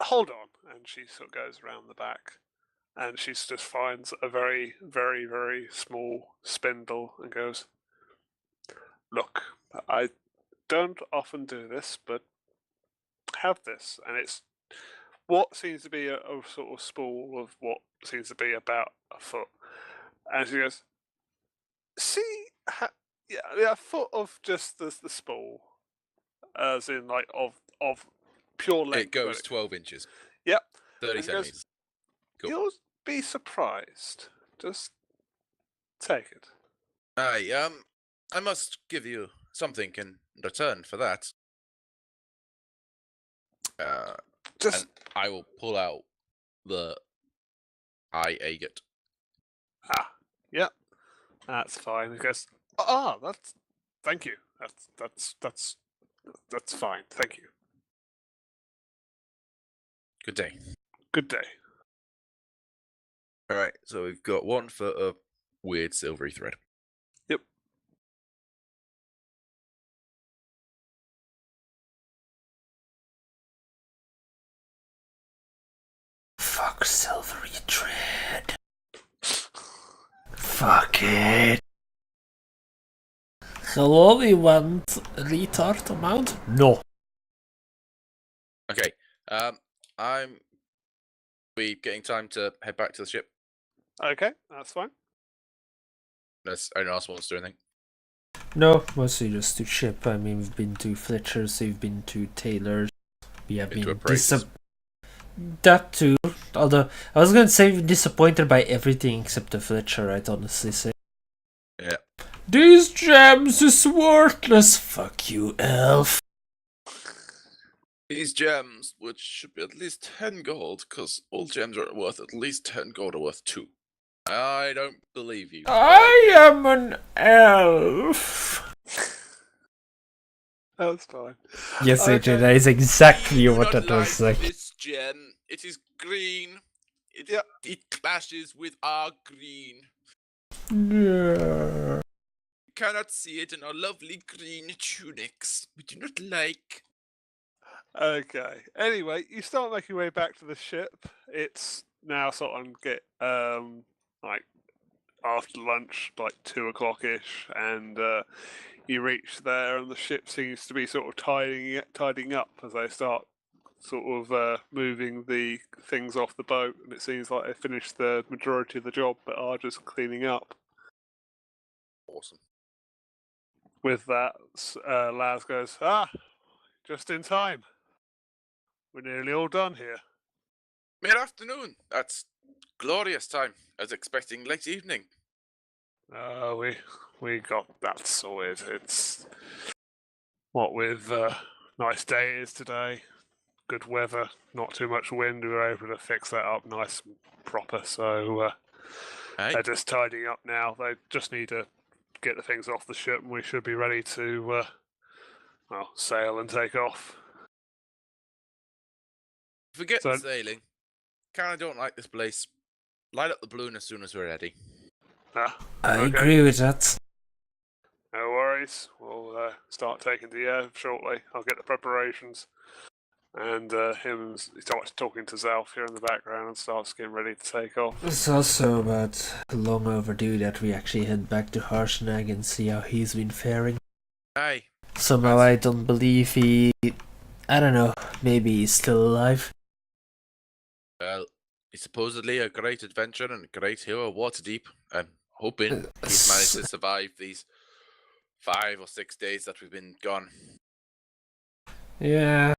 Hold on, and she sort of goes around the back, and she just finds a very, very, very small spindle and goes, "Look, I don't often do this, but have this," and it's what seems to be a sort of spool of what seems to be about a foot, and she goes, "See, yeah, a foot of just the spool, as in like of pure length." It goes 12 inches. Yep. 30 And she goes, centimeters. Cool. You'll be surprised. Just take it. I must give you something in return for that. Just And I will pull out the eye agate. yeah, that's fine. He goes, that's thank you. That's fine. Thank you. Good day. Good day. All right, so we've got 1 foot of weird silvery thread. Yep. Fuck silvery thread. Fuck it. Hello, we want retard amount? No. Okay. We getting time to head back to the ship? Okay, that's fine. Unless anyone else wants to do anything. No, mostly just to ship. I mean, we've been to Fletcher's, we've been to Taylor's, we have Been to been appraisers. that too. Although I was gonna say disappointed by everything except the Fletcher. I'd honestly say. Yeah. These gems is worthless. Fuck you, elf. These gems, which should be at least 10 gold, because all gems are worth at least 10 gold, are worth 2. I don't believe you. I am an elf. That's fine. Yes, Okay. AJ, that is exactly Do what not that was like like. this gem. It is green. Yeah. It clashes with our green. Yeah. You cannot see it in our lovely green tunics. We do not like. Okay. Anyway, you start making your way back to the ship. It's now sort of get like after lunch, like 2 o'clock ish, and you reach there, and the ship seems to be sort of tidying up as they start sort of moving the things off the boat, and it seems like they finished the majority of the job, but are just cleaning up. Awesome. With that, Laz goes, just in time. We're nearly all done here. Mid-afternoon. That's glorious time. I was expecting late evening. We got that sorted. It's what with nice day it is today, good weather, not too much wind. We were able to fix that up nice and proper. So Hey, they're just tidying up now. They just need to get the things off the ship, and we should be ready to sail and take off. forget So- sailing. Kinda don't like this place. Light up the balloon as soon as we're ready. I Okay. agree with that. No worries. We'll start taking the air shortly. I'll get the preparations. And he starts talking to Zalf here in the background and starts getting ready to take off. It's also about long overdue that we actually head back to Harshnag and see how he's been faring. Aye. Somehow I don't believe I don't know, maybe he's still alive. Well, he's supposedly a great adventurer and a great hero, Waterdeep. I'm hoping he's managed to survive these 5 or 6 days that we've been gone. Yeah.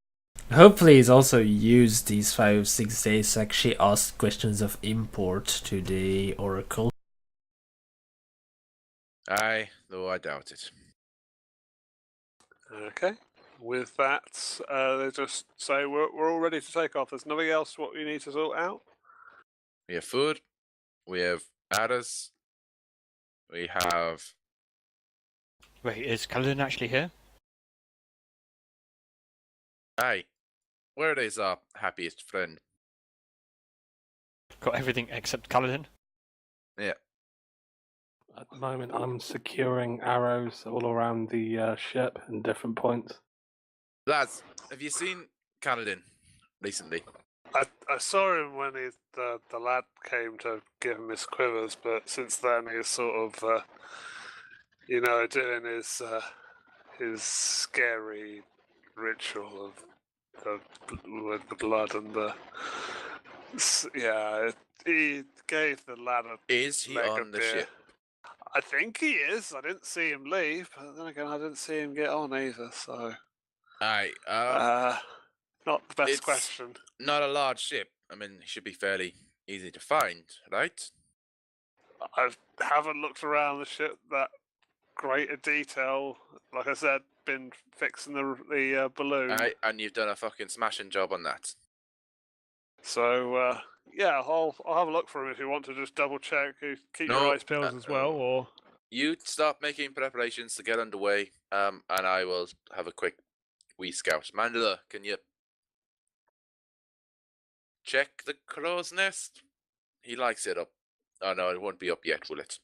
Hopefully he's also used these 5 or 6 days to actually ask questions of import to the Oracle. Aye, though I doubt it. Okay. With that, they just say we're all ready to take off. There's nothing else what we need to sort out. We have food. We have adders. We have... Wait, is Kaladin actually here? Aye. Where is our happiest friend? Got everything except Kaladin? Yeah. At the moment, I'm securing arrows all around the ship in different points. Lads, have you seen Kaladin recently? I saw him when the lad came to give him his quivers, but since then he's sort of doing his scary ritual with the blood and the he gave the lad a Is he leg on of the beer. ship? I think he is. I didn't see him leave, but then again, I didn't see him get on either. So, Aye. not the best it's question. not a large ship. I mean, it should be fairly easy to find, right? I haven't looked around the ship that greater detail. Like I said, been fixing the balloon. Aye, and you've done a fucking smashing job on that. So yeah, I'll have a look for him if you want to just double check. Keep your No, eyes peeled as well, or You start making preparations to get underway, and I will have a quick wee scout. Mandela, can you check the crow's nest? He likes it up. Oh no, it won't be up yet, will it?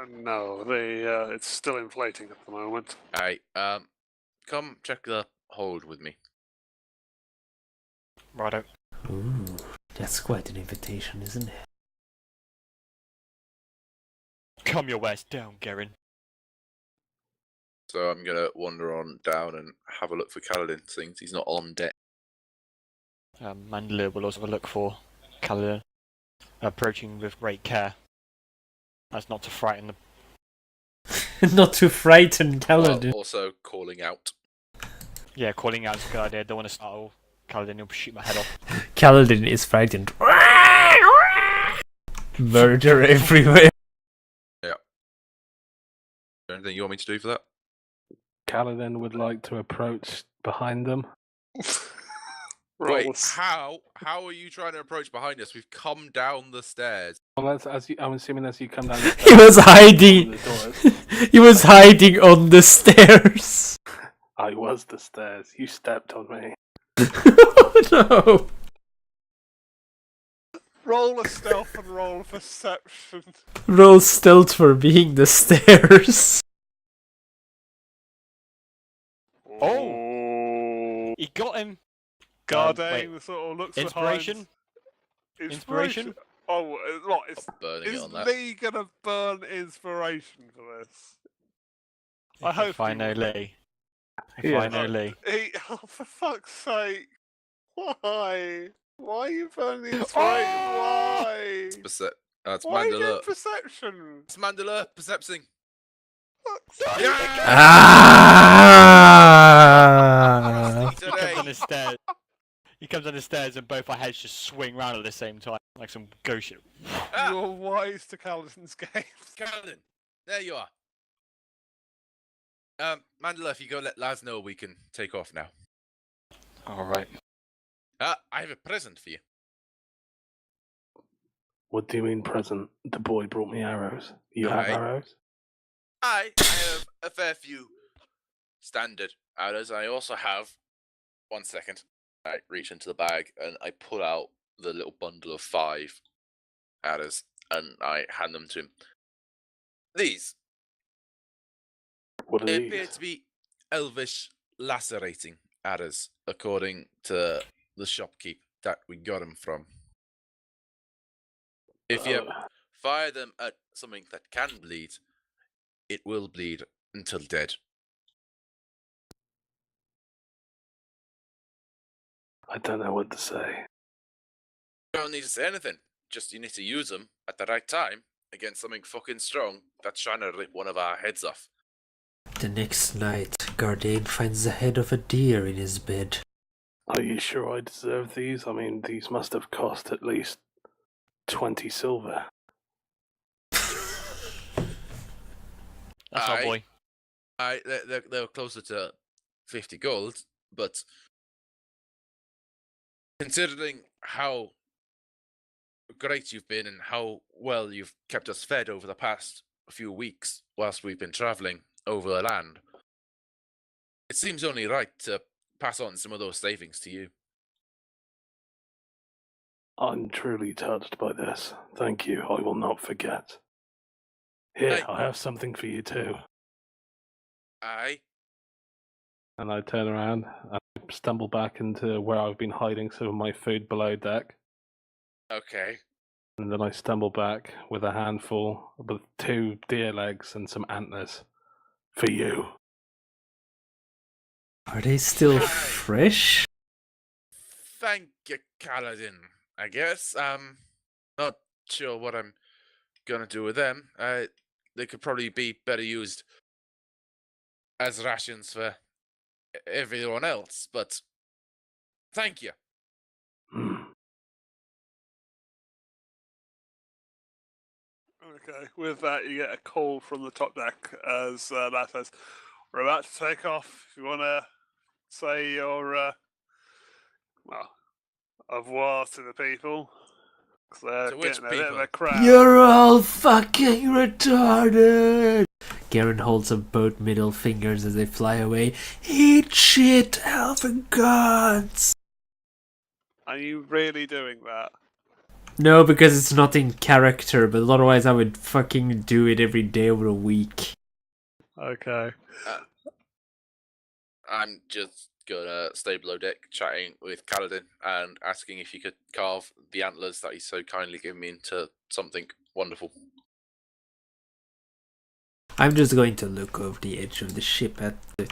no, it's still inflating at the moment. Aye, come check the hold with me. Righto. Ooh, that's quite an invitation, isn't it? Calm your wares down, Garen. So I'm gonna wander on down and have a look for Kaladin, since he's not on deck. Mandela will also have a look for Kaladin, approaching with great care, as not to frighten the... Not to frighten Kaladin. While also calling out. Yeah, calling out is a good idea. Don't want to startle Kaladin, he'll shoot my head off. Kaladin is frightened. Murder everywhere. Anything you want me to do for that? Kaladin would like to approach behind them. Wait, how are you trying to approach behind us? We've come down the stairs. Well, I'm assuming as you come down the stairs, He was hiding. the doors. He was hiding on the stairs. I was the stairs. You stepped on me. Oh no. Roll a stealth and roll a perception. Roll stealth for being the stairs. Oh, He got him! Gardain sort of looks Inspiration? behind. Inspiration? Oh, what? Burning it Is on that. Lee gonna burn inspiration for this? I hope If I he know will. Lee. If Yeah. I know Lee. Oh, for fuck's sake! Why? Why are you burning the inspiration? Why? It's Why are you Mandela. doing perception? It's Mandela percepting. Fuck's sake. Yeah! Ah. He comes down the stairs. He comes down the stairs and both our heads just swing round at the same time, like some ghost shit. Ah, You're wise to Kaladin's games. Kaladin, there you are. Mandela, if you go let Laz know, we can take off now. Alright. I have a present for you. What do you mean present? The boy brought me arrows. You have Aye. arrows? I have a fair few standard arrows. I also have. 1 second. I reach into the bag and I pull out the little bundle of 5 arrows and I hand them to him. These What are they these? appear to be elvish lacerating arrows, according to the shopkeep that we got them from. If you fire them at something that can bleed, it will bleed until dead. I don't know what to say. You don't need to say anything. Just you need to use them at the right time against something fucking strong that's trying to rip one of our heads off. The next night, Gardain finds the head of a deer in his bed. Are you sure I deserve these? I mean, these must have cost at least 20 silver. That's our boy. They're closer to 50 gold, but considering how great you've been and how well you've kept us fed over the past few weeks whilst we've been travelling over the land, it seems only right to pass on some of those savings to you. I'm truly touched by this. Thank you. I will not forget. Here, I have something for you too. Aye. And I turn around and stumble back into where I've been hiding some of my food below deck. Okay. And then I stumble back with a handful with 2 deer legs and some antlers for you. Are they still fresh? Thank you, Kaladin. I guess. Not sure what I'm gonna do with them. They could probably be better used as rations for everyone else, but thank you. Okay, with that, you get a call from the top deck as that says, "We're about to take off. If you want to say your, well, au revoir to the people, because they're To which getting a bit of people? a crowd." You're all fucking retarded! Garen holds up both middle fingers as they fly away. Eat shit, elven gods! Are you really doing that? No, because it's not in character, but otherwise I would fucking do it every day over a week. Okay. I'm just gonna stay below deck, chatting with Kaladin and asking if he could carve the antlers that he's so kindly given me into something wonderful. I'm just going to look over the edge of the ship at the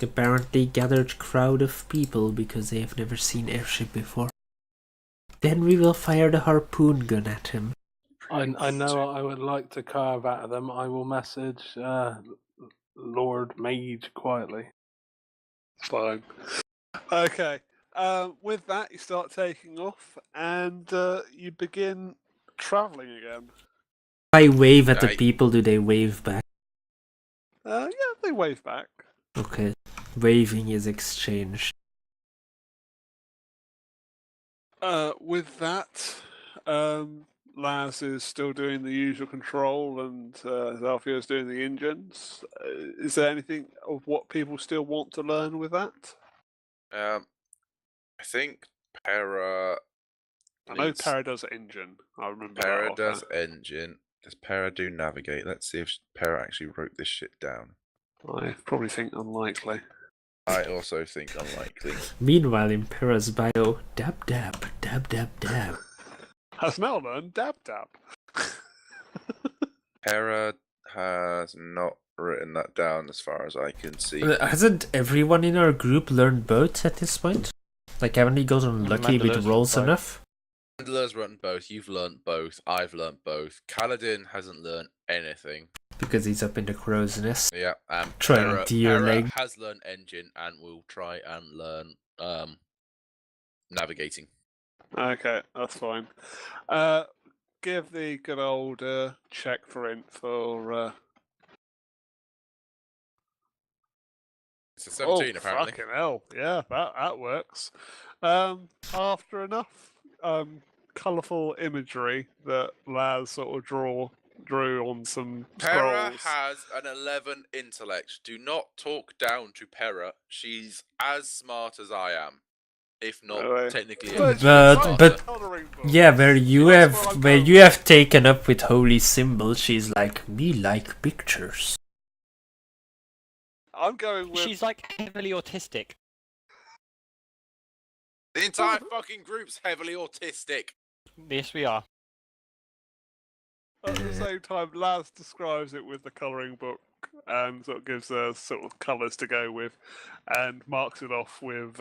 apparently gathered crowd of people because they have never seen airship before. Then we will fire the harpoon gun at him. I know what I would like to carve out of them. I will message Lord Mage quietly. Fine. Okay. With that, you start taking off, and you begin traveling again. If I wave at the people, do they wave back? Yeah, they wave back. Okay. Waving is exchanged. With that, Laz is still doing the usual control, and Zalfio's doing the engines. Is there anything of what people still want to learn with that? I think Para. I know Para does engine. I remember Para that. does engine. Does Para do navigate? Let's see if Para actually wrote this shit down. I probably think unlikely. I also think unlikely. Meanwhile, in Para's bio, dab dab, dab dab dab. Has now learned dab dab. Para has not written that down as far as I can see. Hasn't everyone in our group learned boats at this point? Like, haven't you gotten lucky with Mandela's rolls both. enough? Mandela's learned both. You've learned both. I've learned both. Kaladin hasn't learned anything. Because he's up in the crow's nest. Yeah, Trying Para, to your Para leg. has learned engine and will try and learn navigating. Okay, that's fine. Give the good old check for info. It's a 17 oh, apparently. Fucking hell. Yeah, that works. After enough colourful imagery that Laz sort of drew on some Para scrolls. has an 11 intellect. Do not talk down to Para. She's as smart as I am. If not, Really? technically, But- But Colouring book. yeah, where you That's where I'm have going you have taken up with holy symbols, she's like, me like pictures. I'm going with. She's like heavily autistic. the entire fucking group's heavily autistic. Yes, we are. At the same time, Laz describes it with the colouring book and sort of gives sort of colours to go with, and marks it off with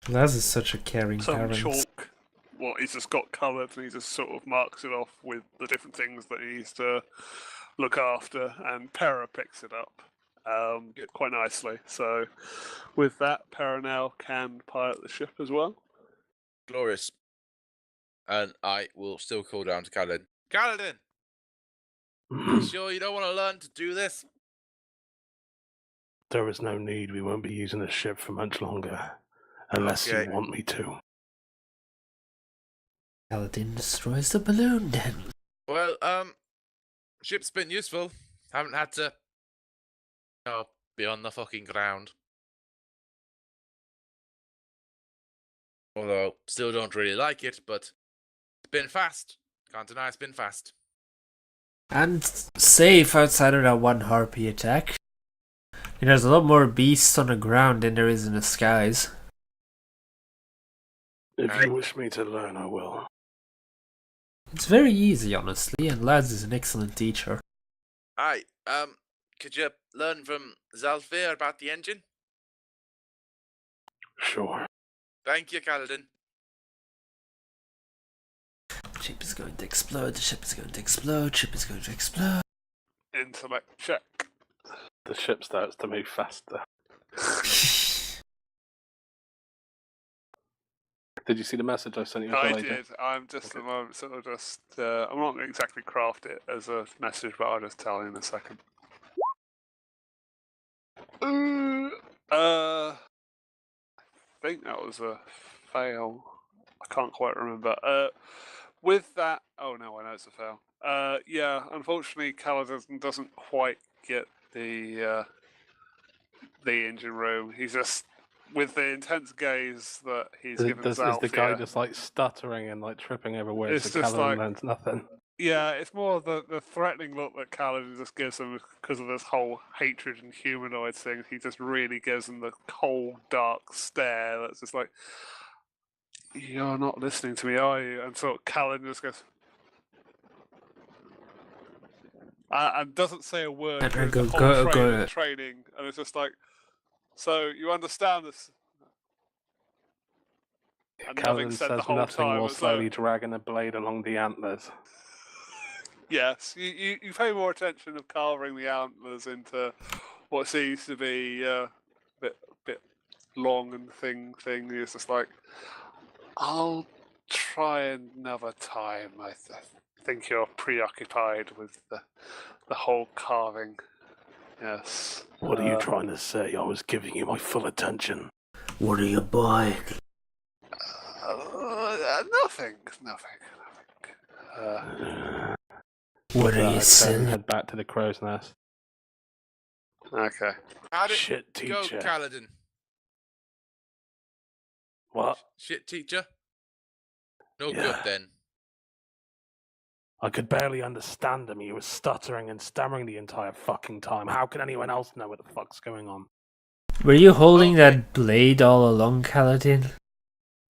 Laz is such a caring some parent. chalk. Well, he's just got coloured, and he just sort of marks it off with the different things that he needs to look after, and Para picks it up quite nicely. So, with that, Para now can pilot the ship as well. Glorious. And I will still call down to Kaladin. Kaladin! You sure you don't want to learn to do this? There is no need. We won't be using the ship for much longer. Unless Okay. you want me to. Paladin destroys the balloon then. Well, ship's been useful. Haven't had to be on the fucking ground. Although, still don't really like it, but it's been fast. Can't deny it's been fast. And safe outside of that one harpy attack. And there's a lot more beasts on the ground than there is in the skies. If you wish me to learn, I will. It's very easy, honestly, and Laz is an excellent teacher. Hi, could you learn from Zalfir about the engine? Sure. Thank you, Kaladin. Ship is going to explode, the ship is going to explode, ship is going to explode. Intellect check. The ship starts to move faster. Did you see the message I sent you? I did. I'm just at the moment sort of just. I'm not going to exactly craft it as a message, but I'll just tell you in a second. I think that was a fail. I can't quite remember. With that, oh no, I know it's a fail. Yeah, unfortunately, Kaladin doesn't quite get the engine room. He's just with the intense gaze that he's given Is Zalf the guy here, just like stuttering and like tripping over words? It's So just Callum like- learns nothing. Yeah, it's more the threatening look that Kaladin just gives him because of this whole hatred and humanoid thing. He just really gives him the cold, dark stare that's just like, "You're not listening to me, are you?" And so Kaladin just goes, and doesn't say a word through the whole training, and it's just like, so you understand this? And nothing Callum said says the whole nothing time. while So, slowly dragging a blade along the antlers. yes, you pay more attention of carving the antlers into what seems to be a bit long and thing. It's just like, I'll try another time. I think you're preoccupied with the whole carving. Yes. What are you trying to say? I was giving you my full attention. What are you buying? Nothing. What are you Turn selling? and head back to the crow's nest. Okay. How did Shit it go, teacher. Kaladin? What? Shit teacher? No Yeah. good then. I could barely understand him. He was stuttering and stammering the entire fucking time. How can anyone else know what the fuck's going on? Were you holding Okay. that blade all along, Kaladin?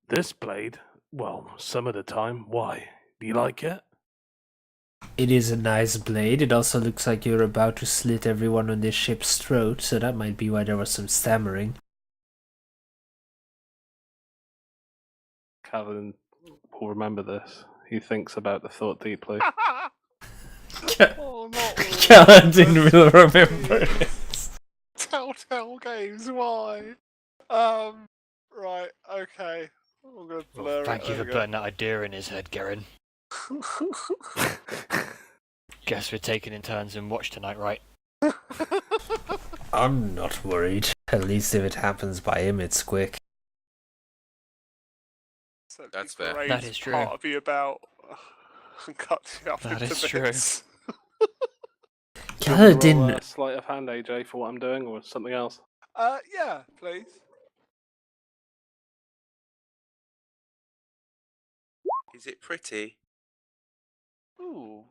This blade? Well, some of the time. Why? Do you like it? It is a nice blade. It also looks like you're about to slit everyone on this ship's throat, so that might be why there was some stammering. Calvin will remember this. He thinks about the thought deeply. Oh, not Kaladin will remember it. Telltale Games, why? Right, okay. I'm gonna blur it. Thank you There for we go. putting that idea in his head, Garen. Guess we're taking in turns and watch tonight, right? I'm not worried. At least if it happens by him, it's quick. So That's the fair. graves That is true. Part of you about and cut you up That into is true. bits. Do you want me to roll Kaladin, a sleight of hand, AJ, for what I'm doing, or something else? Yeah, please. Is it pretty? Ooh,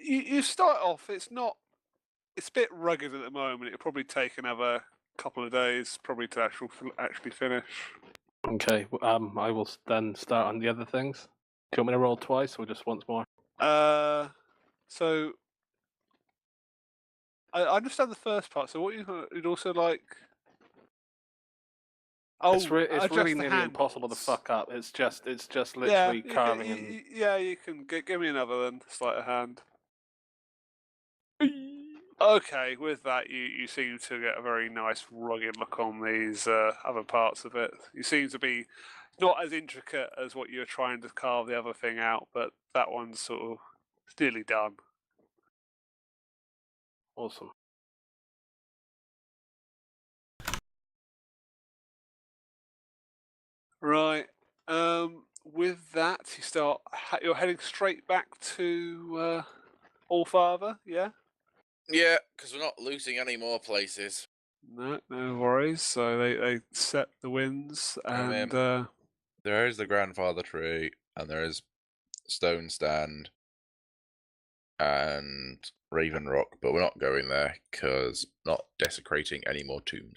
you start off. It's not. It's a bit rugged at the moment. It'll probably take another couple of days, probably to actually finish. Okay, I will then start on the other things. Do you want me to roll twice, or just once more? So I understand the first part. So what you'd also like? Oh, it's really adjust the nearly impossible to handles. fuck up. It's just literally you carving can, and. Yeah, you can give me another then, sleight of hand. Okay, with that, you seem to get a very nice rugged look on these other parts of it. You seem to be not as intricate as what you're trying to carve the other thing out, but that one's sort of nearly done. Awesome. Right. With that, you're heading straight back to Allfather, yeah? Yeah, because we're not losing any more places. No worries. So they set the winds, and There is the grandfather tree, and there is Stone Stand, and Raven Rock, but we're not going there because not desecrating any more tombs.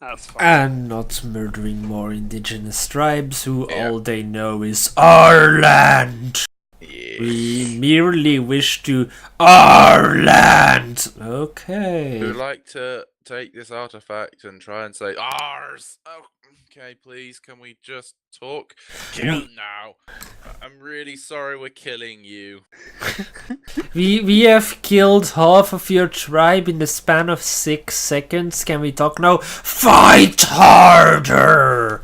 that's fine. and not murdering more indigenous tribes who Yeah. all they know is our land. Yeah. We merely wish to our land. Okay. We would like to take this artifact and try and say ours. Oh, okay, please, can we just talk? Kill now. I'm really sorry we're killing you. We have killed half of your tribe in the span of 6 seconds. Can we talk now? Fight harder!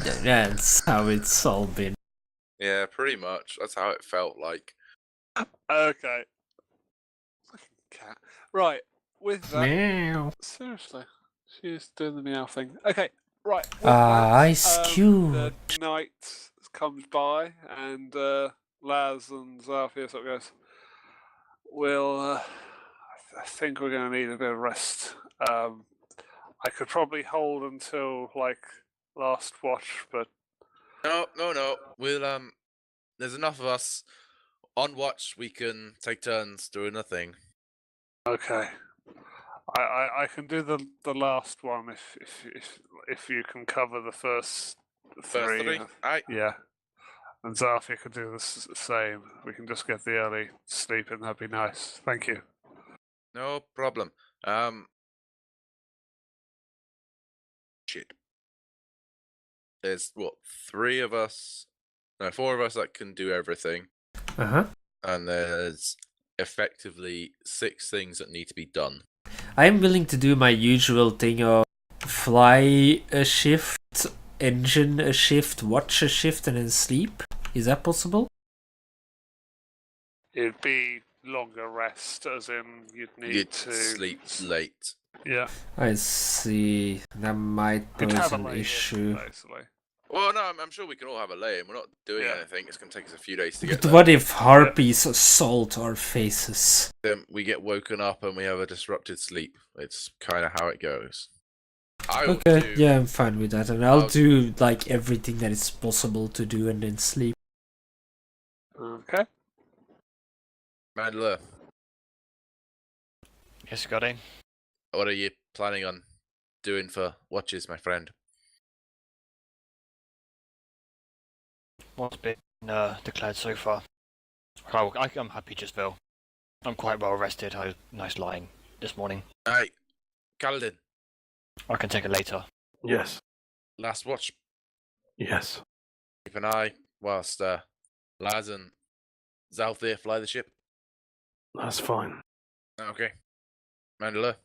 That's how it's all been. Yeah, pretty much. That's how it felt like. Okay. Fucking cat. Right. With that, Meow. seriously, she's doing the meow thing. Okay. Right. With Ice that, cube. the night comes by, and Laz and Zalfia sort of goes, "Well, I think we're going to need a bit of rest. I could probably hold until like last watch, but No. We'll there's enough of us on watch. We can take turns doing nothing. okay. I can do the last one if you can cover the first First three. three. Aye. Yeah. And Zafia could do the same. We can just get the early sleep in. That'd be nice. Thank you. No problem. Shit. There's what, 3 of us? No, 4 of us that can do everything. Uh-huh. And there's effectively 6 things that need to be done. I'm willing to do my usual thing of fly a shift, engine a shift, watch a shift, and then sleep. Is that possible? It'd be longer rest, as in you'd need You'd to sleep late. Yeah. I see. That might You'd pose have a an lay-in, issue. basically. Well, no, I'm sure we can all have a lay-in. We're not doing Yeah. anything. It's going to take us a few days to get But there. what if harpies assault our faces? Then we get woken up and we have a disrupted sleep. It's kind of how it goes. I will Okay, do... yeah, I'm fine with that. And I'll do like everything that is possible to do and then sleep. Okay. Mandela, Yes, Godin. what are you planning on doing for watches, my friend? What's been declared so far? I'm happy, just Bill. I'm quite well rested. I had a nice lying this morning. Hey, Kaladin, I can take it later. Yes. last watch. Yes. Keep an eye whilst Laz and Zalthir fly the ship. That's fine. Okay. Mandela,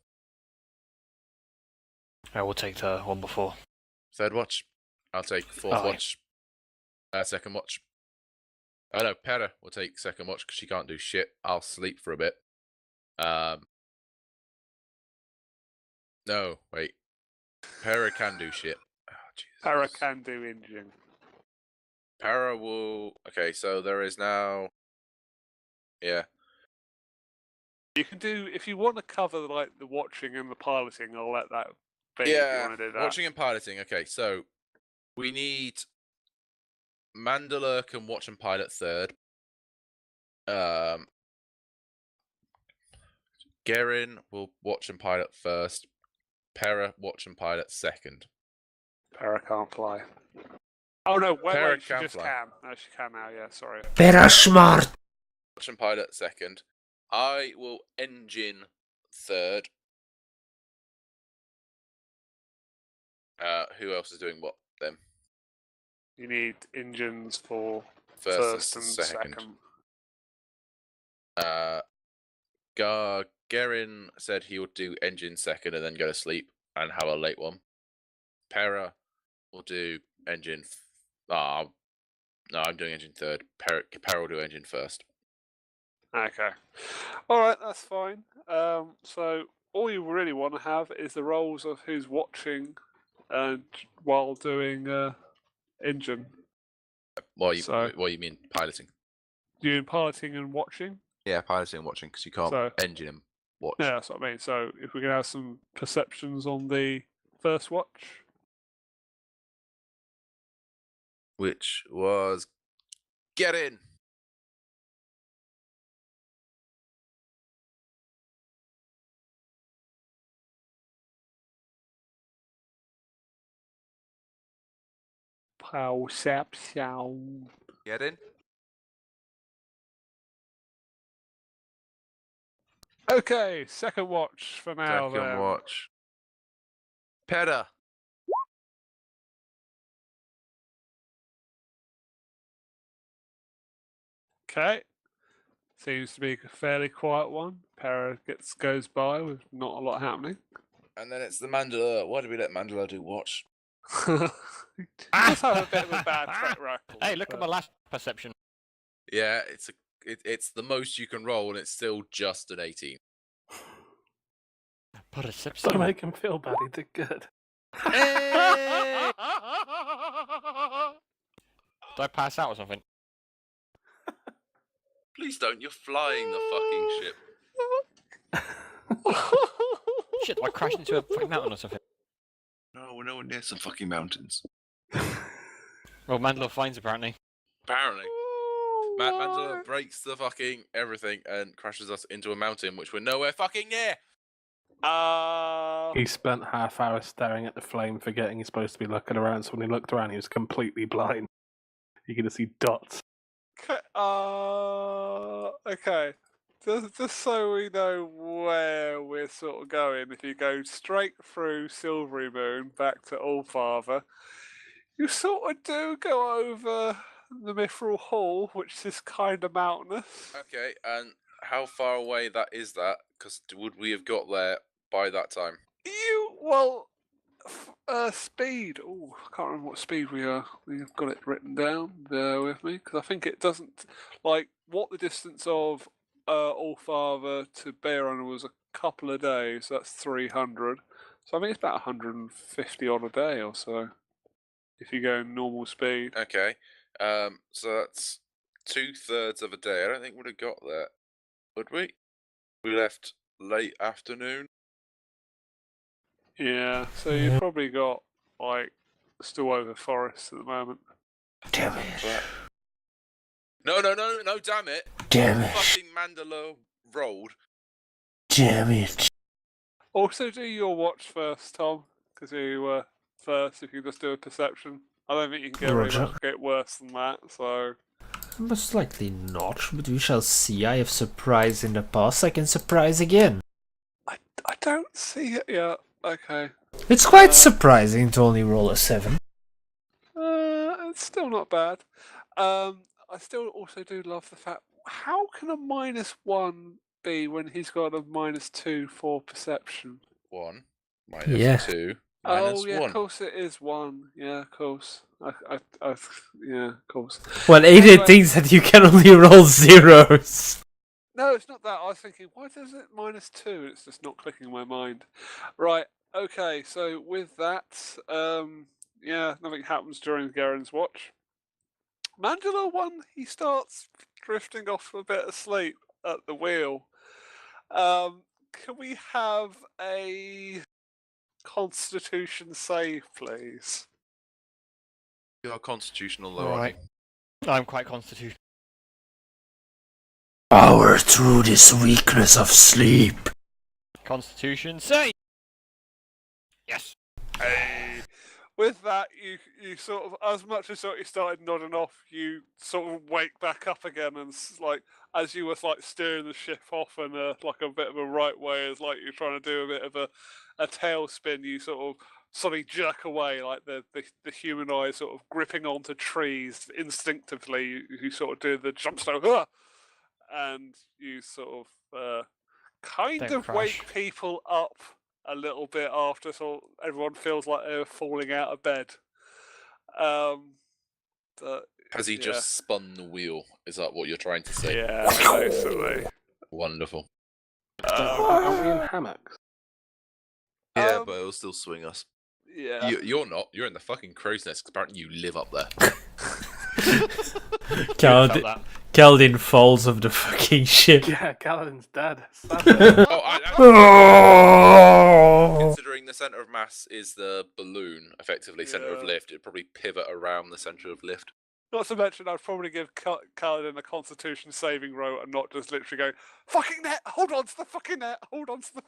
I will take the one before. third watch. I'll take fourth Aye. watch. Second watch. Oh no, Pera will take second watch because she can't do shit. I'll sleep for a bit. No, wait. Pera can do shit. Oh, Jesus. Para can do engine. Para will... Okay, so there is now... Yeah. You can do if you want to cover like the watching and the piloting. I'll let that be. If you Yeah, want to do that. watching and piloting. Okay, so we need... Mandela can watch and pilot third. Gerin will watch and pilot first. Pera watch and pilot second. Para can't fly. Oh no! Para Wait, she can just fly. can. No, she can now. Yeah, sorry. Perashmart! Watch and pilot second. I will engine third. Who else is doing what then? You need engines for First, first and and second. second. Gerin said he would do engine second and then go to sleep and have a late one. Para will do engine. No, I'm doing engine third. Para will do engine first. Okay. All right, that's fine. So all you really want to have is the roles of who's watching, and while doing engine. What So- you mean piloting? You piloting and watching. Yeah, piloting and watching because you can't So- engine and watch. Yeah, that's what I mean. So if we can have some perceptions on the first watch. Which was get in. Perception. Get in. Okay, second watch for now. Second then. watch. Peta. Okay. Seems to be a fairly quiet one. Para goes by with not a lot happening. And then it's the Mandela. Why did we let Mandela do watch? He does have a bit of a bad track record. Hey, look at my last perception. Yeah, it's the most you can roll, and it's still just an 18. Perception. Don't make him feel bad. He did good. Hey! Did I pass out or something? Please don't. You're flying the fucking ship. Shit, do I crashed into a fucking mountain or something? No, we're nowhere near some fucking mountains. Well, Mandalore finds apparently. Apparently. Mandela breaks the fucking everything and crashes us into a mountain, which we're nowhere fucking near. He spent half hour staring at the flame, forgetting he's supposed to be looking around. So when he looked around, he was completely blind. You could see dots. Okay. Just so we know where we're sort of going, if you go straight through Silvery Moon back to Allfather, you sort of do go over the Mithril Hall, which is kind of mountainous. Okay, and how far away is that? Because would we have got there by that time? Speed. Oh, I can't remember what speed we are. We've got it written down. Bear with me, because I think it doesn't what the distance of Allfather to Bayron was a couple of days. So that's 300. So I think it's about 150 on a day or so. If you go normal speed. Okay, so that's 2/3 of a day. I don't think we'd have got there, would we? We left late afternoon. Yeah, so you've probably got still over forest at the moment. Damn it. No, damn it. Damn it. Fucking Mandalore Road. Damn it. Also, do your watch first, Tom, because you were first. If you just do a perception, I don't think you can get worse than that. So most likely not, but we shall see. I have surprised in the past. I can surprise again. I don't see it yet. Okay. It's quite surprising to only roll a 7. It's still not bad. I still also do love the fact. How can a -1 be when he's got a -2 for perception? 1 minus Yeah. 2 Oh yeah, 1. of course it is 1. Yeah, of course. Yeah, of course. Well, Ada Anyway. thinks that you can only roll zeros. No, it's not that. I was thinking, why does it -2? It's just not clicking in my mind. Right. Okay. So with that, yeah, nothing happens during Garen's watch. Mandela 1, he starts drifting off a bit of sleep at the wheel. Can we have a Constitution save, please? You are constitutional though, Alright. aren't I'm quite constitutional. Power through this weakness of sleep. Constitution save! Yes! Hey. With that, you sort of, as much as you started nodding off, you sort of wake back up again, and as you were steering the ship off in a bit of a right way, as you're trying to do a bit of a tailspin, you sort of suddenly jerk away, like the human eye sort of gripping onto trees instinctively. You sort of do the jump slow, and you sort of kind Don't of crash. wake people up a little bit after everyone feels like they're falling out of bed. Has he just spun the wheel? Is that what you're trying to say? Yeah, basically. Wonderful. Aren't we in hammocks? Yeah, but it'll still swing us. Yeah. You're not. You're in the fucking crow's nest because apparently you live up there. Kaladin falls off the fucking ship. Yeah, Kaladin's dead. Considering the center of mass is the balloon, effectively center of lift, it'd probably pivot around the center of lift. Not to mention, I'd probably give Kaladin a Constitution saving row and not just literally go, fucking net, hold on to the fucking net, hold on to the...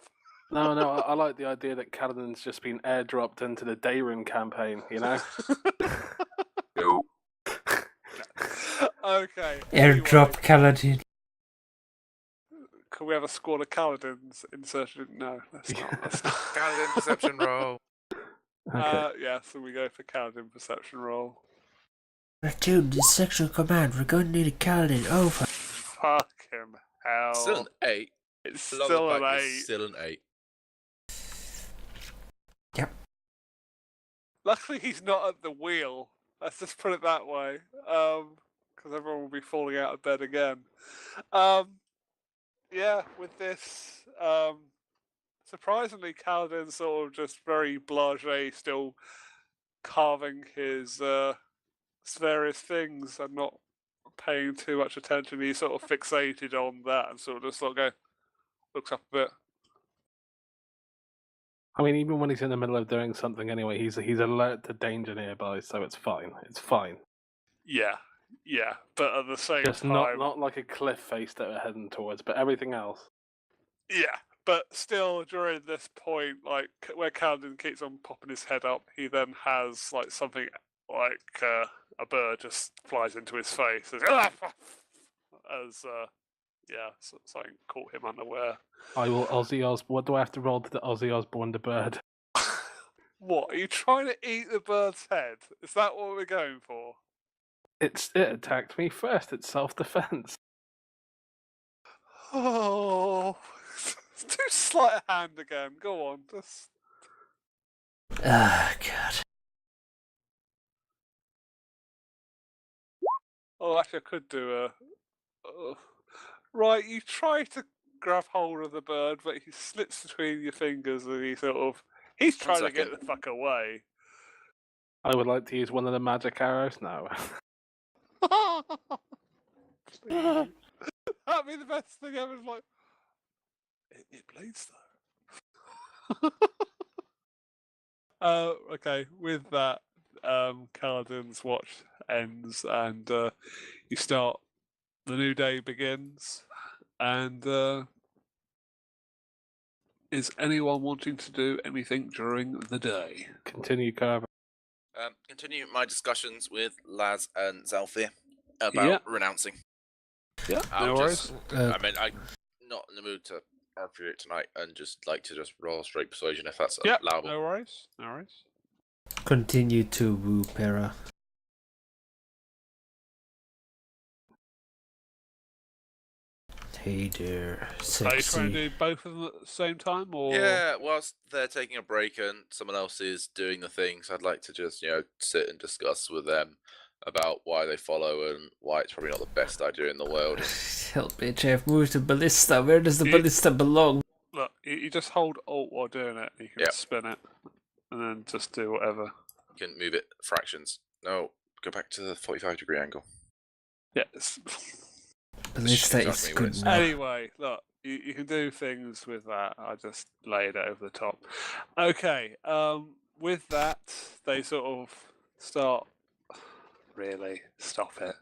No, I like the idea that Kaladin's just been airdropped into the Dayroom campaign, you know? No. Okay. Airdrop Kaladin. Can we have a squad of Kaladins inserted? No, let's not. Kaladin perception roll. Okay. Yeah, so we go for Kaladin perception roll. Dude, this sexual command, we're going to need a Kaladin over. Fucking hell. Still an 8. It's still an 8. Still an 8. Yep. Luckily, he's not at the wheel. Let's just put it that way. Because everyone will be falling out of bed again. Yeah, with this, surprisingly, Kaladin's sort of just very blasé, still carving his various things and not paying too much attention. He's sort of fixated on that and sort of just sort of looks up a bit. I mean, even when he's in the middle of doing something anyway, he's alert to danger nearby, so it's fine. It's fine. Yeah, but at the same Just time, not like a cliff face that we're heading towards, but everything else. yeah, but still, during this point, like where Kaladin keeps on popping his head up, he then has like something like a bird just flies into his face as something caught him unaware. I will Ozzy Osbourne. What do I have to roll to the Ozzy Osbourne the bird? What, are you trying to eat the bird's head? Is that what we're going for? It attacked me first. It's self-defense. Oh, do sleight of hand again. Go on, just. Ah, God. Oh, actually, I could do a. Right, you try to grab hold of the bird, but he slips between your fingers and he's trying to get the fuck away. I would like to use one of the magic arrows now. That'd be the best thing ever. It's like, it bleeds though. Okay, with that, Kaladin's watch ends and you start. The new day begins, and is anyone wanting to do anything during the day? Continue carving. Continue my discussions with Laz and Zalfir about renouncing. Yeah, no worries. I'm not in the mood to argue it tonight, and just like to just roll straight persuasion if that's allowable. No worries. Continue to woo Para. Hey there, sexy. Are you trying to do both of them at the same time, or? Yeah, whilst they're taking a break and someone else is doing the things, I'd like to just sit and discuss with them about why they follow and why it's probably not the best idea in the world. Hell, bitch! I've moved the ballista. Where does the ballista belong? Look, you just hold Alt while doing it. You can spin it, and then just do whatever. You can move it fractions. No, go back to the 45-degree angle. Yes. Ballista is good enough. Anyway, look, you can do things with that. I just laid it over the top. Okay, with that, they sort of start. Really, stop it.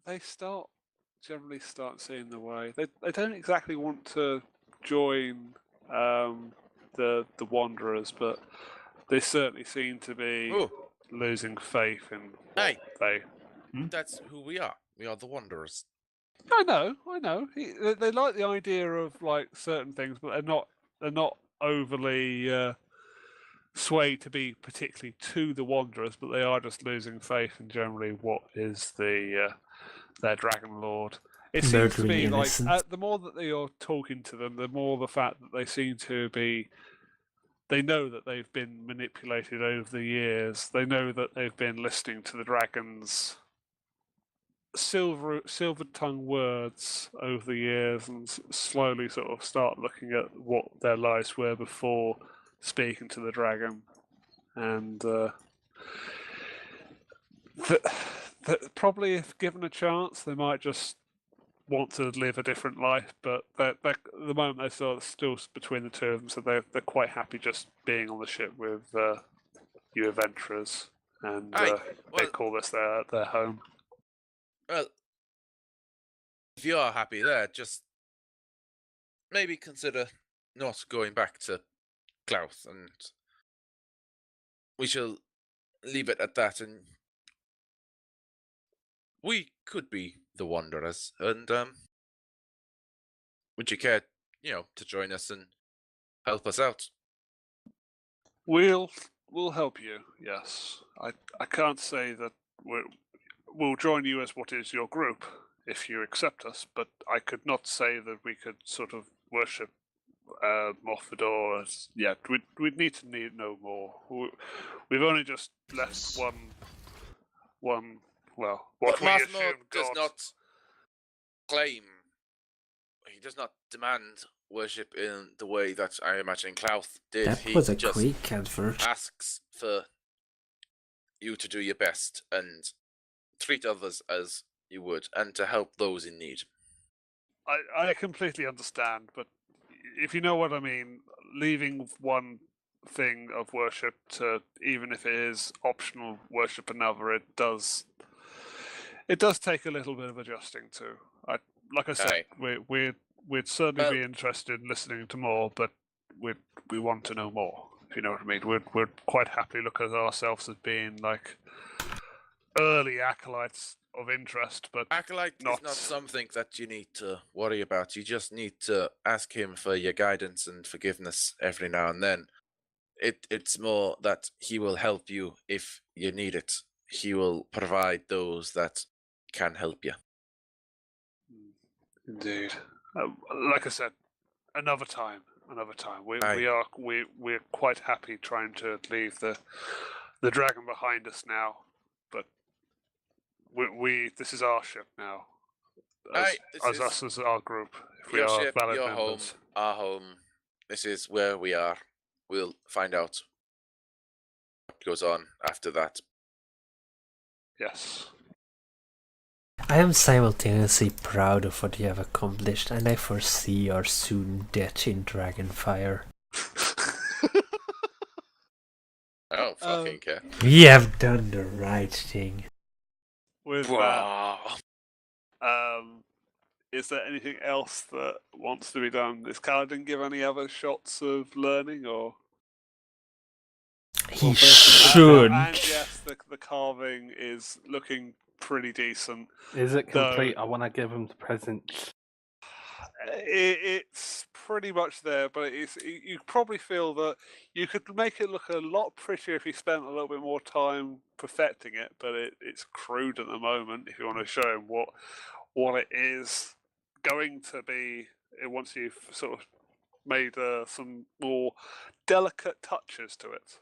They generally start seeing the way. They don't exactly want to join the Wanderers, but they certainly seem to be losing faith in what they. That's who we are. We are the Wanderers. I know. They like the idea of like certain things, but they're not overly swayed to be particularly to the Wanderers, but they are just losing faith in generally what is their Dragon Lord. It seems to be like the more that they are talking to them, the more the fact that they seem to be. They know that they've been manipulated over the years. They know that they've been listening to the dragons' silver tongue words over the years, and slowly sort of start looking at what their lives were before speaking to the dragon, and probably if given a chance, they might just want to live a different life. But at the moment, they're still between the two of them, so they're quite happy just being on the ship with you adventurers, and they call this their home. Well, if you are happy there, just maybe consider not going back to Klauth, and we shall leave it at that. And we could be the Wanderers, and would you care, to join us and help us out? We'll help you. Yes, I can't say that we'll join you as what is your group if you accept us, but I could not say that we could sort of worship Morphador. Yeah, we'd need to know more. We've only just left one. Well, what But we Massimo assume does God. not claim. He does not demand worship in the way that I imagine Klauth did. That He was a just quick advert. asks for you to do your best and treat others as you would, and to help those in need. I completely understand, but if you know what I mean, leaving one thing of worship to, even if it is optional, worship another, it does take a little bit of adjusting to. Like I said, we'd certainly be interested in listening to more, but we want to know more. If you know what I mean, we're quite happy look at ourselves as being like early acolytes of interest, but Acolyte is not something that you need to worry about. You just need to ask him for your guidance and forgiveness every now and then. It's more that he will help you if you need it. He will provide those that can help you. Indeed. Like I said, another time. We're quite happy trying to leave the dragon behind us now, but we this is our ship now. As our group, if we are ship, valid your members. home, our home. This is where we are. We'll find out what goes on after that. Yes. I am simultaneously proud of what you have accomplished, and I foresee your soon death in Dragonfire. I don't fucking care. We have done the right thing. With that, is there anything else that wants to be done? Is Kaladin give any other shots of learning, or? He should. And yes, the carving is looking pretty decent. Is it complete? I want to give him the present. It's pretty much there, but you probably feel that you could make it look a lot prettier if you spent a little bit more time perfecting it. But it's crude at the moment. If you want to show him what it is going to be, once you've sort of made some more delicate touches to it.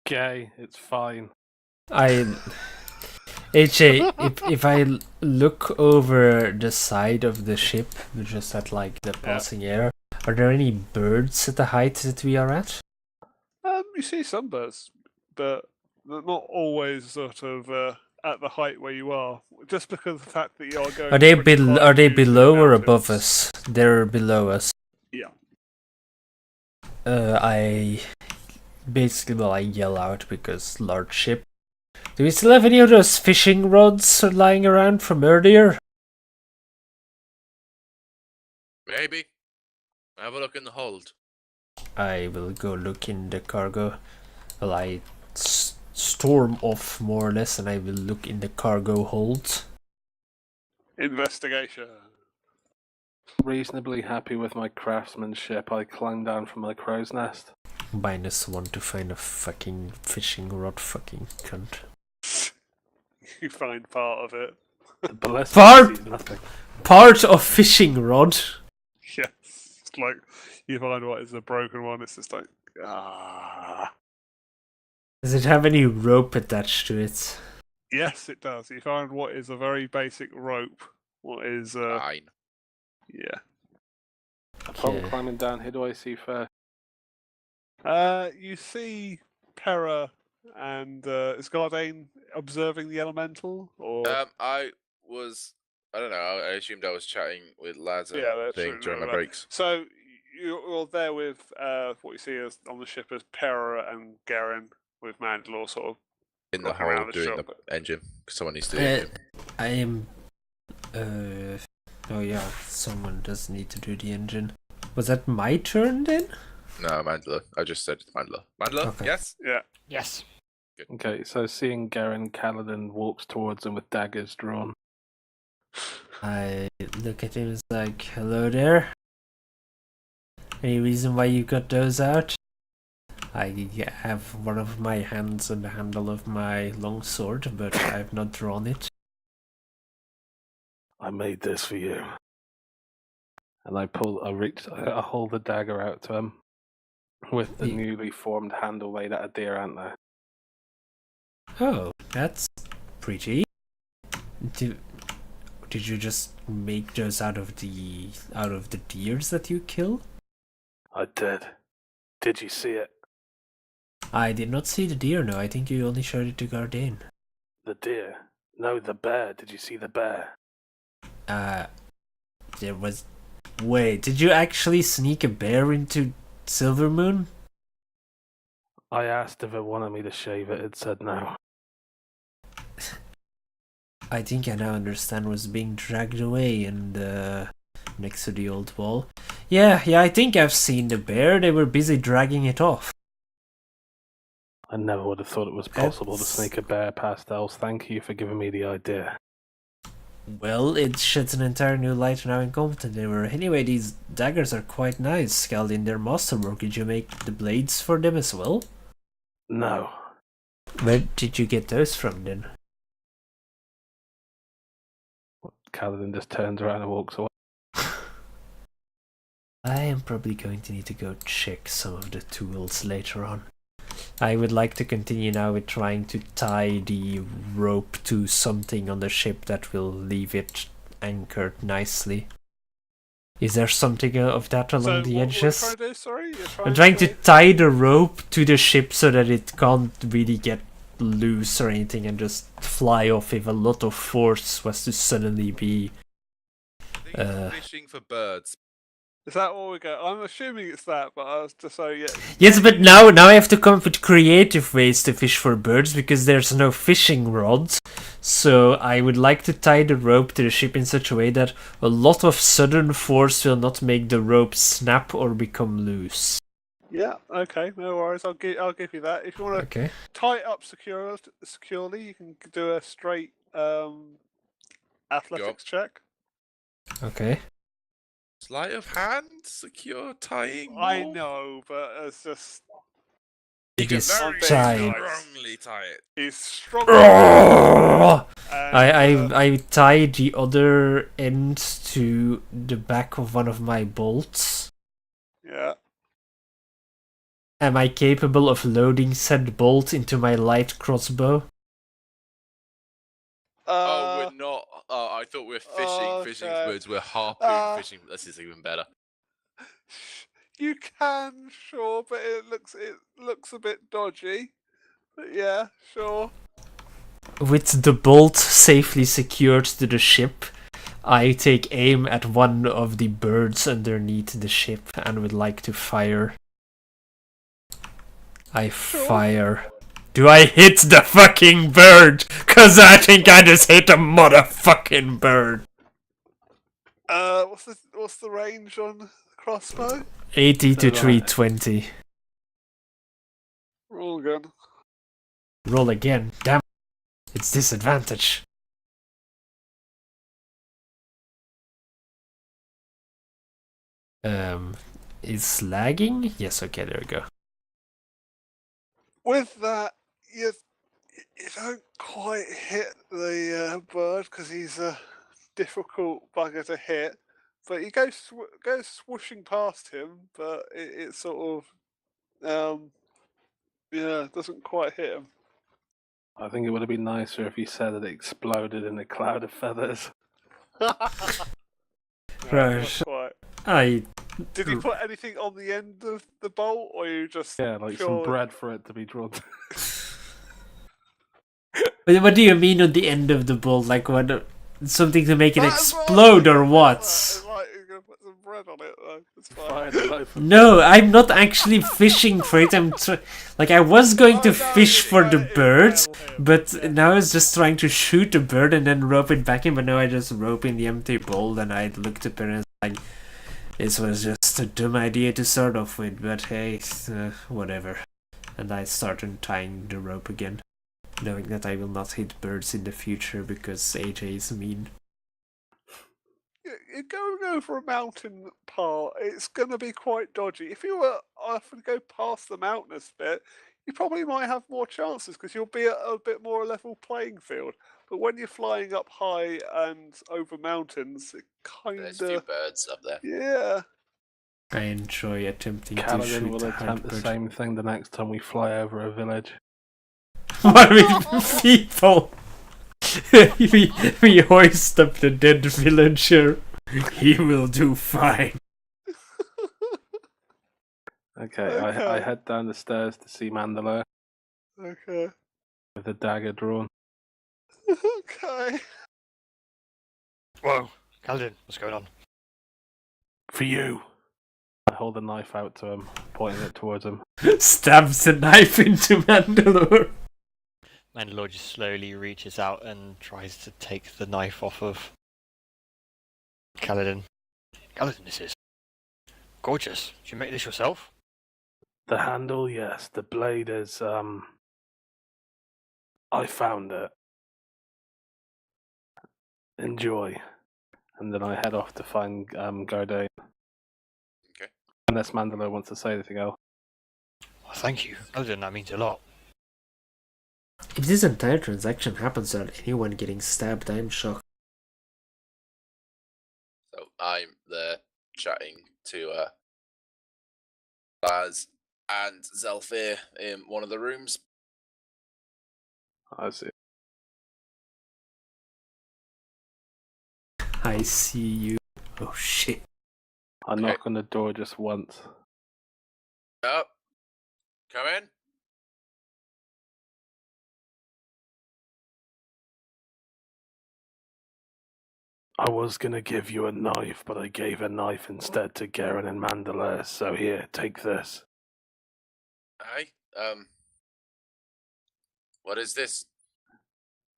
Okay, it's fine. AJ, if I look over the side of the ship, just at like the passing air, are there any birds at the height that we are at? You see some birds, but they're not always sort of at the height where you are. Just because of the fact that you are going. Are they below or above us? They're below us. Yeah. I yell out because large ship. Do we still have any of those fishing rods lying around from earlier? Maybe. Have a look in the hold. I will go look in the cargo. Well, I storm off more or less, and I will look in the cargo hold. Investigation. Reasonably happy with my craftsmanship. I climbed down from my crow's nest. -1 to find a fucking fishing rod, fucking cunt. You find part of it. Part of fishing rod. Yes, it's like you find what is a broken one. It's just like Does it have any rope attached to it? Yes, it does. You find what is a very basic rope. What is fine. Yeah. Upon climbing down, who do I see first? You see Pera and is Gardane observing the elemental, or? I don't know. I assumed I was chatting with lads and during my breaks. So you're there with what you see as on the ship as Pera and Garen with Mandalore sort of in the hold doing the engine. Someone needs to do the engine. I am. Oh yeah, someone does need to do the engine. Was that my turn then? No, Mandalore. I just said Mandalore. Mandalore? Okay. Yes? Yeah. Yes. Good. Okay, so seeing Garen, Kaladin walks towards him with daggers drawn. I look at him as like, hello there. Any reason why you got those out? I have one of my hands on the handle of my longsword, but I have not drawn it. I made this for you. And I hold the dagger out to him with the newly formed handle made out of deer antler. Oh, that's pretty. Did you just make those out of the deers that you kill? I did. Did you see it? I did not see the deer, no. I think you only showed it to Gardain. The deer? No, the bear. Did you see the bear? There was... Wait, did you actually sneak a bear into Silvermoon? I asked if it wanted me to shave it. It said no. I think I now understand was being dragged away and next to the old wall. Yeah, I think I've seen the bear. They were busy dragging it off. I never would have thought it was possible to sneak a bear past elves. Thank you for giving me the idea. Well, it sheds an entire new light on how incompetent they were. Anyway, these daggers are quite nice, scaled in their masterwork. Did you make the blades for them as well? No. Where did you get those from then? Kaladin just turns around and walks away. I am probably going to need to go check some of the tools later on. I would like to continue now with trying to tie the rope to something on the ship that will leave it anchored nicely. Is there something of that along the edges? What are you trying to do? Sorry? I'm trying to tie the rope to the ship so that it can't really get loose or anything and just fly off if a lot of force was to suddenly be... I think it's fishing for birds. Is that what we go? I'm assuming it's that, but I was just so yeah. Yes, but now I have to come up with creative ways to fish for birds because there's no fishing rods. So I would like to tie the rope to the ship in such a way that a lot of sudden force will not make the rope snap or become loose. Yeah. Okay. No worries. I'll give you that. If you want to tie it up securely, you can do a straight athletics check. Okay. Sleight of hand, secure tying. I know, but it's just. You can very strongly tie it. He's strong. I tie the other end to the back of one of my bolts. Yeah. Am I capable of loading said bolt into my light crossbow? We're not. I thought we were fishing. Fishing words. We're harpoon fishing. This is even better. You can, sure, but it looks a bit dodgy. But yeah, sure. With the bolt safely secured to the ship, I take aim at one of the birds underneath the ship and would like to fire. I fire. Do I hit the fucking bird? Cause I think I just hit a motherfucking bird. What's the range on the crossbow? 80 to 320. Roll again. Roll again. Damn. It's disadvantage. Is lagging? Yes, okay, there we go. With that, you don't quite hit the bird because he's a difficult bugger to hit. But you go swooshing past him, but it sort of doesn't quite hit him. I think it would have been nicer if you said it exploded in a cloud of feathers. Right. Did you put anything on the end of the bolt, or you just some bread for it to be drawn? What do you mean on the end of the bolt? Like what? Something to make it explode or what? You're gonna put some bread on it. It's fine. No, I'm not actually fishing for it. I was going to fish for the bird, but now I was just trying to shoot the bird and then rope it back in. But now I just rope in the empty bowl, and I looked at her and like, this was just a dumb idea to start off with. But hey, whatever. And I started tying the rope again, knowing that I will not hit birds in the future because AJ is mean. You're going over a mountain part, it's going to be quite dodgy. If you were often to go past the mountainous bit, you probably might have more chances because you'll be at a bit more level playing field. But when you're flying up high and over mountains, it kind There's a few of birds up there. yeah. I enjoy attempting to Kaladin shoot will the attempt the huntbird. same thing the next time we fly over a village. What with people? we hoist up the dead villager. He will do fine. Okay, I head down the stairs to see Mandalore Okay. with the dagger drawn. Okay. Whoa, Kaladin, what's going on? For you! I hold the knife out to him, pointing it towards him. Stabs the knife into Mandalore. Mandalore just slowly reaches out and tries to take the knife off of Kaladin. Kaladin, this is gorgeous. Did you make this yourself? The handle, yes. The blade is, I found it. Enjoy. And then I head off to find Gardain. Okay. Unless Mandalore wants to say anything else. Well, thank you, Kaladin. That means a lot. If this entire transaction happens without anyone getting stabbed, I'm shocked. So I'm there chatting to Laz and Zelfir in one of the rooms. I see. I see you. Oh shit. I knock on the door just once. Up. Come in. I was gonna give you a knife, but I gave a knife instead to Garen and Mandalore, so here, take this. Hi. What is this?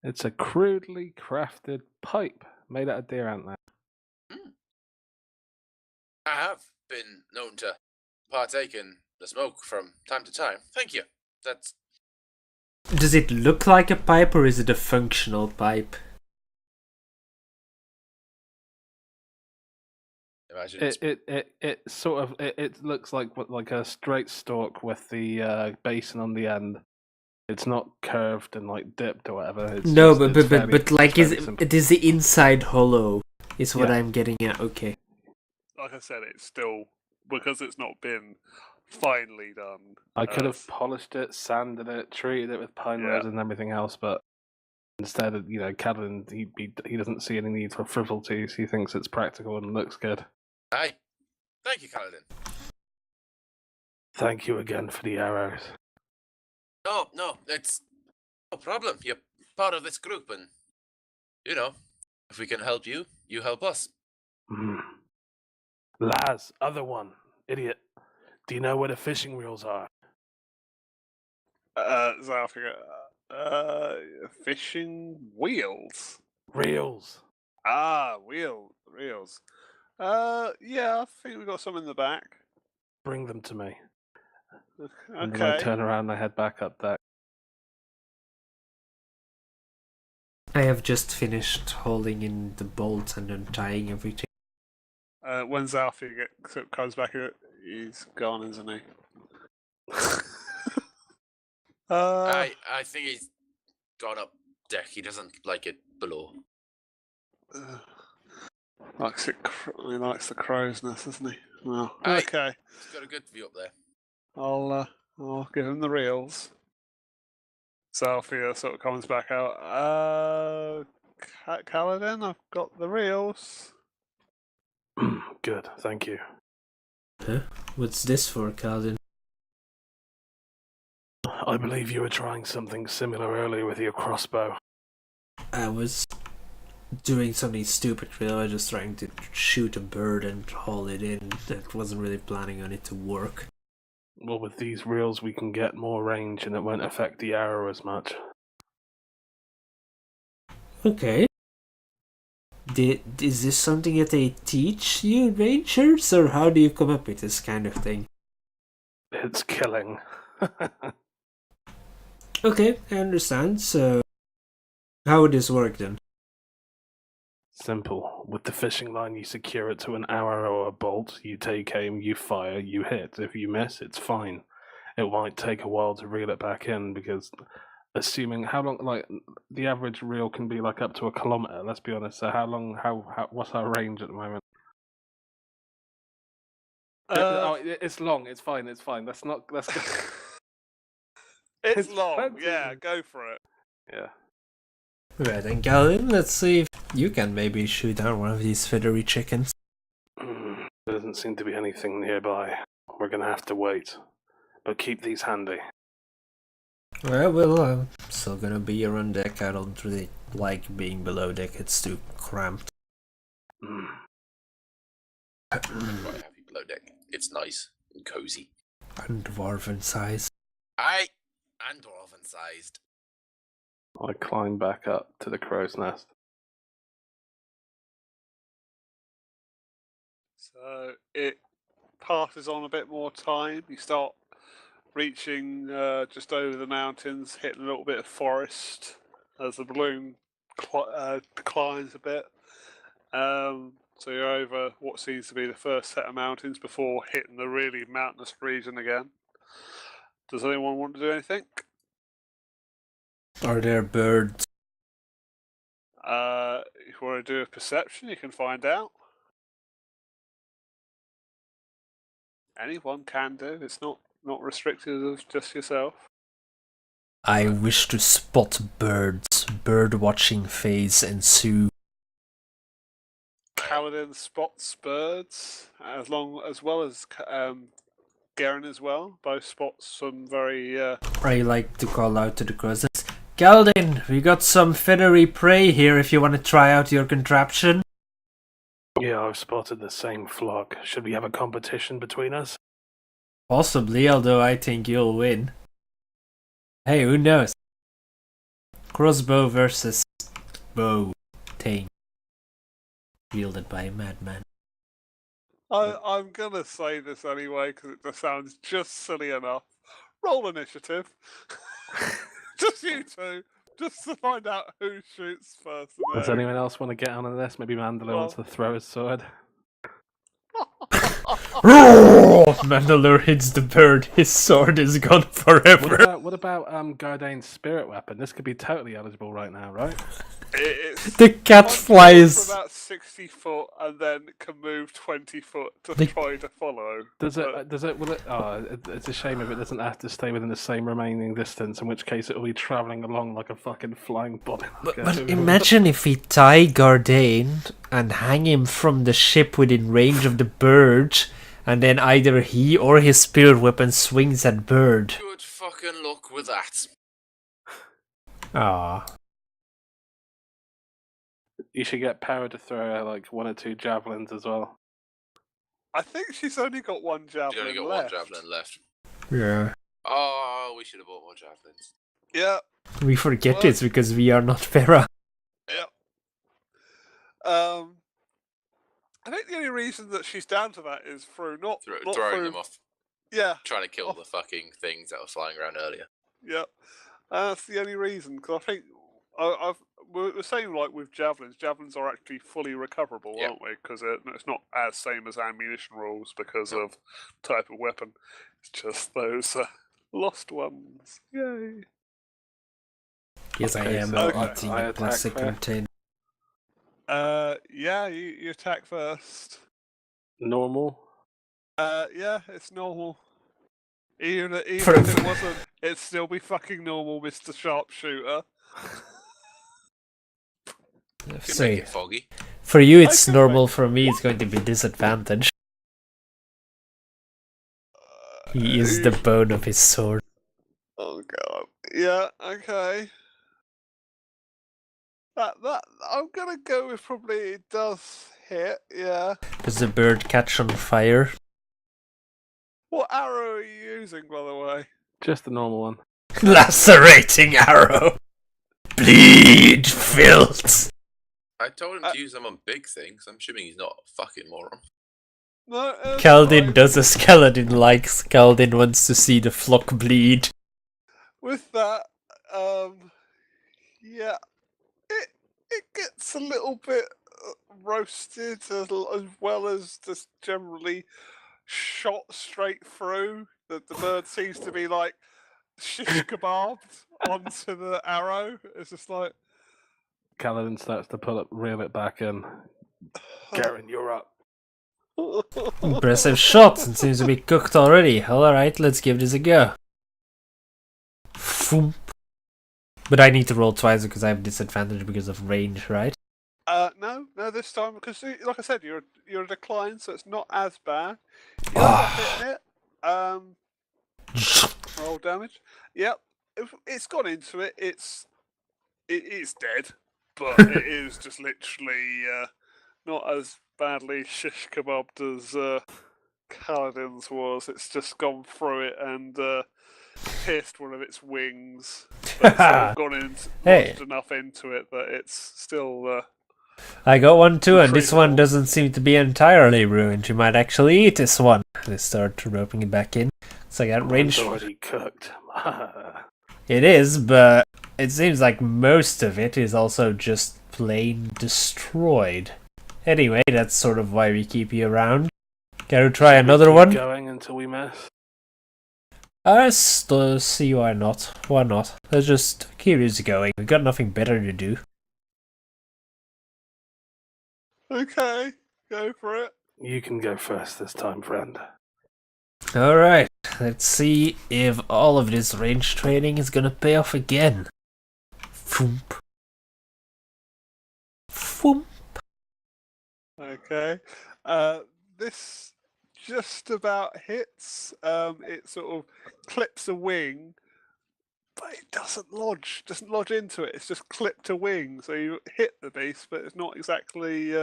It's a crudely crafted pipe made out of deer antler. I have been known to partake in the smoke from time to time. Thank you. That's Does it look like a pipe or is it a functional pipe? imagine it's It sort of it looks like a straight stalk with the basin on the end. It's not curved and like dipped or whatever. It's No, just, but like it's fairly simple. it is the inside hollow. Is what Yeah. I'm getting at. Okay. Like I said, it's still because it's not been finely done. I could have polished it, sanded it, treated it with pine resin and everything else, but instead of Kaladin, he doesn't see any need for frivolities. He thinks it's practical and looks good. Hi. Thank you, Kaladin. Thank you again for the arrows. No, it's no problem. You're part of this group, and if we can help you, you help us. Laz, other one, idiot. Do you know where the fishing reels are? Zalfir, fishing wheels. Reels. Ah, reels. Yeah, I think we got some in the back. Bring them to me. Okay. And then I turn around and I head back up deck. I have just finished holding in the bolt and untying everything. When Zalfir comes back, he's gone, isn't he? I think he's gone up deck. He doesn't like it below. He likes the crow's nest, doesn't he? Well, Aye. okay. He's got a good view up there. I'll give him the reels. Zalfir sort of comes back out. Kaladin, I've got the reels. Good, thank you. Huh? What's this for, Kaladin? I believe you were trying something similar earlier with your crossbow. I was doing something stupid, really. I was just trying to shoot a bird and haul it in. I wasn't really planning on it to work. Well, with these reels we can get more range and it won't affect the arrow as much. Okay. Is this something that they teach you, rangers, or how do you come up with this kind of thing? It's killing. Okay, I understand. So, how would this work then? Simple. With the fishing line, you secure it to an arrow or a bolt. You take aim, you fire, you hit. If you miss, it's fine. it might take a while to reel it back in because, assuming how long, like the average reel can be like up to 1 kilometer. Let's be honest. So how long? How what's our range at the moment? It's long. It's fine. It's fine. Let's not. Let's go. It's long. plenty. Yeah, go for it. Yeah. Right then, Galen, let's see if you can maybe shoot down one of these feathery chickens. There doesn't seem to be anything nearby. We're gonna have to wait. But keep these handy. Well, I'm still gonna be here on deck. I don't really like being below deck, it's too cramped. Quite happy below deck. It's nice and cozy. And dwarven size. And dwarven sized. I climb back up to the crow's nest. So it passes on a bit more time. You start reaching just over the mountains, hitting a little bit of forest as the balloon declines a bit. So you're over what seems to be the first set of mountains before hitting the really mountainous region again. Does anyone want to do anything? Are there birds? If you want to do a perception, you can find out. Anyone can do. It's not restricted of just yourself. I wish to spot birds. Bird watching phase ensue. Kaladin spots birds, as well as Garen as well. Both spots some very. I like to call out to the crows. Galdin, we got some feathery prey here if you want to try out your contraption. Yeah, I've spotted the same flock. Should we have a competition between us? Possibly, although I think you'll win. Hey, who knows? Crossbow versus bow thing. Wielded by a madman. I'm gonna say this anyway because it just sounds just silly enough. Roll initiative. Just you two. Just to find out who shoots first. Does anyone else want to get on this? Maybe Mandalore wants to throw his sword. Mandalore hits the bird. His sword is gone forever. What about Gardain's spirit weapon? This could be totally eligible right now, right? The cat flies. For about 60 foot and then can move 20 foot to try to follow. Does it? Will it? Oh, it's a shame if it doesn't have to stay within the same remaining distance. In which case, it will be traveling along like a fucking flying body. But imagine if we tie Gardain and hang him from the ship within range of the bird, and then either he or his spirit weapon swings at bird. Good fucking luck with that. Ah. You should get Para to throw like 1 or 2 javelins as well. I think she's only got one javelin She's only got left. 1 javelin left. Yeah. Oh, we should have bought more javelins. Yeah. We forget it because we are not Farah. Yeah. I think the only reason that she's down to that is through not throwing them off. Yeah. Trying to kill the fucking things that were flying around earlier. Yeah. That's the only reason, because I think we're saying like with javelins are actually fully recoverable, aren't we? Because it's not as same as ammunition rules because of type of weapon. It's just those lost ones. Yay! Yes, I am eating a plastic container. Yeah, you attack first. Normal. Yeah, it's normal. Even if it wasn't, it'd still be fucking normal, Mr. Sharpshooter. Make it foggy. For you it's normal, for me it's going to be disadvantage. He is the bone of his sword. Oh god. Yeah, okay. That I'm gonna go with probably it does hit, yeah. Does the bird catch on fire? What arrow are you using, by the way? Just the normal one. Lacerating arrow! Bleed, filth! I told him to use them on big things. I'm assuming he's not a fucking moron. No, Kaldin does as Kaladin likes. Kaldin wants to see the flock bleed. With that, yeah, it gets a little bit roasted as well as just generally shot straight through. that the bird seems to be like shish kebabbed onto the arrow. It's just like Kaladin starts to reel it back in. Garen, you're up. Impressive shot. It seems to be cooked already. Alright, let's give this a go. Foom. But I need to roll twice because I have disadvantage because of range, right? no, this time because like I said, you're a decline, so it's not as bad. You end up hitting it. Roll damage. Yep, it's gone into it. It is dead, but it is just literally not as badly shish kebabbed as Kaladin's was. It's just gone through it and pierced one of its wings. But it's sort of gone in, lodged enough into it that it's still. I got one too, and this one Incredible. doesn't seem to be entirely ruined. You might actually eat this one. Let's start roping it back in. So I got range. It's already cooked. It is, but it seems like most of it is also just plain destroyed. Anyway, that's sort of why we keep you around. Can we try another Keep one? Going until we miss. See why not. Why not? Let's just keep this going. We've got nothing better to do. Okay, go for it. You can go first this time, friend. Alright, let's see if all of this range training is gonna pay off again. Foomp. Foomp. Okay. This just about hits. It sort of clips a wing, but it doesn't lodge into it. It's just clipped a wing, so you hit the beast, but it's not exactly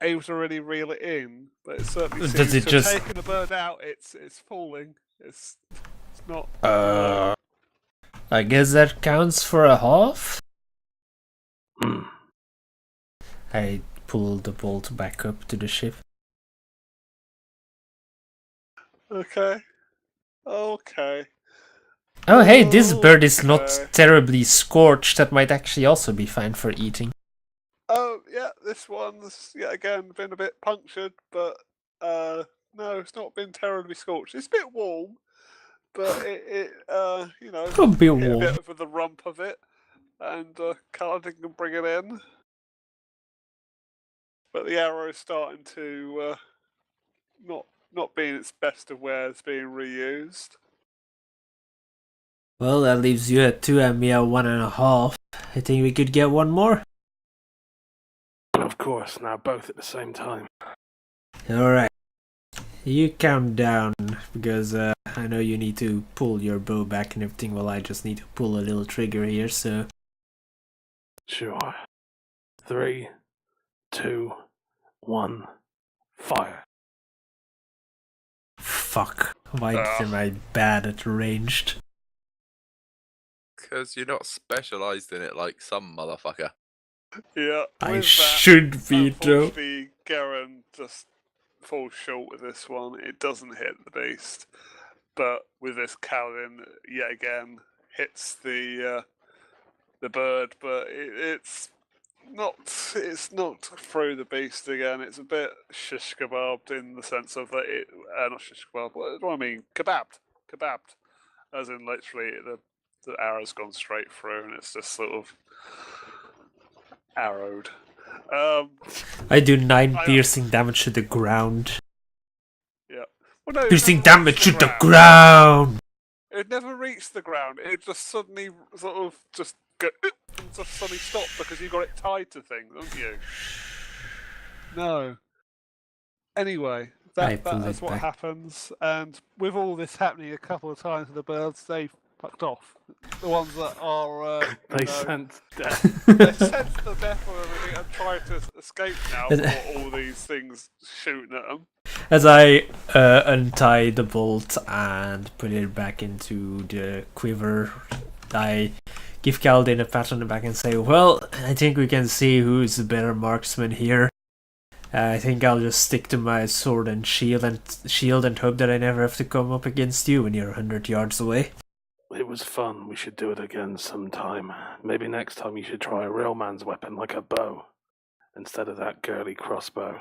able to really reel it in. But it certainly Does seems it to just- have taken the bird out. It's falling. It's not. I guess that counts for a half? I pull the bolt back up to the ship. Okay. Okay. Oh hey, this bird is not Okay. terribly scorched. That might actually also be fine for eating. Oh yeah, this one's yet again been a bit punctured, but no, it's not been terribly scorched. It's a bit warm, but it you know, A bit hit a warm. bit over the rump of it, and Kaladin can bring it in. But the arrow is starting to not being its best of wares, being reused. Well, that leaves you at 2 and me at 1.5. I think we could get one more. Of course, now both at the same time. Alright. You count down, because I know you need to pull your bow back and everything, while I just need to pull a little trigger here, so... Sure. 3, 2, 1, fire. Fuck. Why am I bad at ranged? Because you're not specialised in it like some motherfucker. Yeah, I with that, should be, though. unfortunately, Garen just falls short with this one. It doesn't hit the beast, but with this Kaladin, yet again hits the bird, but it's not through the beast again. It's a bit shish kebabbed in the sense of that it not shish kebabbed. What do I mean? Kebabbed, as in literally the arrow's gone straight through, and it's just sort of arrowed. I do 9 piercing damage to the ground. Yeah. Well, no, it Piercing never damage reached to the ground. ground! It never reached the ground. It just suddenly sort of just go and just suddenly stopped because you got it tied to things, haven't you? No. Anyway, I that's pulled it what back. happens. And with all this happening a couple of times with the birds, they fucked off. The ones that are They you know, sense they death. sense the death of everything and try to escape now for all these things shooting at them. As I untie the bolt and put it back into the quiver, I give Kaladin a pat on the back and say, well, I think we can see who's the better marksman here. I think I'll just stick to my sword and shield and hope that I never have to come up against you when you're 100 yards away. It was fun. We should do it again sometime. Maybe next time you should try a real man's weapon like a bow, instead of that girly crossbow.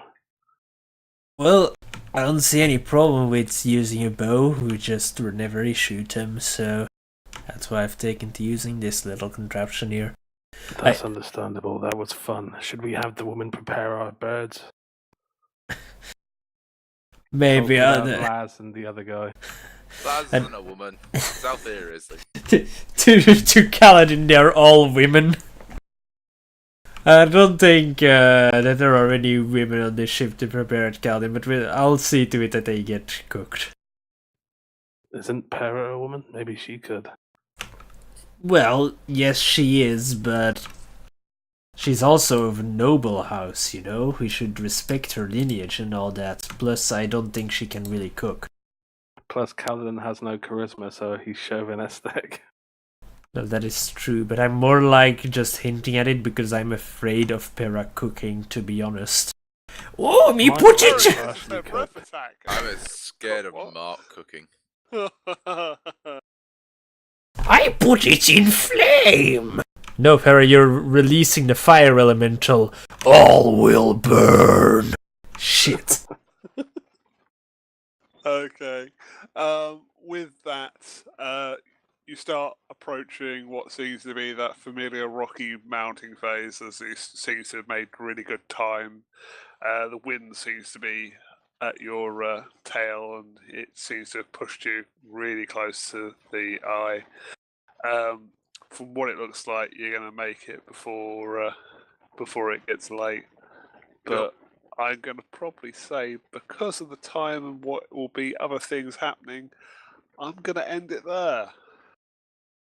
Well, I don't see any problem with using a bow. We just never shoot them, so that's why I've taken to using this little contraption here. That's understandable. That was fun. Should we have the woman prepare our birds? Maybe Laz and the other guy. Laz isn't a woman. Althea is. to Kaladin, they're all women. I don't think that there are any women on this ship to prepare at Kaladin, but I'll see to it that they get cooked. Isn't Para a woman? Maybe she could. Well, yes, she is, but she's also of a noble house, you know? We should respect her lineage and all that. Plus, I don't think she can really cook. Plus, Kaladin has no charisma, so he's chauvinistic. Well, that is true, but I'm more like just hinting at it because I'm afraid of Pera cooking, to be honest. Oh, me put it! Breath attack. I'm as scared of Mark cooking. I put it in flame! No, Pera, you're releasing the fire elemental. All will burn! Shit. Okay. With that, you start approaching what seems to be that familiar rocky mounting phase, as it seems to have made really good time. The wind seems to be at your tail, and it seems to have pushed you really close to the eye. From what it looks like, you're going to make it before it gets late. But I'm going to probably say, because of the time and what will be other things happening, I'm going to end it there.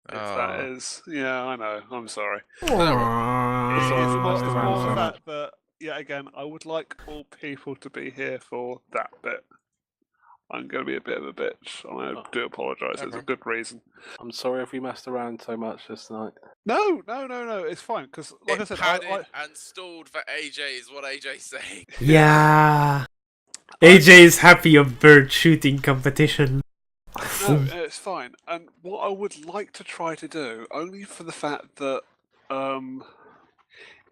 If that is, yeah, I know. I'm sorry. It's more the fact that, yeah, again, I would like all people to be here for that bit. I'm going to be a bit of a bitch. I do apologise. There's a good reason. I'm sorry if we messed around so much this night. No. It's fine. Because, like I said, padded and stalled for AJ is what AJ's saying. Yeah. AJ is happy of bird shooting competition. No, it's fine. And what I would like to try to do, only for the fact that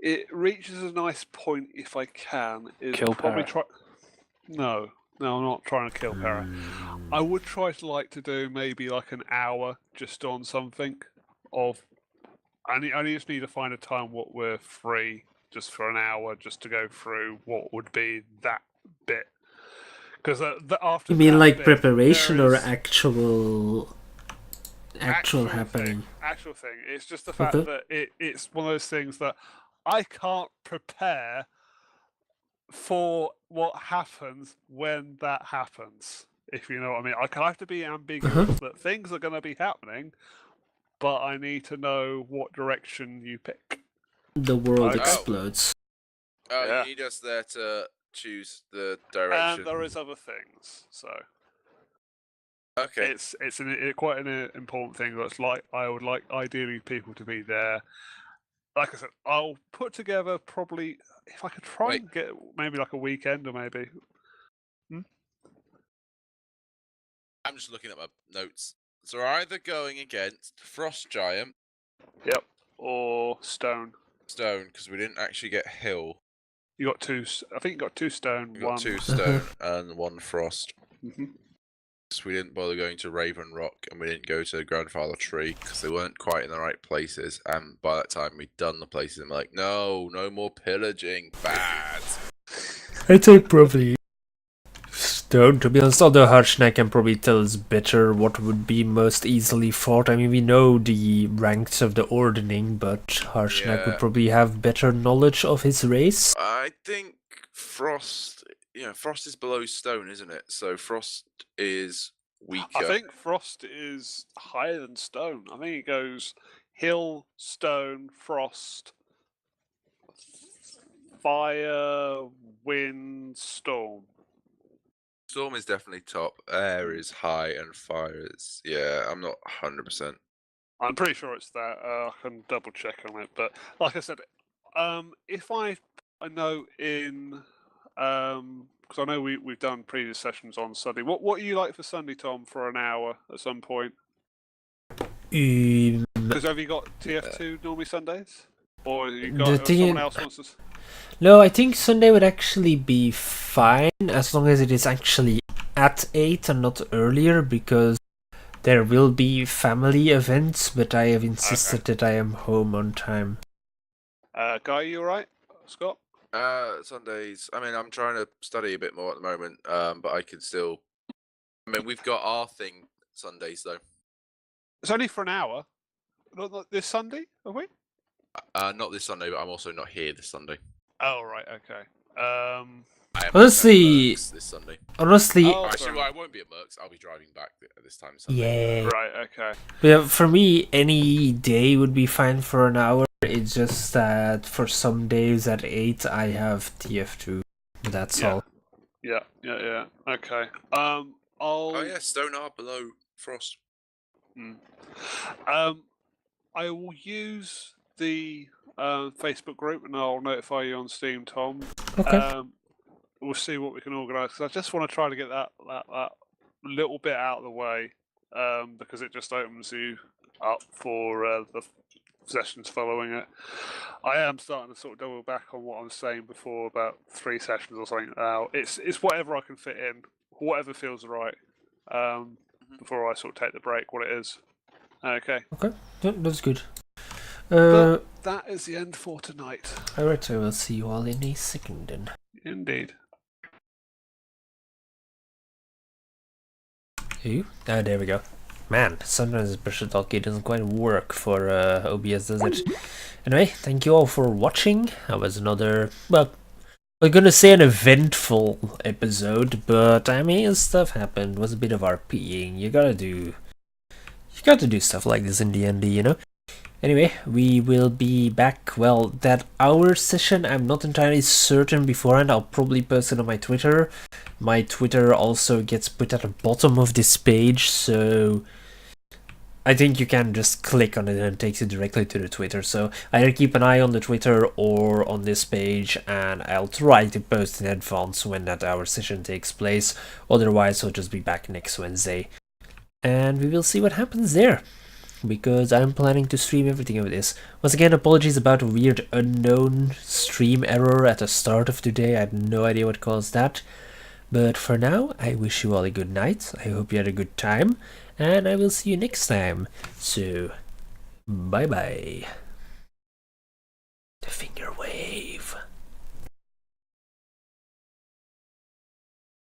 it reaches a nice point if I can, is kill probably Para. No, I'm not trying to kill Para. I would try to do maybe like an hour just on something of. I just need to find a time what we're free just for an hour just to go through what would be that bit. Because after you mean like bit, preparation or actual happening? Actual thing. It's just the fact that it's one of those things that I can't prepare for what happens when that happens. If you know what I mean. I have to be ambiguous that things are going to be happening, but I need to know what direction you pick. The world explodes. Oh, yeah. You need us there to choose the direction. And there is other things, so okay. It's quite an important thing. That's like I would like ideally people to be there. Like I said, I'll put together probably if I could try and get maybe like a weekend or maybe. I'm just looking at my notes. So we're either going against Frost Giant. Yep. Or Stone. Stone, because we didn't actually get Hill. You got two. I think you got 2 Stone. We got 2 Stone and 1 Frost. Mm-hmm. So we didn't bother going to Raven Rock, and we didn't go to Grandfather Tree because they weren't quite in the right places. And by that time, we'd done the places, and we're like, no more pillaging, bad. I'd say probably Stone. To be honest, although Harshnag can probably tell us better what would be most easily fought. I mean, we know the ranks of the Ordning, but Harshnag would probably have better knowledge of his race. I think Frost is below Stone, isn't it? So Frost is weaker. I think Frost is higher than Stone. I think it goes Hill, Stone, Frost, Fire, Wind, Storm. Storm is definitely top. Air is high, and fire is I'm not 100%. I'm pretty sure it's that. I can double check on it, but like I said, if I know in because I know we've done previous sessions on Sunday. What are you like for Sunday, Tom, for an hour at some point? Because have you got TF2 normally Sundays, or you got someone else wants to? No, I think Sunday would actually be fine as long as it is actually at 8 and not earlier, because there will be family events, but I have insisted that I am home on time. Guy, you alright? Scott? Sundays. I mean, I'm trying to study a bit more at the moment, but I can still. I mean, we've got our thing Sundays though. It's only for an hour. Not this Sunday, are we? Not this Sunday, but I'm also not here this Sunday. Oh, right, okay. I am Honestly, at Mercs this Sunday. Oh, Actually, well, I won't be at Mercs. I'll be driving back this time Sunday. yeah. Right, okay. Yeah, for me, any day would be fine for an hour. It's just that for some days at 8, I have TF2. That's all. Yeah. Okay. Oh yeah, Stone are below Frost. I will use the Facebook group and I'll notify you on Steam, Tom. Okay. We'll see what we can organise. Because I just want to try to get that little bit out of the way, because it just opens you up for the sessions following it. I am starting to sort of double back on what I was saying before about 3 sessions or something. Now it's whatever I can fit in, whatever feels right. Before I sort of take the break, what it is. Okay. Okay, yeah, that's good. But that is the end for tonight. Alright, I will see you all in a second then. Indeed. Ooh, there we go. Man, sometimes pressure talkie doesn't quite work for OBS, does it? Anyway, thank you all for watching. That was another, well, we're gonna say an eventful episode, but I mean, stuff happened. It was a bit of RPing. You gotta do stuff like this in D&D, you know? Anyway, we will be back, well, that hour session, I'm not entirely certain beforehand. I'll probably post it on my Twitter. My Twitter also gets put at the bottom of this page, so I think you can just click on it and it takes you directly to the Twitter. So either keep an eye on the Twitter or on this page, and I'll try to post in advance when that hour session takes place. Otherwise, I'll just be back next Wednesday. And we will see what happens there, because I'm planning to stream everything of this. Once again, apologies about a weird unknown stream error at the start of today. I have no idea what caused that. But for now, I wish you all a good night. I hope you had a good time, and I will see you next time. So, bye bye. The finger